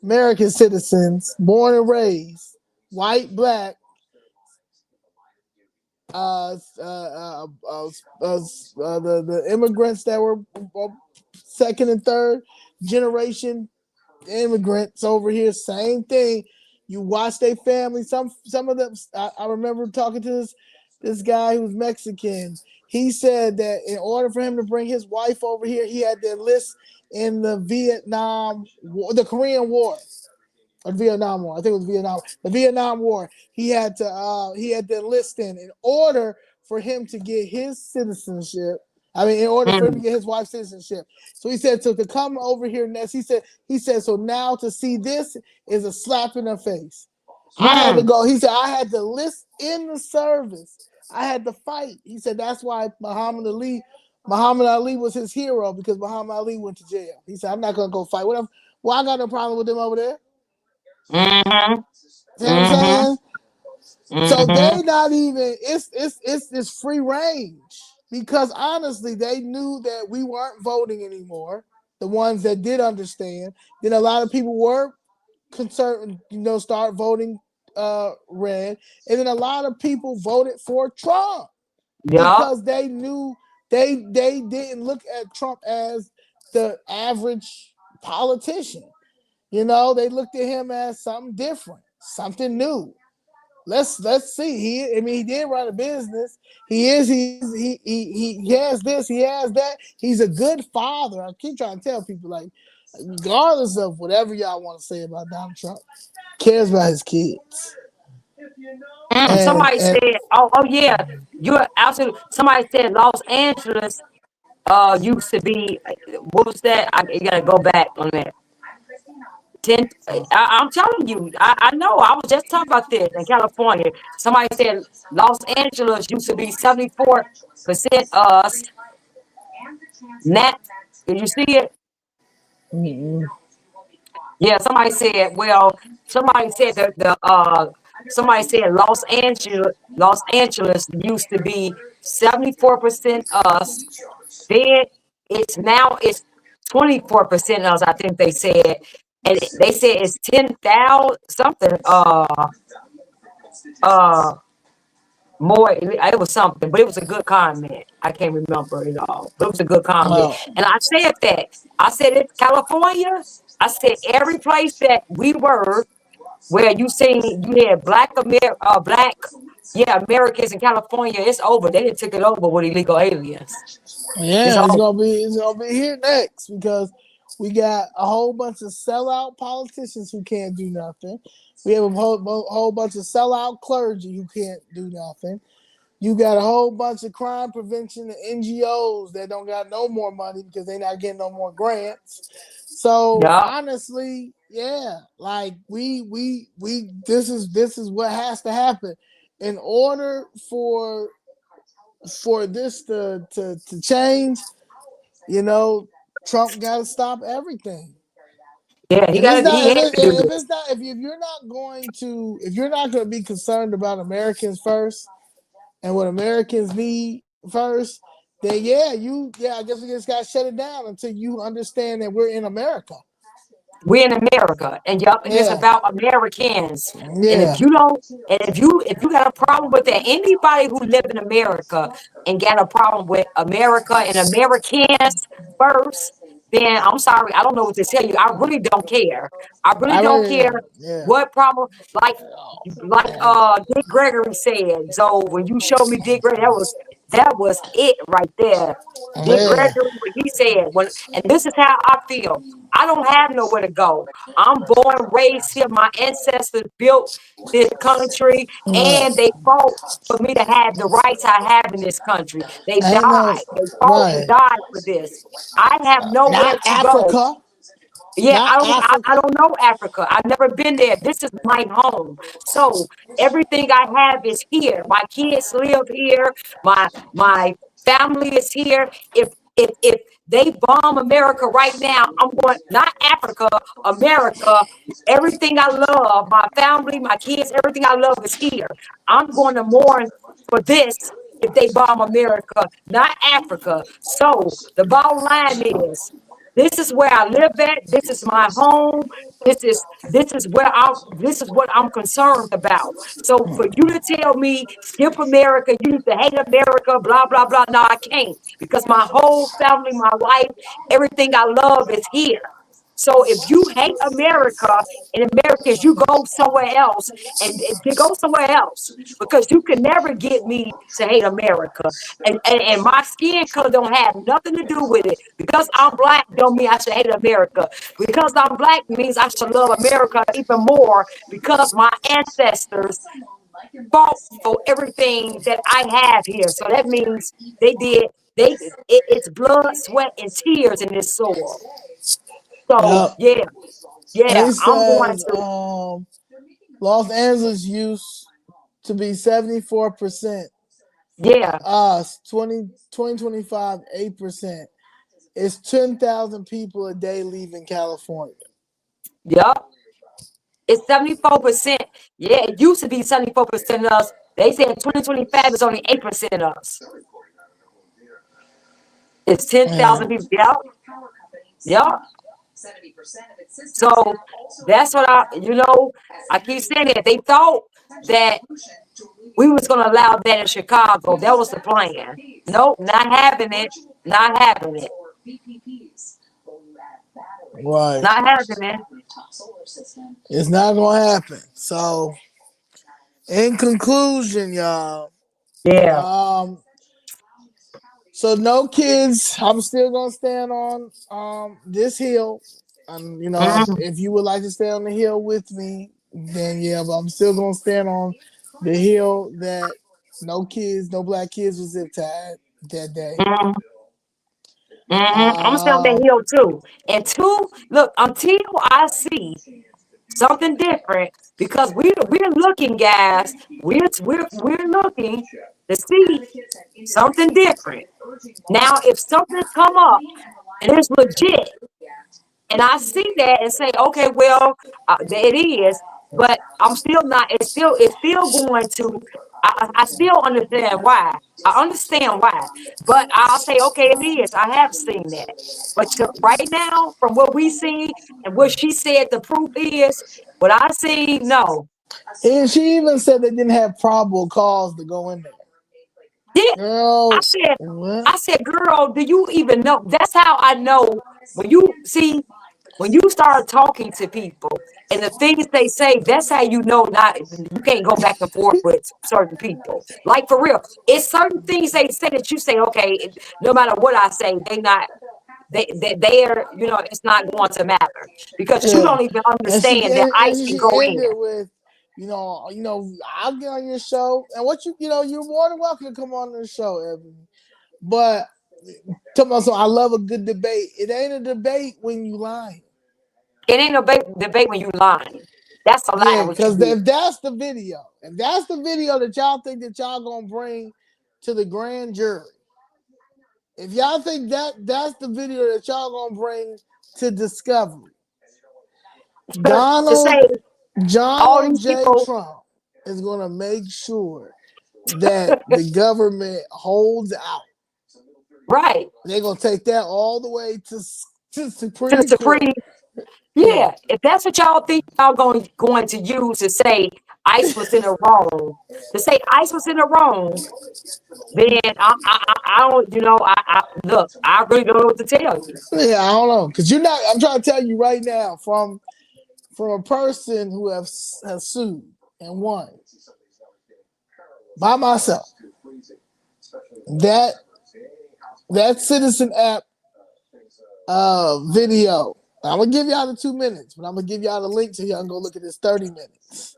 American citizens, born and raised, white, black, the immigrants that were second and third generation immigrants over here, same thing. You watch their family. Some of them. I remember talking to this guy who's Mexican. He said that in order for him to bring his wife over here, he had to enlist in the the Korean War. Or Vietnam War. I think it was Vietnam. The Vietnam War. He had to enlist in order for him to get his citizenship. I mean, in order for him to Mm. get his wife's citizenship. So he said, so to come over here next, he said, so now to see this is a slap in the face. I had to Mm. go. He said, I had to list in the service. I had to fight. He said, that's why Muhammad Ali was his hero, because Muhammad Ali went to jail. He said, I'm not going to go fight with him. Well, I got no problem with them over there. Mhm. See what I'm Mhm. saying? So Mhm. they not even it's free range, because honestly they knew that we weren't voting anymore. The ones that did understand, then a lot of people were concerned, start voting red, and then a lot of people voted for Trump Yup. because they knew they didn't look at Trump as the average politician. They looked at him as something different, something new. Let's see. He did run a business. He has this, he has that. He's a good father. I keep trying to tell people, like, regardless of whatever y'all want to say about Donald Trump, cares about his kids. Mm. Somebody And said, oh yeah, you're absolutely. Somebody said Los Angeles used to be what was that? You gotta go back on that. I'm telling you, I know. I was just talking about this in California. Somebody said Los Angeles used to be 74% us. Nat, did you see it? mm-mm. Yeah, somebody said. Well, somebody said somebody said Los Angeles used to be 74% us. Then it's 24% us. I think they said, and they said it's 10,000 something. Uh, more. It was something, but it was a good comment. I can't remember it all, but it was a good comment. Oh, And I said that. I said it, California. I said every place that we were, where you seen you had black Yeah, Americans in California, it's over. They didn't took it over with illegal aliens. It's Yeah, over. it's gonna be here next because we got a whole bunch of sellout politicians who can't do nothing. We have a whole bunch of sellout clergy who can't do nothing. You got a whole bunch of crime prevention and NGOs that don't got no more money because they not getting no more grants. So Yeah, honestly, yeah, like we this is what has to happen in order for this to change. You know, Trump got to stop everything. yeah. If it's not He had to do if this. it's not if you're not going to if you're not going to be concerned about Americans first and what Americans need first, then I guess we just got to shut it down until you understand that we're in America. We're in America, and yup, and it's Yeah, about Americans. And yeah. if you don't, and if you got a problem with that, anybody who live in America and got a problem with America and Americans first, then I'm sorry, I don't know what to tell you. I really don't care. I really I don't care really yeah. what problem. Like Dick Gregory said. So when you showed me Dick Gregory, that was it right there. Dick Yeah. Gregory, what he said, and this is how I feel. I don't have nowhere to go. I'm born, raised here. My ancestors built this country, and Right. they fought for me to have the rights I have in this country. They Ain't no died. They fought and right. died for this. I have Not nowhere to go. Africa. Yeah, Not I Africa. don't know Africa. I've never been there. This is my home. So everything I have is here. My kids live here. My family is here. If they bomb America right now, I'm going not Africa, America. Everything I love, my family, my kids, everything I love is here. I'm going to mourn for this if they bomb America, not Africa. So the bottom line is this is where I live at. This is my home. This is what I'm concerned about. So for you to tell me skip America, you need to hate America, blah blah blah. No, I can't because my whole family, my life, everything I love is here. So if you hate America and Americans, you go somewhere else and you go somewhere else because you can never get me to hate America. And my skin color don't have nothing to do with it. Because I'm black don't mean I should hate America. Because I'm black means I should love America even more because my ancestors fought for everything that I have here. So that means they did it's blood, sweat, and tears in this soil. So Yep. yeah, And yeah, it I'm going says to Los Angeles used to be 74%. yeah, Us 2025 8%. It's 10,000 people a day leaving California. yeah. It's 74%. Yeah, it used to be 74% of us. They said 2025 is only 8% of us. It's Yeah. 10,000 people. Yeah, yeah. So that's what I keep saying that. They thought that we was gonna allow that in Chicago. That was the plan. Nope, not having it. Not having it. Right. Not having it. It's not gonna happen. So in conclusion, y'all, Yeah. um, so no kids. I'm still gonna stand on this hill. Mhm. If you would like to stay on the hill with me, then yeah, but I'm still gonna stand on the hill that no kids, no black kids was zip tied that day. Mhm. I'm still on that Um, hill too. And two, look, until I see something different, because we're looking, guys. We're looking to see something different. Now, if something come up and it's legit, and I see that and say, okay, well, it is, but I'm still not. It's still going to. I still understand why. I understand why, but I'll say, okay, it is. I have seen that, but right now, from what we see and what she said, the proof is what I see. No, and she even said they didn't have probable cause to go in there. yeah. I Girl, said, what? I said, girl, do you even know? That's how I know when you see. when you start talking to people and the things they say, that's how you know not you can't go back and forth with certain people. Like for real, it's certain things they say that you say, okay, no matter what I say, they're it's not going to matter because you Yeah, don't even and she understand that and, ICE and can she go in. ended with, I'll get on your show, and you're more than welcome to come on the show, Evan. But talking about, so I love a good debate. It ain't a debate when you lying. It ain't no debate when you lying. That's a lie Yeah, what you because do. if that's the video that y'all think that y'all gonna bring to the grand jury, if y'all think that that's the video that y'all gonna bring to Discovery, To say Donald all Donald these J. people, Trump is gonna make sure that the government holds out. right, They're gonna take that all the way to to the Supreme Court. Supreme. Yeah. Yeah, if that's what y'all think y'all going to use to say ICE was in the wrong, to say ICE was in the wrong, then I don't, I look, I really don't know what to tell you. Yeah, I don't know. Because you're not, I'm trying to tell you right now, from a person who has sued and won by myself, that that Citizen app video. I'm gonna give y'all the 2 minutes, but I'm gonna give y'all the link so y'all can go look at this 30 minutes.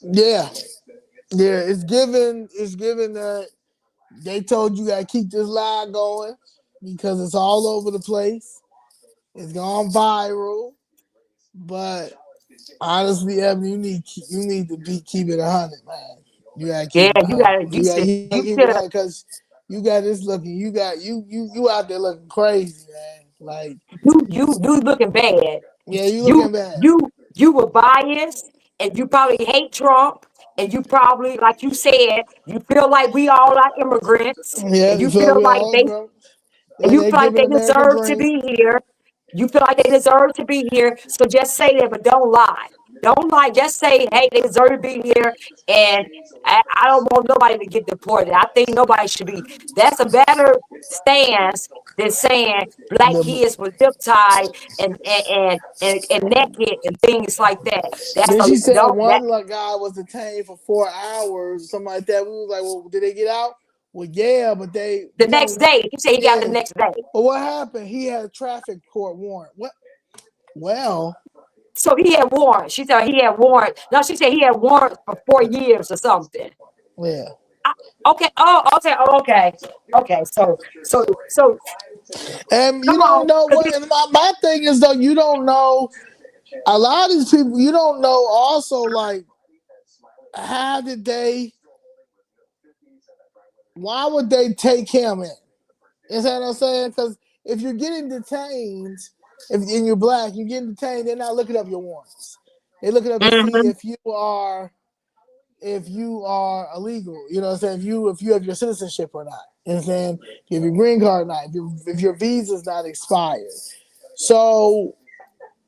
Yeah, yeah, it's given that they told you gotta keep this lie going because it's all over the place. It's gone viral, but honestly, Evan, you need to keep it 100, man. You gotta keep Yeah, it you 100. got You got you gotta you keep it should have 100 because you got this looking. You out there looking crazy, man. Like, you looking bad. yeah, you You looking bad. you you were biased and you probably hate Trump and you probably, like you said, you feel like we all are immigrants Yeah, and you you feel feel we like all they grown. and you They feel like giving they American deserve to dream. be here. You feel like they deserve to be here. So just say that, but don't lie. Don't lie. Just say, hey, they deserve to be here. And I don't want nobody to get deported. I think nobody should be. That's a better stance than saying black The, kids were zip tied and naked and things like that. That's then a she said don't that one like guy was detained for 4 hours or something like that. We was like, well, did they get out? Well, yeah, but they the next day. He said he got the yeah. next day. But what happened? He had a traffic court warrant. What? Well, So he had warrant. She said he had warrant. No, she said he had warrant for 4 years or something. yeah. I- Okay. Oh, okay. Oh, okay. Okay. So, And you come don't on. know 'Cause what. And my thing is though, you don't know a lot of these people. You don't know also like how did they? Why would they take him in? You know what I'm saying? Because if you're getting detained, if and you're black, you're getting detained. They're not looking up your warrants. They're looking up to see Mhm. if you are illegal. You know what I'm saying? If you have your citizenship or not. You know what I'm saying? If you have your green card or not. If your visa's not expired. So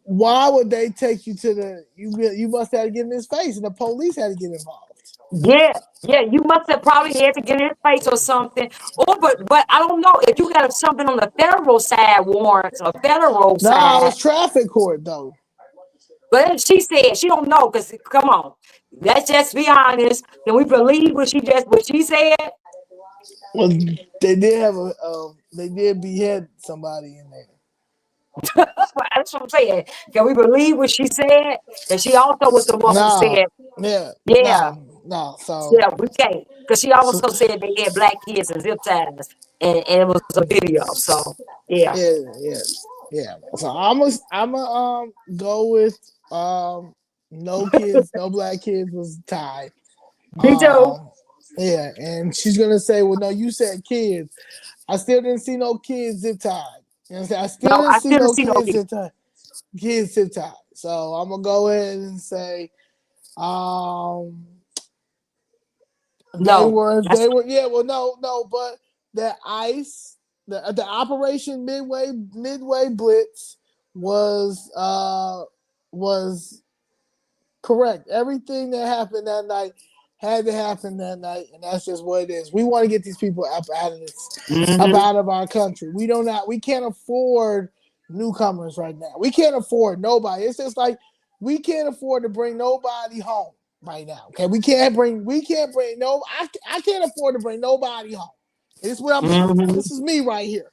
why would they take you to the you must have to get in his face and the police had to get involved. Yeah. Yeah. You must have probably had to get in his face or something. Or, but I don't know if you got something on the federal side warrants or federal No, it side. was traffic court though. But she said she don't know because come on, let's just be honest. Can we believe what she said? Well, they did behead somebody in there. That's what I'm saying. Can we believe what she said? Because she also was the one who No, said, yeah, yeah, no. yeah, we can't. Because she So also said they had black kids and zip ties, and it was a video. So yeah, yeah, yeah, yeah. So I'm a go with no kids, no black kids was tied. me too. Um, yeah, and she's gonna say, well, no, you said kids. I still didn't see no kids zip tied. You know what I'm saying? I still No, didn't I see still don't no see no kids kids. zip tied. Kids zip tied. So I'm gonna go ahead and say, um, No, they that's were, yeah, well, no, but that ICE, the Operation Midway Blitz was correct. Everything that happened that night had to happen that night, and that's just what it is. We want to get these people up out of this, up mhm. out of our country. We can't afford newcomers right now. We can't afford nobody. It's just like we can't afford to bring nobody home right now. Okay, we can't bring no. I can't afford to bring nobody home. This is what I'm. Mm-hmm. This is me right here.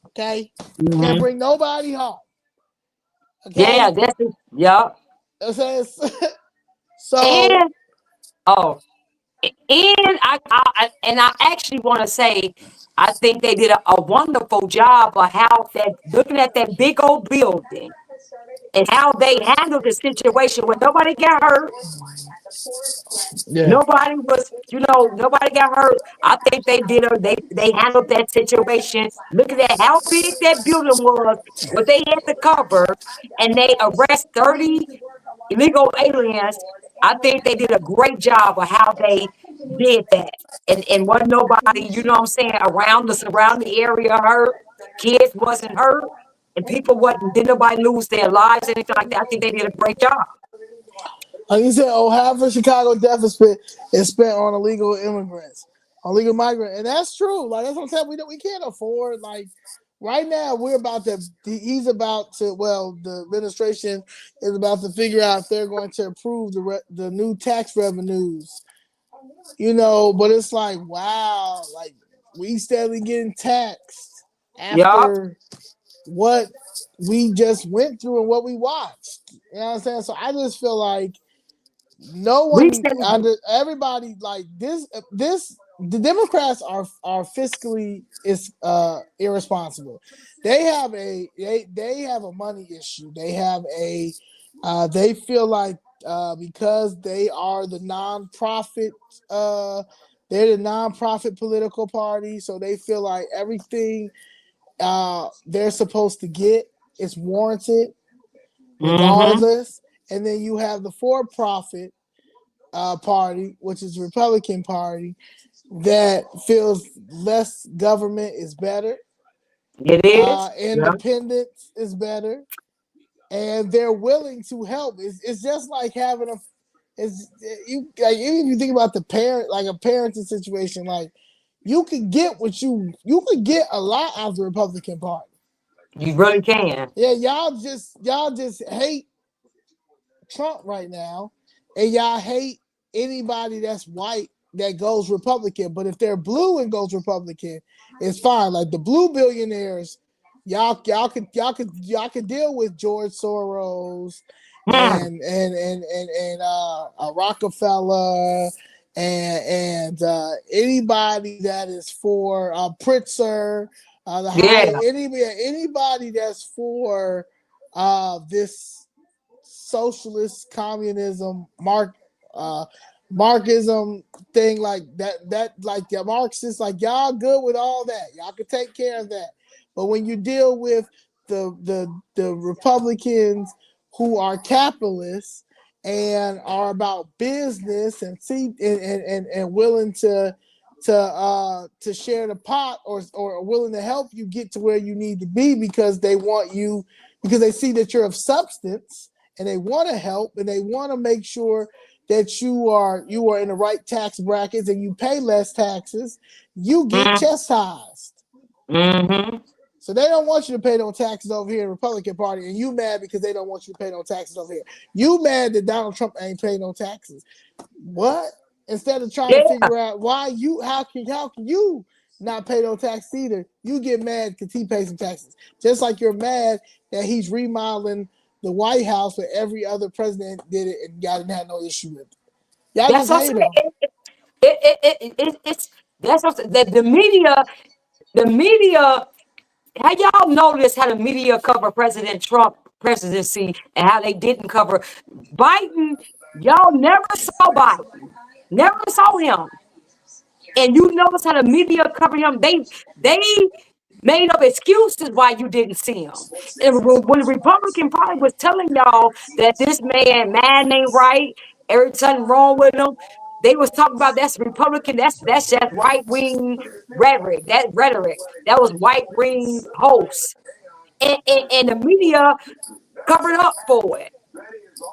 Okay, can't Mm-hmm. bring nobody home. Yeah, Okay, that's it. Yup. so And oh, and I actually want to say, I think they did a wonderful job of how that looking at that big old building and how they handled the situation when nobody got hurt. yeah. Nobody was, nobody got hurt. I think they handled that situation. Looking at how big that building was, what they had to cover, and they arrest 30 illegal aliens. I think they did a great job of how they did that. And wasn't nobody, what I'm saying, around the surrounding area hurt. Kids wasn't hurt. And people didn't nobody lose their lives, anything like that. I think they did a great job. Like you said, half of Chicago deficit is spent on illegal immigrants, on illegal migrants, and that's true. Like that's what I'm saying. We can't afford like right now. We're about to. He's about to. Well, the administration is about to figure out if they're going to approve the new tax revenues. But it's like wow, like we steadily getting taxed Yup. after what we just went through and what we watched. You know what I'm saying? So I just feel like no We one said, under everybody like this the Democrats are fiscally is irresponsible. They have a money issue. They have a they feel like because they are the nonprofit they're the nonprofit political party, so they feel like everything they're supposed to get is warranted mm-hmm. regardless. And then you have the for-profit party, which is the Republican Party, that feels less government is better, It is. Yeah. independence is better, and they're willing to help. It's just like having a it's you like even if you think about the parent like a parenting situation, like you could get a lot out of the Republican Party. You really can. Yeah, y'all just hate Trump right now, and y'all hate anybody that's white that goes Republican. But if they're blue and goes Republican, it's fine. Like the blue billionaires, y'all could deal with George Soros Hmm. and Rockefeller and anybody that is for Pritzker, the high Yeah. anybody that's for this socialist communism uh marxism thing like that like the Marxists, like y'all good with all that, y'all can take care of that. But when you deal with the Republicans who are capitalists and are about business and see and willing to share the pot or willing to help you get to where you need to be because they want you because they see that you're of substance and they want to help and they want to make sure that you are in the right tax brackets and you pay less taxes, you get chastised. Mm-hmm. So they don't want you to pay no taxes over here in the Republican Party, and you mad because they don't want you to pay no taxes over here. You mad that Donald Trump ain't paying no taxes. What? Instead of trying to Yeah. figure out how can you not pay no taxes either, you get mad because he pays some taxes. Just like you're mad that he's remodeling the White House where every other president did it and y'all didn't have no issue with it. Y'all That's just what I'm hate saying. him. It's that's what the media, the media. How y'all notice how the media cover President Trump presidency and how they didn't cover Biden? Y'all never saw Biden, never saw him, and you notice how the media cover him. They made up excuses why you didn't see him. And when the Republican Party was telling y'all that this man ain't right, everything something wrong with him, they was talking about that's Republican, that's just right wing rhetoric. That rhetoric that was white wing hosts, and the media covered up for it.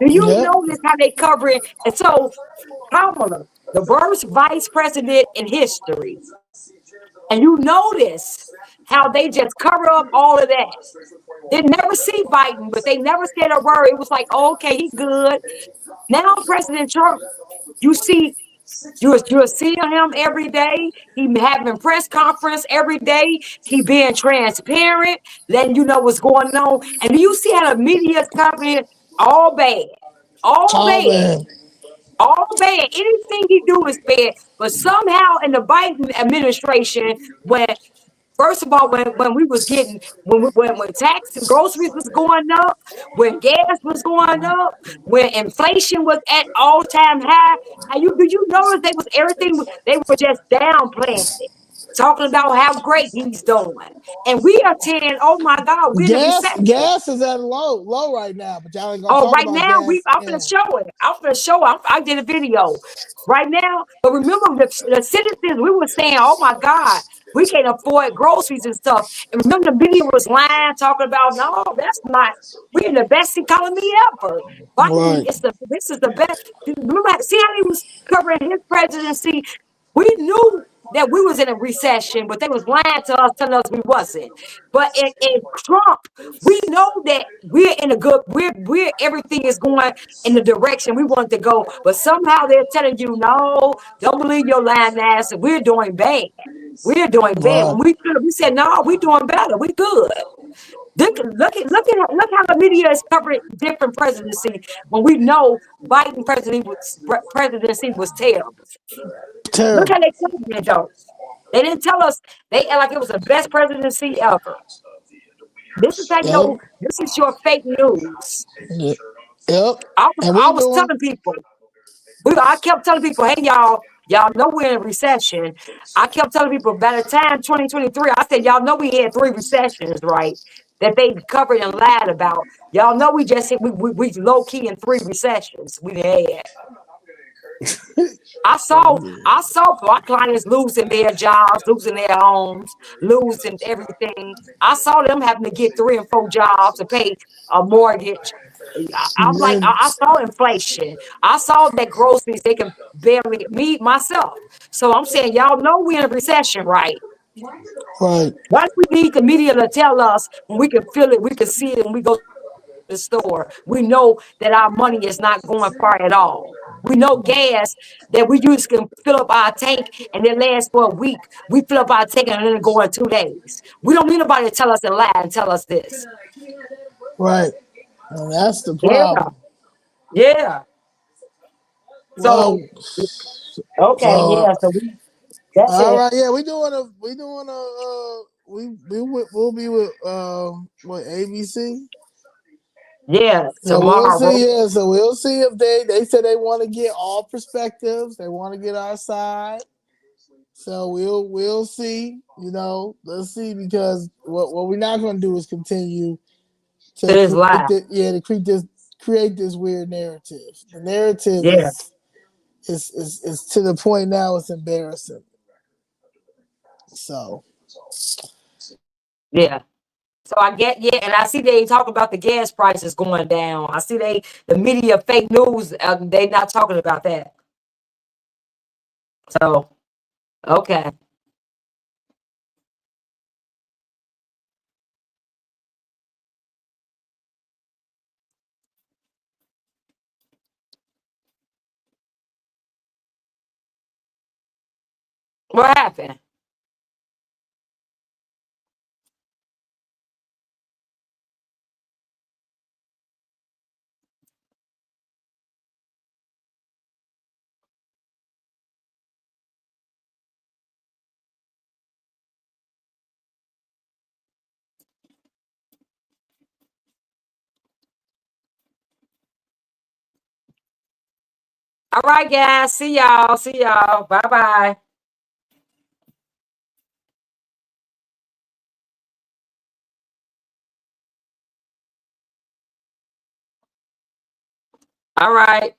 Do you Yep. notice how they cover it? And so Kamala, the worst vice president in history, and you notice how they just cover up all of that. Didn't never see Biden, but they never said a word. It was like, oh, okay, he good. Now President Trump, you see, you're seeing him every day. He having press conference every day. He being transparent, letting you know what's going on. And you see how the media is covering it all bad, all Oh bad, man, all bad. Anything he do is bad. But somehow in the Biden administration, when first of all, when we was getting when tax and groceries was going up, when gas was going up, when inflation was at all time high, and you notice they was everything they were just downplaying it, talking about how great he's doing, and we are saying, oh my God, we're in a recession. gas is at low right now, but y'all ain't gonna Oh, talk right about now gas. I'm gonna Yeah, show it. I'm gonna show it. I did a video right now. But remember, the citizens, we were saying, "Oh my God, we can't afford groceries and stuff." And remember, the media was lying, talking about, "No, that's not. We're in the best economy ever. Biden right. is the. This is the best." Remember, see how he was covering his presidency. We knew that we was in a recession, but they was lying to us, telling us we wasn't. But in Trump, we know that we're in a good, we're everything is going in the direction we want to go. But somehow they're telling you, no, don't believe your lying ass, and we're doing bad. We're doing bad. Right. When we said, no, we're doing better. We good. Look how the media is covering different presidency when we know Biden presidency was terrible. Look how Terrible. they covered it though. They didn't tell us. They act like it was the best presidency ever. This is how you Yep. know this is your fake news. Yep. Yep. I was And I we was doing. telling people. I kept telling people, hey y'all know we're in a recession. I kept telling people by the time 2023, I said, y'all know we had 3 recessions, right? That they covered and lied about. Y'all know we just hit we low key in 3 recessions we had. I saw our clients losing their jobs, losing their homes, losing everything. I saw them having to get 3 and 4 jobs to pay a mortgage. I'm like, And, I saw inflation. I saw that groceries they can barely me myself. So I'm saying, y'all know we're in a recession, right? right. Why do we need the media to tell us when we can feel it, we can see it when we go to the store? We know that our money is not going far at all. We know gas that we use can fill up our tank and it lasts for a week. We fill up our tank and then go in 2 days. We don't need nobody to tell us and lie and tell us this. Right. And that's the Yeah, problem. yeah. Well, So okay, so yeah. That's all it. right. Yeah, we'll be with what ABC. Yeah, So we'll tomorrow. see. Yeah, so we'll see if they said they want to get all perspectives. They want to get our side. So we'll see. Let's see because what we're not going to do is continue To to this create lie. to create this weird narrative. The narrative Yeah, is to the point now it's embarrassing. So yeah. So I get, yeah, and I see they talk about the gas prices going down. I see the media fake news. They not talking about that. So okay, what happened? All right, guys. See y'all. See y'all. Bye bye. All right.